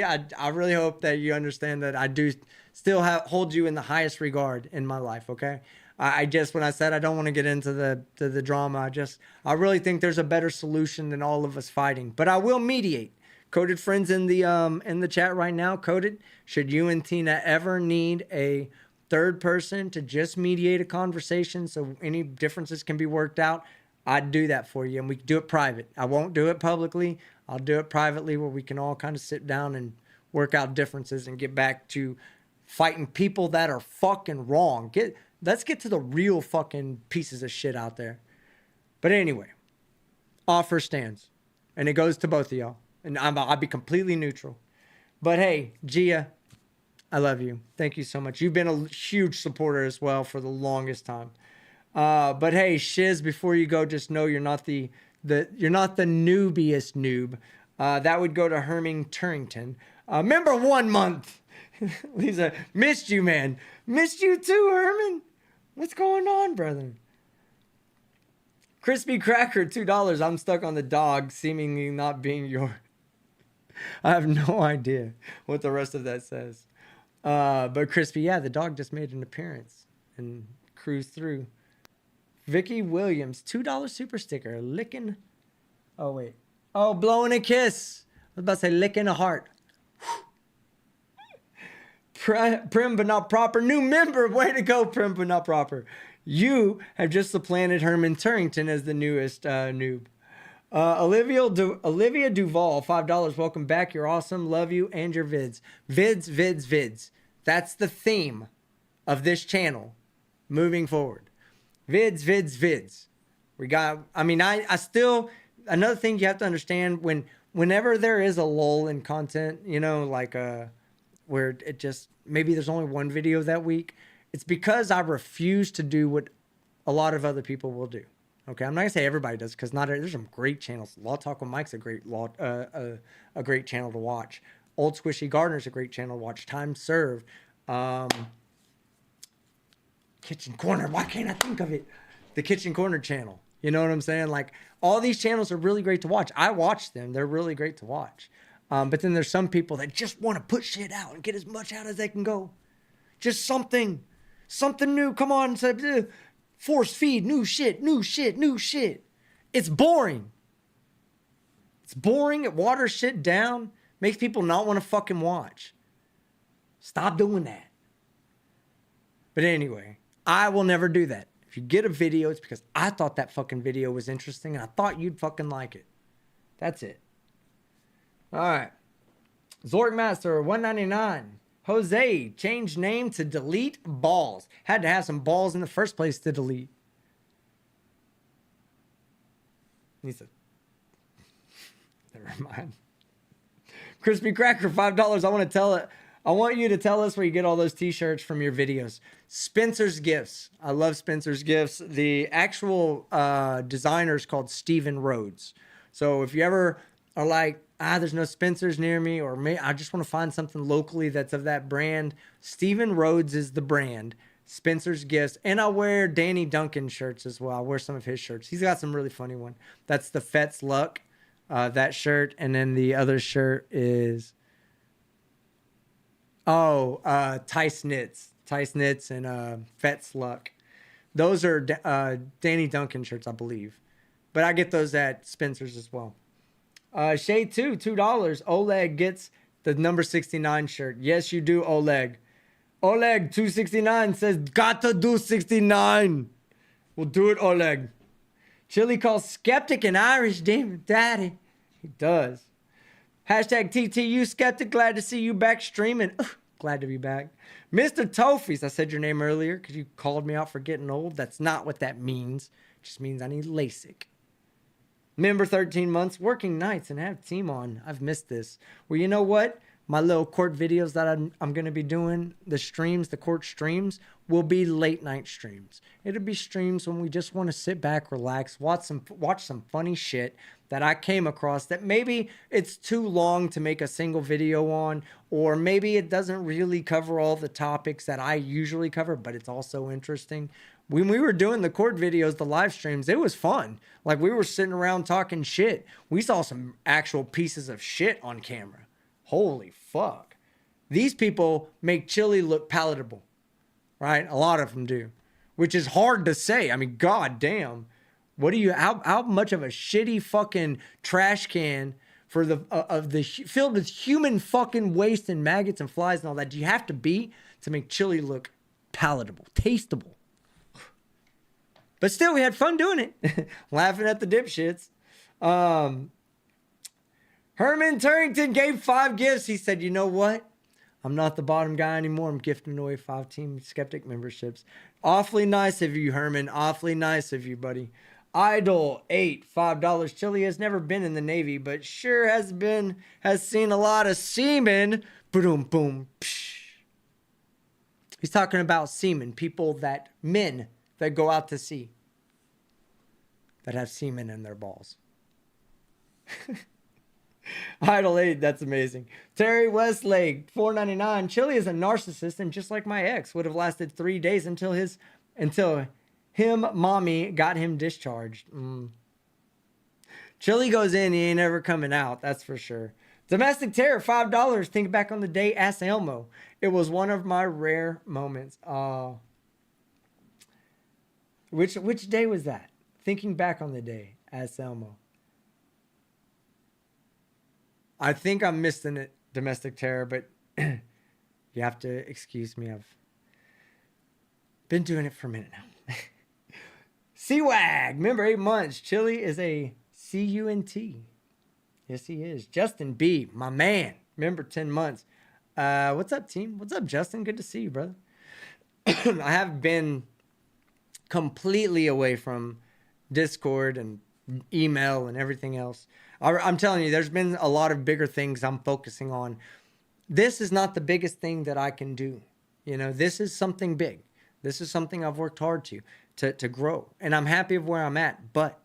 hope that you understand that I do still hold you in the highest regard in my life. Okay. I just, when I said I don't want to get into the drama, I really think there's a better solution than all of us fighting. But I will mediate. Coded friends in the chat right now. Coded, should you and Tina ever need a third person to just mediate a conversation so any differences can be worked out, I'd do that for you, and we can do it private. I won't do it publicly. I'll do it privately where we can all kind of sit down and work out differences and get back to fighting people that are fucking wrong. Let's get to the real fucking pieces of shit out there. But anyway, offer stands, and it goes to both of y'all. And I'll be completely neutral. But hey, Gia, I love you. Thank you so much. You've been a huge supporter as well for the longest time. But hey, Shiz, before you go, just know you're not the noobiest noob. That would go to Herming Turrington. Member 1 month. Lisa, missed you, man. Missed you too, Herman. What's going on, brother? Crispy Cracker, $2. I'm stuck on the dog, seemingly not being your... I have no idea what the rest of that says. But Crispy, yeah, the dog just made an appearance and cruised through. Vicky Williams, $2 super sticker, licking. Oh, wait. Oh, blowing a kiss. I was about to say licking a heart. Prim but not proper. New member. Way to go, Prim but not proper. You have just supplanted Herman Turrington as the newest noob. Olivia Duvall, $5. Welcome back. You're awesome. Love you and your vids. Vids. That's the theme of this channel moving forward. Vids. I still, another thing you have to understand, whenever there is a lull in content, where it just, maybe there's only one video that week, it's because I refuse to do what a lot of other people will do. Okay, I'm not gonna say everybody does, because there's some great channels. Law Talk with Mike's a great channel to watch. Old Squishy Gardener's a great channel to watch. Time Served, Kitchen Corner. Why can't I think of it? The Kitchen Corner channel. You know what I'm saying? Like, all these channels are really great to watch. I watch them. They're really great to watch. But then there's some people that just want to put shit out and get as much out as they can go. Just something new. Come on, force feed, new shit. It's boring. It's boring. It waters shit down. Makes people not want to fucking watch. Stop doing that. But anyway, I will never do that. If you get a video, it's because I thought that fucking video was interesting and I thought you'd fucking like it. That's it. All right. Zork Master 199. Jose, change name to delete balls. Had to have some balls in the first place to delete. He said, never mind. Crispy Cracker, $5. I want you to tell us where you get all those t-shirts from your videos. Spencer's Gifts. I love Spencer's Gifts. The actual designer is called Steven Rhodes. So if you ever are like, there's no Spencer's near me, or I just want to find something locally that's of that brand, Steven Rhodes is the brand. Spencer's Gifts. And I wear Danny Duncan shirts as well. I wear some of his shirts. He's got some really funny one. That's the Fet's Luck, that shirt. And then the other shirt is... Tice Knits. Tice Knits and Fet's Luck. Those are Danny Duncan shirts, I believe. But I get those at Spencer's as well. Shade 2, $2. Oleg gets the number 69 shirt. Yes, you do, Oleg. Oleg 269 says, gotta do 69. We'll do it, Oleg. Chille calls Skeptic an Irish demon. Daddy. He does. Hashtag TTU Skeptic. Glad to see you back streaming. Glad to be back. Mr. Tofis. I said your name earlier because you called me out for getting old. That's not what that means. It just means I need LASIK. Member 13 months. Working nights and have team on. I've missed this. Well, you know what? My little court videos that I'm going to be doing, the court streams, will be late night streams. It'll be streams when we just want to sit back, relax, watch some funny shit that I came across that maybe it's too long to make a single video on, or maybe it doesn't really cover all the topics that I usually cover, but it's also interesting. When we were doing the court videos, the live streams, it was fun. Like, we were sitting around talking shit. We saw some actual pieces of shit on camera. Holy fuck. These people make Chille look palatable, right? A lot of them do, which is hard to say. I mean, god damn. How much of a shitty fucking trash can for filled with human fucking waste and maggots and flies and all that do you have to be to make Chille look palatable, tasteable? But still, we had fun doing it. Laughing at the dipshits. Herman Turrington gave 5 gifts. He said, you know what? I'm not the bottom guy anymore. I'm gifting away 5 Team Skeptic memberships. Awfully nice of you, Herman. Awfully nice of you, buddy. Idol 8, $5. Chille has never been in the Navy, but sure has seen a lot of seamen. Boom, boom, psh. He's talking about seamen, men that go out to sea that have semen in their balls. Idol 8, that's amazing. Terry Westlake, $4.99. Chille is a narcissist, and just like my ex, would have lasted 3 days until mommy got him discharged. Chille goes in, he ain't ever coming out, that's for sure. Domestic Terror, $5. Think back on the day, ask Elmo. It was one of my rare moments. Which day was that? Thinking back on the day, ask Elmo. I think I'm missing it, Domestic Terror, but you have to excuse me. I've been doing it for a minute now. C-Wag, member 8 months. Chille is a C-U-N-T. Yes, he is. Justin B, my man, member 10 months. What's up, team? What's up, Justin? Good to see you, brother. I have been completely away from Discord and email and everything else. I'm telling you, there's been a lot of bigger things I'm focusing on. This is not the biggest thing that I can do. You know, this is something big. This is something I've worked hard to grow. And I'm happy of where I'm at, but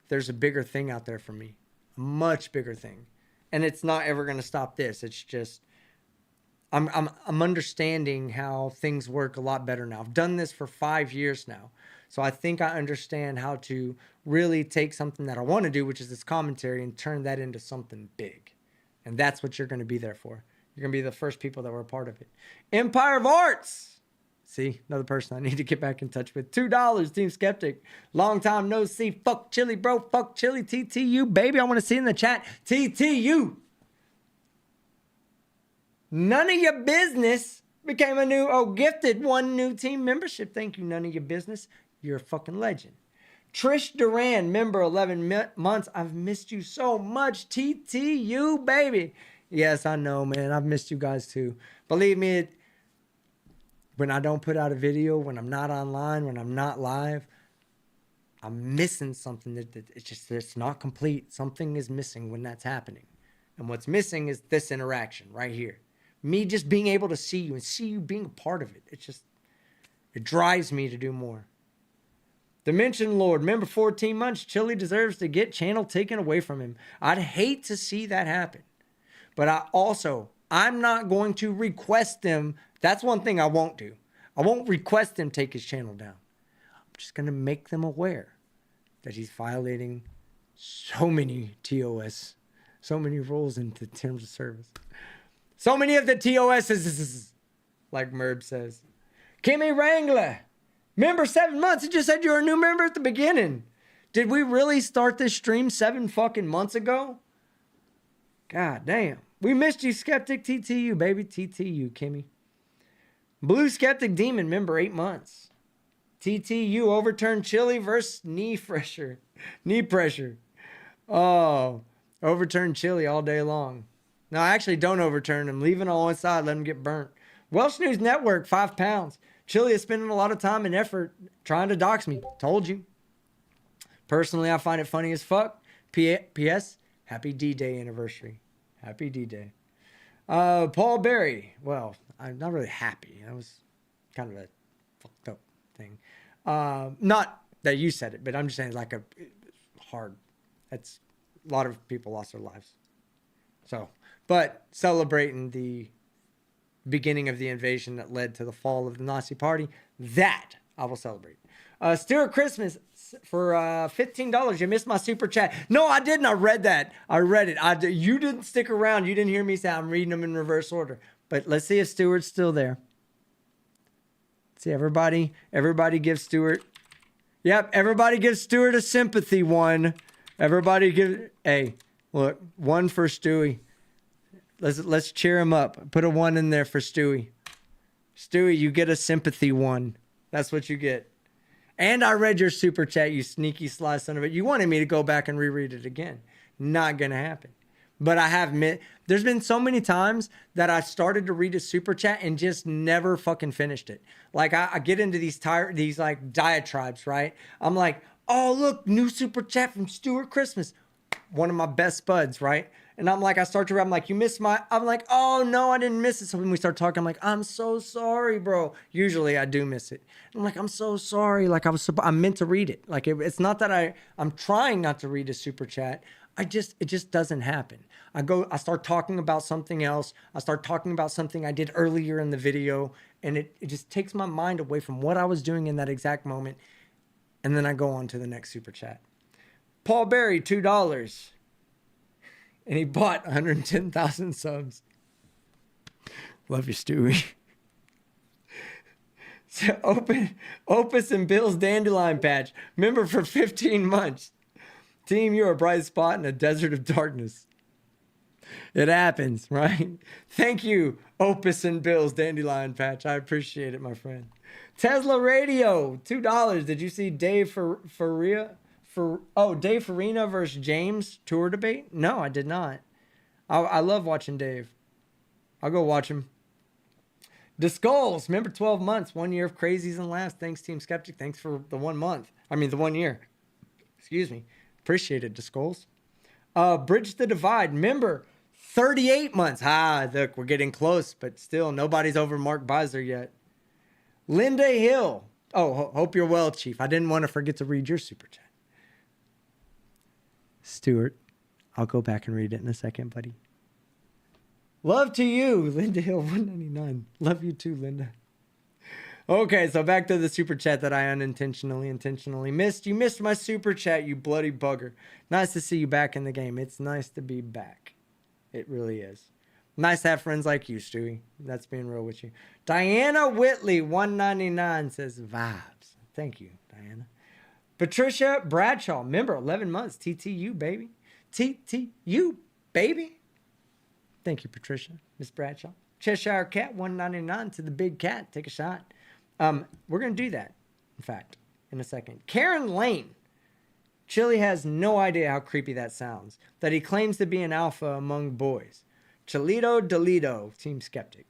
there's a bigger thing out there for me. A much bigger thing. And it's not ever going to stop this. It's just, I'm understanding how things work a lot better now. I've done this for 5 years now. So I think I understand how to really take something that I want to do, which is this commentary, and turn that into something big. And that's what you're going to be there for. You're going to be the first people that were a part of it. Empire of Arts. See, another person I need to get back in touch with. $2, Team Skeptic. Long time no see. Fuck Chille, bro. Fuck Chille. TTU, baby. I want to see in the chat. TTU. None of your business became a new, gifted one new team membership. Thank you, none of your business. You're a fucking legend. Trish Duran, member 11 months. I've missed you so much. TTU, baby. Yes, I know, man. I've missed you guys too. Believe me, when I don't put out a video, when I'm not online, when I'm not live, I'm missing something that it's not complete. Something is missing when that's happening. And what's missing is this interaction right here. Me just being able to see you and see you being a part of it. It drives me to do more. Dimension Lord, member 14 months. Chille deserves to get channel taken away from him. I'd hate to see that happen. But I'm not going to request them. That's one thing I won't do. I won't request them take his channel down. I'm just going to make them aware that he's violating so many TOS, so many rules in the terms of service. So many of the TOSs, like Merb says. Kimmy Wrangler, member 7 months. It just said you were a new member at the beginning. Did we really start this stream 7 fucking months ago? God damn. We missed you, Skeptic. TTU, baby. TTU, Kimmy. Blue Skeptic Demon, member 8 months. TTU overturned Chille versus knee pressure. Oh, overturned Chille all day long. No, I actually don't overturn him. Leave it on one side, let him get burnt. Welsh News Network, 5 pounds. Chille is spending a lot of time and effort trying to dox me. Told you. Personally, I find it funny as fuck. P.S. Happy D-Day anniversary. Happy D-Day. Paul Berry. Well, I'm not really happy. That was kind of a fucked up thing. Not that you said it, but I'm just saying like hard. That's a lot of people lost their lives. So, but celebrating the beginning of the invasion that led to the fall of the Nazi Party, that I will celebrate. Stuart Christmas for $15. You missed my super chat. No, I didn't. I read that. I read it. You didn't stick around. You didn't hear me say I'm reading them in reverse order. But let's see if Stuart's still there. See, everybody gives Stuart. Yep, everybody gives Stuart a sympathy one. Everybody give. Hey, look, one for Stewie. Let's cheer him up. Put a 1 in there for Stewie. Stewie, you get a sympathy 1. That's what you get. And I read your super chat, you sneaky sly son of it. You wanted me to go back and reread it again. Not going to happen. But I have there's been so many times that I started to read a super chat and just never fucking finished it. Like I get into these like diatribes, right? I'm like, oh, look, new super chat from Stuart Christmas. One of my best buds, right? And I'm like, I'm like, you missed I'm like, oh no, I didn't miss it. So when we start talking, I'm like, I'm so sorry, bro. Usually I do miss it. I'm like, I'm so sorry. Like I meant to read it. Like it's not that I'm trying not to read a super chat. It just doesn't happen. I start talking about something else. I start talking about something I did earlier in the video. And it just takes my mind away from what I was doing in that exact moment. And then I go on to the next super chat. Paul Berry, $2. And he bought 110,000 subs. Love you, Stewie. So Opus and Bill's Dandelion Patch. Member for 15 months. Team, you're a bright spot in a desert of darkness. It happens, right? Thank you, Opus and Bill's Dandelion Patch. I appreciate it, my friend. Tesla Radio, $2. Did you see Dave Dave Farina versus James tour debate? No, I did not. I love watching Dave. I'll go watch him. The Skulls, remember 12 months, 1 year of crazies and laughs. Thanks, Team Skeptic. Thanks for the 1 month. The 1 year. Excuse me. Appreciate it, The Skulls. Bridge the Divide, member 38 months. Look, we're getting close, but still nobody's over Mark Beiser yet. Linda Hill. Oh, hope you're well, Chief. I didn't want to forget to read your super chat. Stuart, I'll go back and read it in a second, buddy. Love to you, Linda Hill, 199. Love you too, Linda. Okay, so back to the super chat that I intentionally missed. You missed my super chat, you bloody bugger. Nice to see you back in the game. It's nice to be back. It really is. Nice to have friends like you, Stewie. That's being real with you. Diana Whitley, 199 says vibes. Thank you, Diana. Patricia Bradshaw, member, 11 months. TTU, baby. TTU, baby. Thank you, Patricia. Miss Bradshaw. Cheshire Cat, 199 to the big cat. Take a shot. We're going to do that, in fact, in a second. Karen Lane. Chille has no idea how creepy that sounds. That he claims to be an alpha among boys. Chilito Delito, Team Skeptic.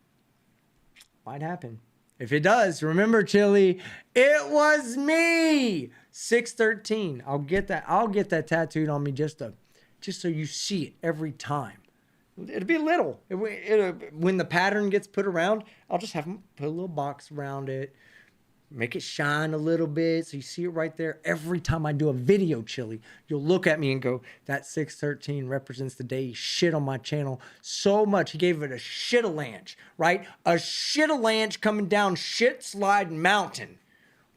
Might happen. If it does, remember, Chille, it was me. 613. I'll get that tattooed on me just so you see it every time. It'll be little. When the pattern gets put around, I'll just have them put a little box around it. Make it shine a little bit so you see it right there. Every time I do a video, Chille, you'll look at me and go, that 613 represents the day he shit on my channel so much. He gave it a shit-a-lanch, right? A shit-a-lanch coming down Shit Slide Mountain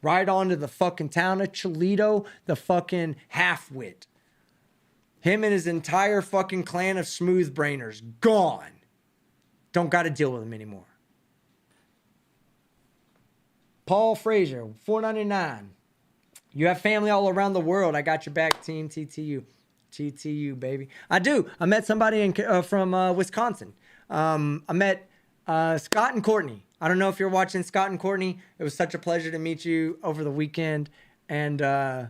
right onto the fucking town of Chilito, the fucking half-wit. Him and his entire fucking clan of smooth brainers, gone. Don't got to deal with him anymore. Paul Frazier, $4.99. You have family all around the world. I got your back, Team TTU. TTU, baby. I do. I met somebody from Wisconsin. I met Scott and Courtney. I don't know if you're watching Scott and Courtney. It was such a pleasure to meet you over the weekend. And, I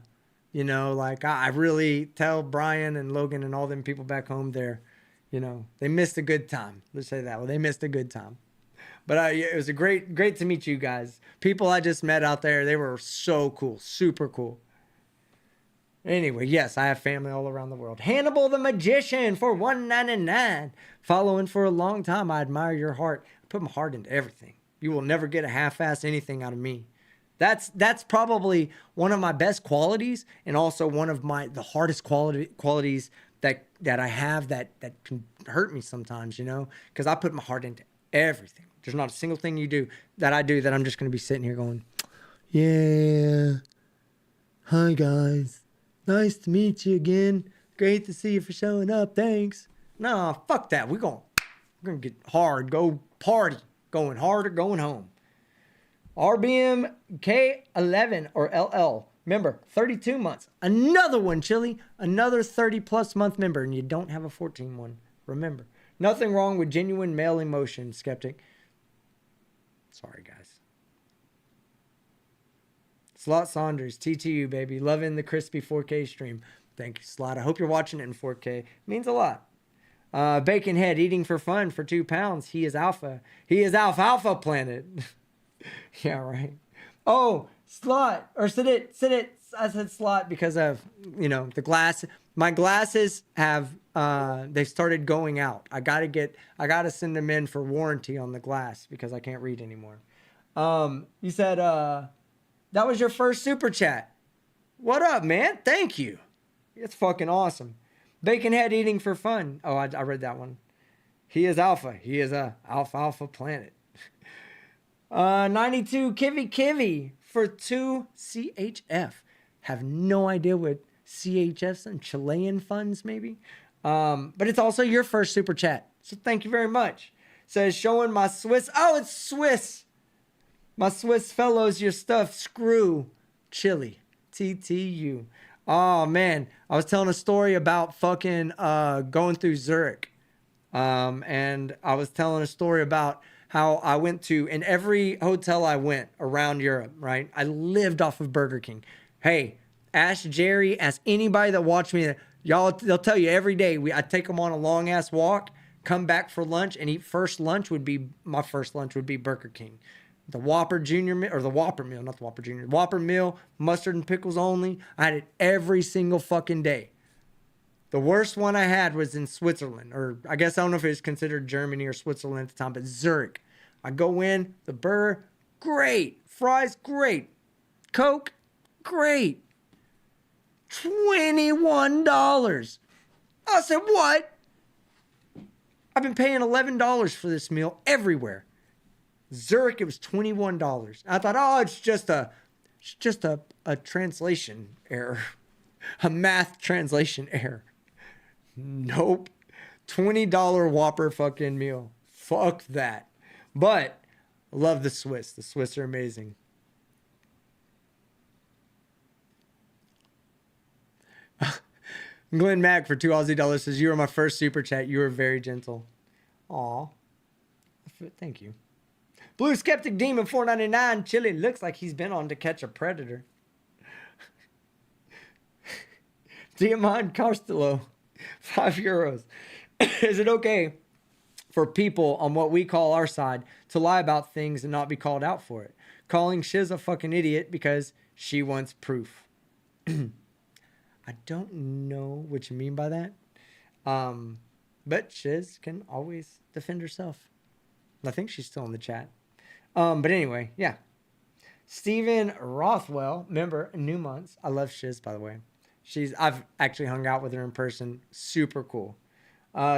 really tell Brian and Logan and all them people back home there, they missed a good time. Let's say that. Well, they missed a good time. But it was great to meet you guys. People I just met out there, they were so cool, super cool. Anyway, yes, I have family all around the world. Hannibal the Magician for $1.99. Following for a long time, I admire your heart. I put my heart into everything. You will never get a half-ass anything out of me. That's probably one of my best qualities, and also one of the hardest qualities that I have that can hurt me sometimes, because I put my heart into everything. There's not a single thing that I do that I'm just going to be sitting here going, yeah, hi guys, nice to meet you again. Great to see you for showing up. Thanks. No, fuck that. We're going to get hard, go party, going hard or going home. RBM K11 or LL, member, 32 months. Another one, Chille, another 30 plus month member, and you don't have a 14 one. Remember, nothing wrong with genuine male emotion, Skeptic. Sorry, guys. Slot Saunders, TTU, baby. Loving the crispy 4K stream. Thank you, Slot. I hope you're watching it in 4K. It means a lot. Bacon Head, eating for fun for 2 pounds. He is alpha. He is alfalfa planet. Yeah, right. Oh, Slot. Or sit it. I said Slot because of, the glass. My glasses have, they started going out. I gotta send them in for warranty on the glass because I can't read anymore. You said, that was your first super chat. What up, man? Thank you. It's fucking awesome. Bacon Head eating for fun. Oh, I read that one. He is alpha. He is a alfalfa planet. 92 Kivy for 2 CHF. Have no idea what CHFs and Chilean funds maybe. But it's also your first super chat. So thank you very much. Says showing my Swiss. Oh, it's Swiss. My Swiss fellows, your stuff. Screw Chille. TTU. Oh man. I was telling a story about fucking going through Zurich. And I was telling a story about how I went to, in every hotel I went around Europe, right? I lived off of Burger King. Hey, ask Jerry, ask anybody that watched me. Y'all, they'll tell you every day. I take them on a long ass walk, come back for lunch, and my first lunch would be Burger King. The Whopper Junior meal, or the Whopper meal, not the Whopper Junior. Whopper meal, mustard and pickles only. I had it every single fucking day. The worst one I had was in Switzerland, or I guess I don't know if it was considered Germany or Switzerland at the time, but Zurich. I go in, the burger, great. Fries, great. Coke, great. $21. I said, what? I've been paying $11 for this meal everywhere. Zurich, it was $21. I thought, oh, it's just a translation error. A math translation error. Nope. $20 Whopper fucking meal. Fuck that. But I love the Swiss. The Swiss are amazing. Glenn Mack for $2 says, you are my first super chat. You are very gentle. Aw. Thank you. Blue Skeptic Demon 499. Chille looks like he's been on To Catch a Predator. Diamond Carstillo, €5. Is it okay for people on what we call our side to lie about things and not be called out for it? Calling Shiz a fucking idiot because she wants proof. I don't know what you mean by that. But Shiz can always defend herself. I think she's still in the chat. But anyway, yeah. Steven Rothwell, member, new months. I love Shiz, by the way. I've actually hung out with her in person. Super cool.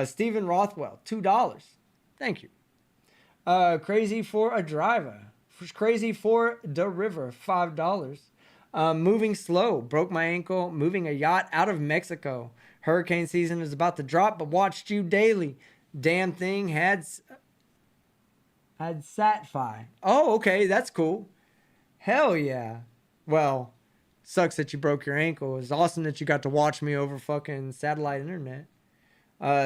Steven Rothwell, $2. Thank you. Crazy for a driver. Crazy for the river, $5. Moving slow, broke my ankle, moving a yacht out of Mexico. Hurricane season is about to drop, but watched you daily. Damn thing had sat-fi. Oh, okay, that's cool. Hell yeah. Well, sucks that you broke your ankle. It's awesome that you got to watch me over fucking satellite internet.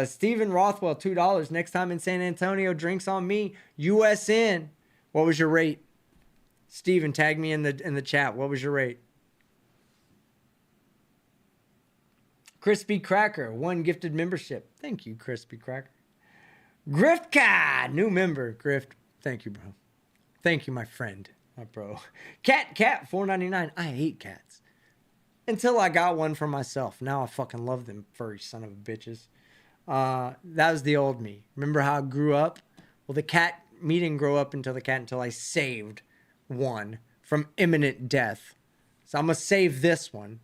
Steven Rothwell, $2. Next time in San Antonio, drinks on me. USN. What was your rate? Steven, tag me in the chat. What was your rate? Crispy Cracker, 1 gifted membership. Thank you, Crispy Cracker. Griftka, new member. Grift, thank you, bro. Thank you, my friend, my bro. Cat, $4.99. I hate cats. Until I got one for myself. Now I fucking love them furry son of a bitches. That was the old me. Remember how I grew up? Well, the cat, me didn't grow up until I saved one from imminent death. So I'm going to save this one.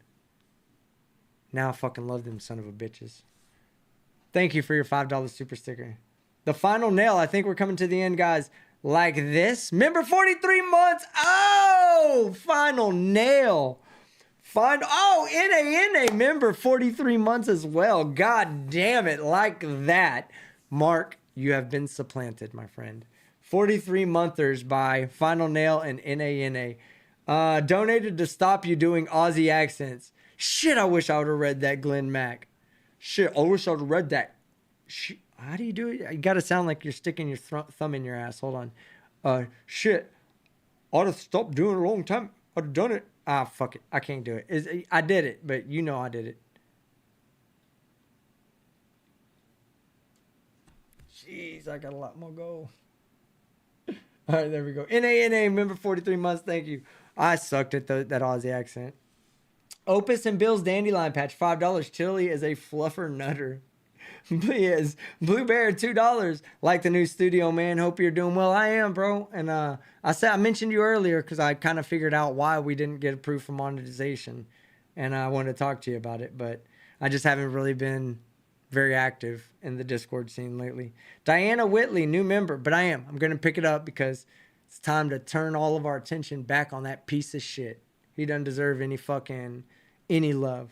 Now I fucking love them son of a bitches. Thank you for your $5 super sticker. The final nail. I think we're coming to the end, guys. Like this. Member 43 months. Oh, final nail. NA member 43 months as well. God damn it. Like that. Mark, you have been supplanted, my friend. 43 monthers by Final Nail and NA. Donated to stop you doing Aussie accents. Shit, I wish I would have read that, Glenn Mack. Shit, I wish I would have read that. Shit, how do you do it? You got to sound like you're sticking your thumb in your ass. Hold on. Shit, I ought to stop doing it a long time. I'd have done it. Ah, fuck it. I can't do it. I did it, but you know I did it. Jeez, I got a lot more go. All right, there we go. NA, member 43 months. Thank you. I sucked at that Aussie accent. Opus and Bill's Dandelion Patch, $5. Chille is a fluffer nutter. Yes. Blue Bear, $2. Like the new studio, man. Hope you're doing well. I am, bro. And I mentioned you earlier because I kind of figured out why we didn't get approved for monetization. And I wanted to talk to you about it. But I just haven't really been very active in the Discord scene lately. Diana Whitley, new member. But I'm going to pick it up because it's time to turn all of our attention back on that piece of shit. He doesn't deserve any love.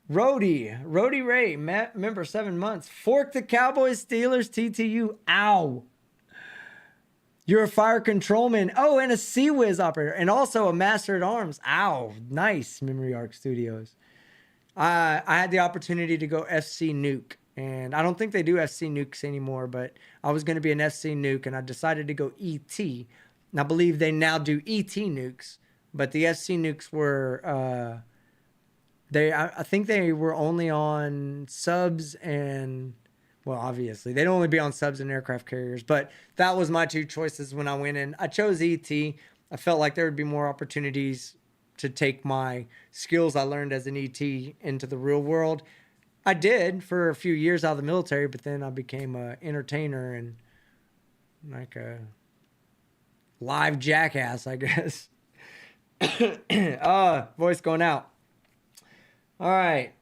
Rody Ray, member 7 months. Fork the Cowboys, Steelers, TTU. Ow. You're a fire controlman. Oh, and a Sea-Wiz operator. And also a Master at Arms. Ow. Nice, Memory Arc Studios. I had the opportunity to go FC Nuke. And I don't think they do FC Nukes anymore, but I was going to be an FC Nuke, and I decided to go ET. And I believe they now do ET Nukes. But the FC Nukes were... I think they were only on subs and, well, obviously they'd only be on subs and aircraft carriers, but that was my two choices when I went in. I chose ET. I felt like there would be more opportunities to take my skills I learned as an ET into the real world. I did for a few years out of the military, but then I became an entertainer and like a live jackass, I guess. Voice going out. All right.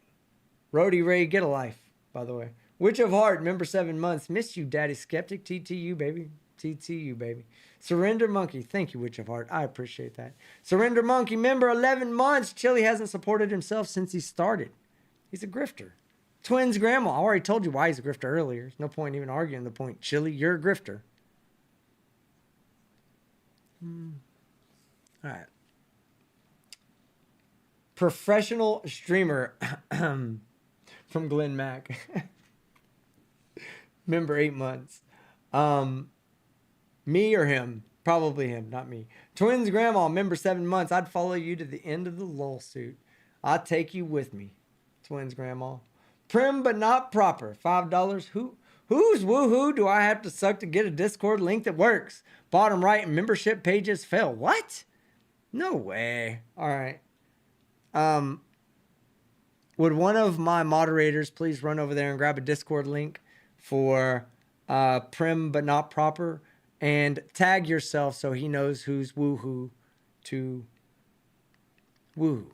Rody Ray, get a life, by the way. Witch of Heart, member 7 months. Miss you, Daddy Skeptic. TTU, baby. TTU, baby. Surrender Monkey. Thank you, Witch of Heart. I appreciate that. Surrender Monkey, member 11 months. Chille hasn't supported himself since he started. He's a grifter. Twins grandma. I already told you why he's a grifter earlier. There's no point even arguing the point. Chille, you're a grifter. All right. Professional streamer from Glenn Mack. Member 8 months. Me or him? Probably him, not me. Twins grandma, member 7 months. I'd follow you to the end of the lawsuit. I'd take you with me. Twins grandma. Prim but not proper. $5. Whose woohoo do I have to suck to get a Discord link that works? Bottom right, membership pages fail. What? No way. All right. Would one of my moderators please run over there and grab a Discord link for Prim but not proper and tag yourself so he knows who's woohoo to woo.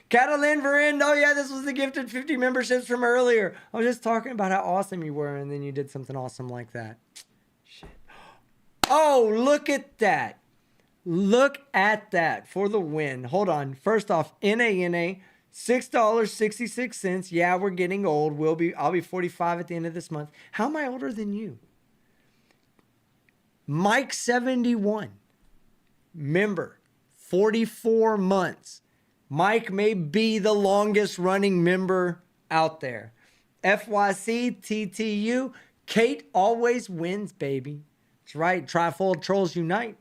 Catalin Verind, oh yeah, this was the gifted 50 memberships from earlier. I was just talking about how awesome you were, and then you did something awesome like that. Shit. Oh, look at that. Look at that for the win. Hold on. First off, NANA, $6.66. Yeah, we're getting old. I'll be 45 at the end of this month. How am I older than you? Mike 71. Member, 44 months. Mike may be the longest running member out there. FYC, TTU, Kate always wins, baby. That's right. Trifold Trolls Unite.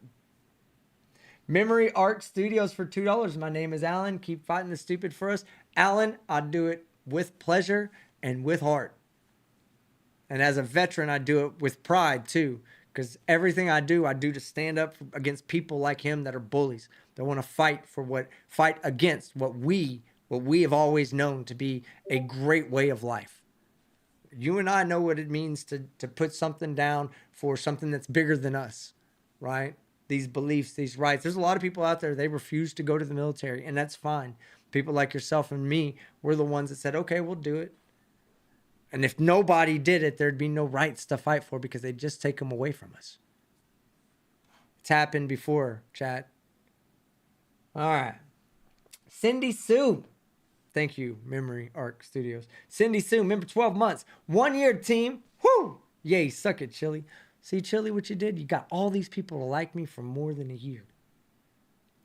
Memory Art Studios for $2. My name is Alan. Keep fighting the stupid for us. Alan, I do it with pleasure and with heart. And as a veteran, I do it with pride too. Because everything I do to stand up against people like him that are bullies. That want to fight against what we have always known to be a great way of life. You and I know what it means to put something down for something that's bigger than us, right? These beliefs, these rights. There's a lot of people out there, they refuse to go to the military, and that's fine. People like yourself and me, we're the ones that said, okay, we'll do it. And if nobody did it, there'd be no rights to fight for because they'd just take them away from us. It's happened before, chat. All right. Cindy Sue. Thank you, Memory Arc Studios. Cindy Sue, member 12 months. 1 year team. Whoo! Yay, suck it, Chille. See, Chille, what you did? You got all these people to like me for more than a year.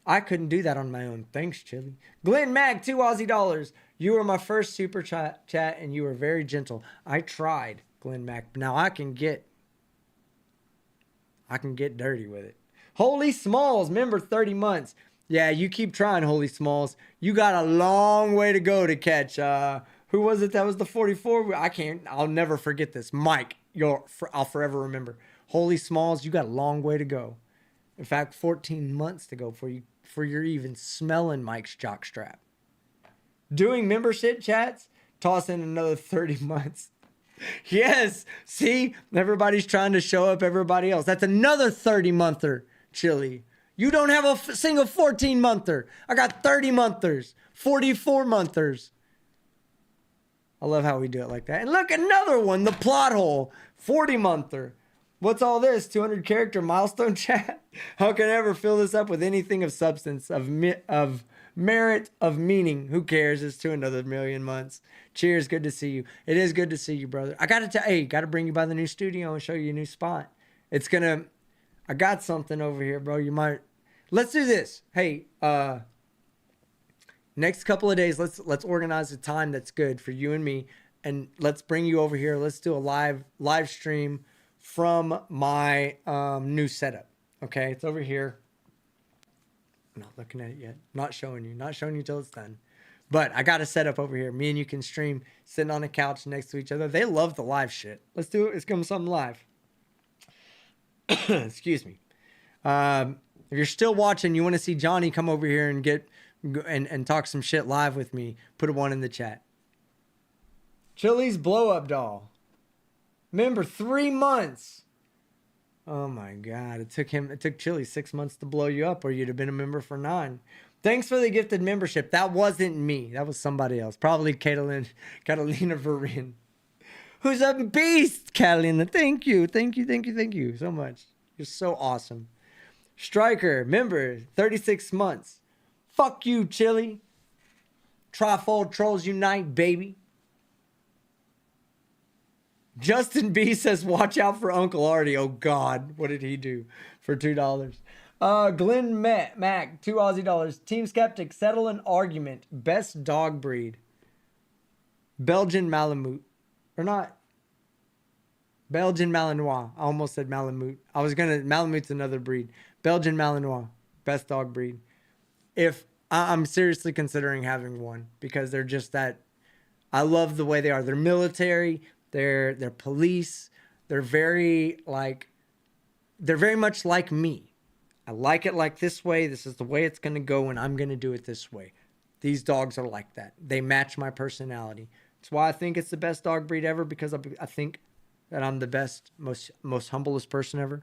I couldn't do that on my own. Thanks, Chille. Glenn Mag, 2 Aussie dollars. You were my first super chat and you were very gentle. I tried, Glenn Mac. Now I can get dirty with it. Holy Smalls, member 30 months. Yeah, you keep trying, Holy Smalls. You got a long way to go to catch. Who was it that was the 44? I'll never forget this. Mike, I'll forever remember. Holy Smalls, you got a long way to go. In fact, 14 months to go for you're even smelling Mike's jockstrap. Doing membership chats, toss in another 30 months. Yes, see, everybody's trying to show up everybody else. That's another 30-monther, Chille. You don't have a single 14-monther. I got 30-monthers, 44-monthers. I love how we do it like that. And look, another one, the plot hole, 40-monther. What's all this? 200-character milestone chat? How can I ever fill this up with anything of substance, of merit, of meaning? Who cares? It's to another million months. Cheers. Good to see you. It is good to see you, brother. I got to bring you by the new studio and show you a new spot. I got something over here, bro. Let's do this. Hey, next couple of days, let's organize a time that's good for you and me, and let's bring you over here. Let's do a live stream from my new setup. Okay, it's over here. I'm not looking at it yet. Not showing you till it's done. But I got a setup over here. Me and you can stream sitting on a couch next to each other. They love the live shit. Let's do it. Let's give them something live. Excuse me. If you're still watching, you want to see Johnny come over here and talk some shit live with me, put a 1 in the chat. Chille's blow up doll. Remember, 3 months. Oh my God. It took Chille 6 months to blow you up, or you'd have been a member for 9. Thanks for the gifted membership. That wasn't me. That was somebody else. Probably Catalina Verin. Who's a beast, Catalina. Thank you so much. You're so awesome. Striker, member, 36 months. Fuck you, Chille. Trifold Trolls Unite, baby. Justin B says, watch out for Uncle Artie. Oh, God. What did he do for $2? Glenn Mac, 2 Aussie dollars. Team Skeptic, settle an argument. Best dog breed. Belgian Malamute. Or not. Belgian Malinois. I almost said Malamute. Malamute's another breed. Belgian Malinois. Best dog breed. If I'm seriously considering having one because they're just that. I love the way they are. They're military. They're police. They're very much like me. I like it like this way. This is the way it's going to go, and I'm going to do it this way. These dogs are like that. They match my personality. That's why I think it's the best dog breed ever, because I think that I'm the best, most humblest person ever.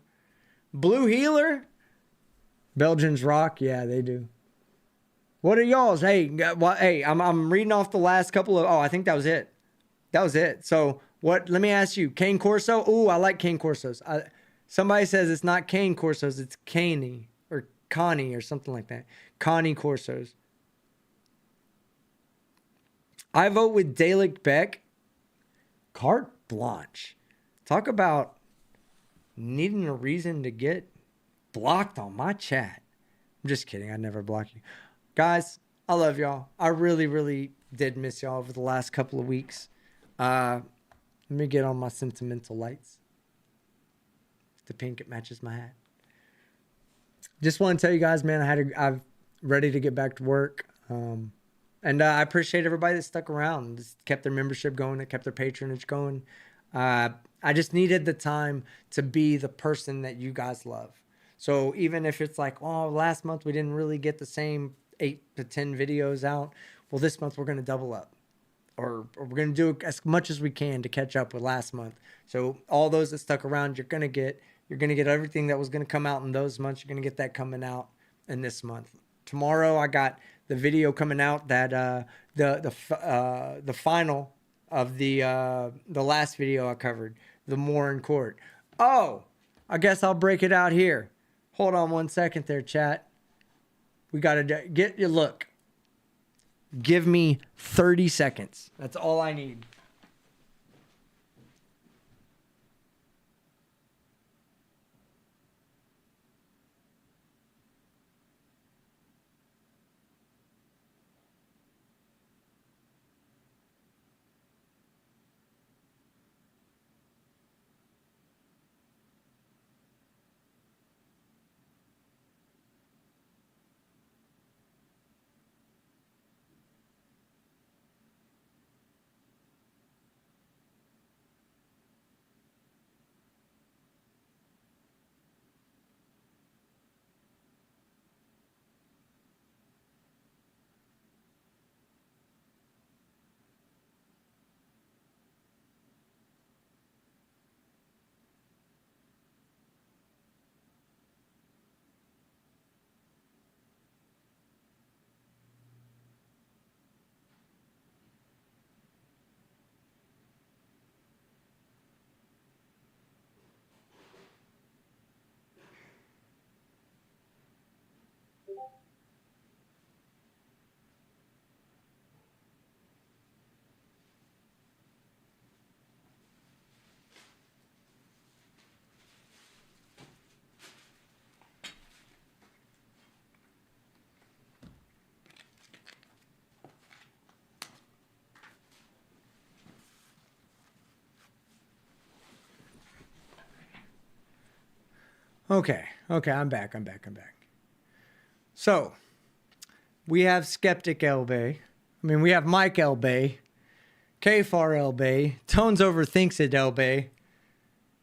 Blue Heeler? Belgians rock. Yeah, they do. What are y'all's? Hey, I'm reading off the last couple of... Oh, I think that was it. That was it. So... What? Let me ask you. Cane Corso? Ooh, I like Cane Corsos. Somebody says it's not Cane Corsos. It's Caney or Connie or something like that. Connie Corsos. I vote with Dalek Beck. Carte blanche. Talk about needing a reason to get blocked on my chat. I'm just kidding. I never block you. Guys, I love y'all. I really, really did miss y'all over the last couple of weeks. Let me get on my sentimental lights. The pink, it matches my hat. Just want to tell you guys, man, I'm ready to get back to work. And I appreciate everybody that stuck around, just kept their membership going, that kept their patronage going. I just needed the time to be the person that you guys love. So even if it's like, oh, last month we didn't really get the same 8 to 10 videos out. Well, this month we're going to double up. Or we're going to do as much as we can to catch up with last month. So all those that stuck around, you're going to get everything that was going to come out in those months. You're going to get that coming out in this month. Tomorrow, I got the video coming out that the final of the last video I covered, the More in Court. Oh, I guess I'll break it out here. Hold on 1 second there, chat. We got to get your look. Give me 30 seconds. That's all I need. Okay, I'm back. So, we have Skeptic Elbay. We have Mike Elbay, K-Far Elbay, Tones Overthinks It Elbay,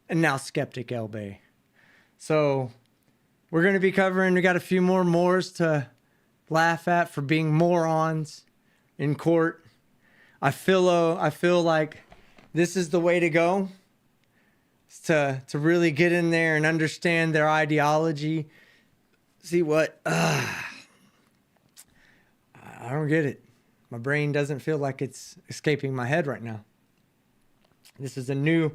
and now Skeptic Elbay. So, we're going to be covering, we got a few more mores to laugh at for being morons in court. I feel like this is the way to go. To really get in there and understand their ideology. See what? I don't get it. My brain doesn't feel like it's escaping my head right now. This is a new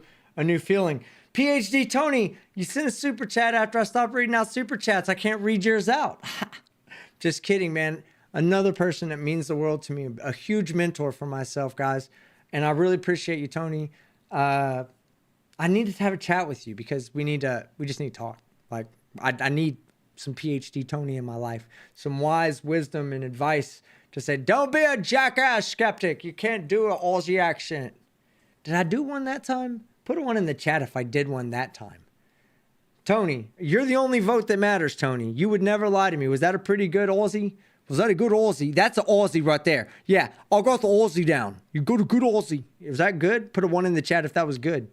feeling. PhD Tony, you sent a super chat after I stopped reading out super chats. I can't read yours out. Just kidding, man. another person that means the world to me, a huge mentor for myself, guys. And I really appreciate you, Tony. I needed to have a chat with you because we just need to talk. Like, I need some PhD Tony in my life, some wise wisdom and advice to say, don't be a jackass skeptic. You can't do an Aussie accent. Did I do one that time? Put a one in the chat if I did one that time. Tony, you're the only vote that matters, Tony. You would never lie to me. Was that a pretty good Aussie? Was that a good Aussie? That's an Aussie right there. Yeah, I'll go with the Aussie down. You go to good Aussie. Was that good? Put a one in the chat if that was good.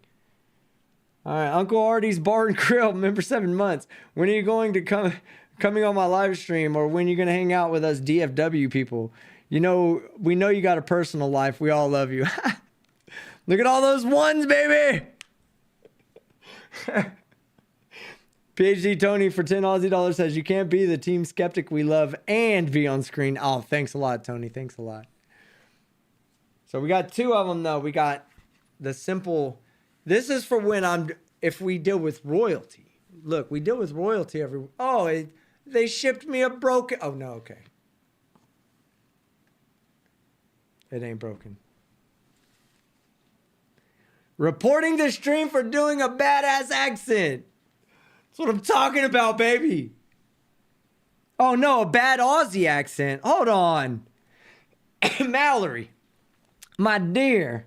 All right, Uncle Artie's Bar and Grill, member 7 months. When are you going to coming on my live stream, or when are you going to hang out with us DFW people? You know, we know you got a personal life. We all love you. Look at all those ones, baby. PhD Tony for 10 Aussie dollars says, you can't be the team skeptic we love and be on screen. Oh, thanks a lot, Tony. Thanks a lot. So we got 2 of them, though. We got the simple. This is for when if we deal with royalty. Look, we deal with royalty every. Oh, they shipped me a broken. Oh, no, okay. It ain't broken. Reporting the stream for doing a badass accent. That's what I'm talking about, baby. Oh, no, a bad Aussie accent. Hold on. Mallory, my dear,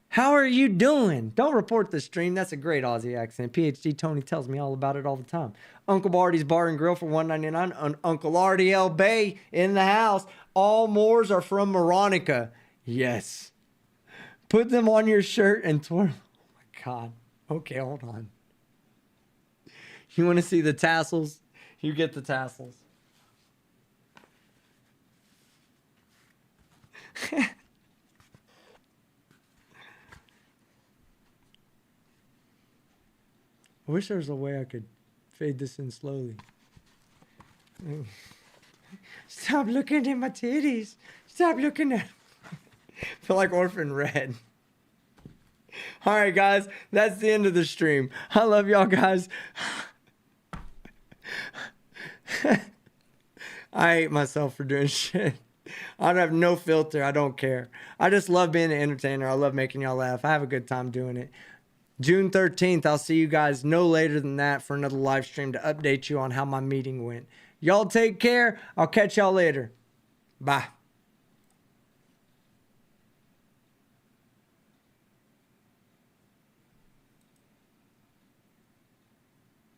how are you doing? Don't report the stream. That's a great Aussie accent. PhD Tony tells me all about it all the time. Uncle Artie's Bar and Grill for $1.99. Uncle Artie L. Bay in the house. All Moors are from Moronica. Yes. Put them on your shirt and twirl. Oh, my God. Okay, hold on. You want to see the tassels? You get the tassels. I wish there was a way I could fade this in slowly. Stop looking at my titties. Stop looking at. I feel like Orphan Red. All right, guys. That's the end of the stream. I love y'all, guys. I hate myself for doing shit. I have no filter. I don't care. I just love being an entertainer. I love making y'all laugh. I have a good time doing it. June 13th, I'll see you guys no later than that for another live stream to update you on how my meeting went. Y'all take care. I'll catch y'all later. Bye.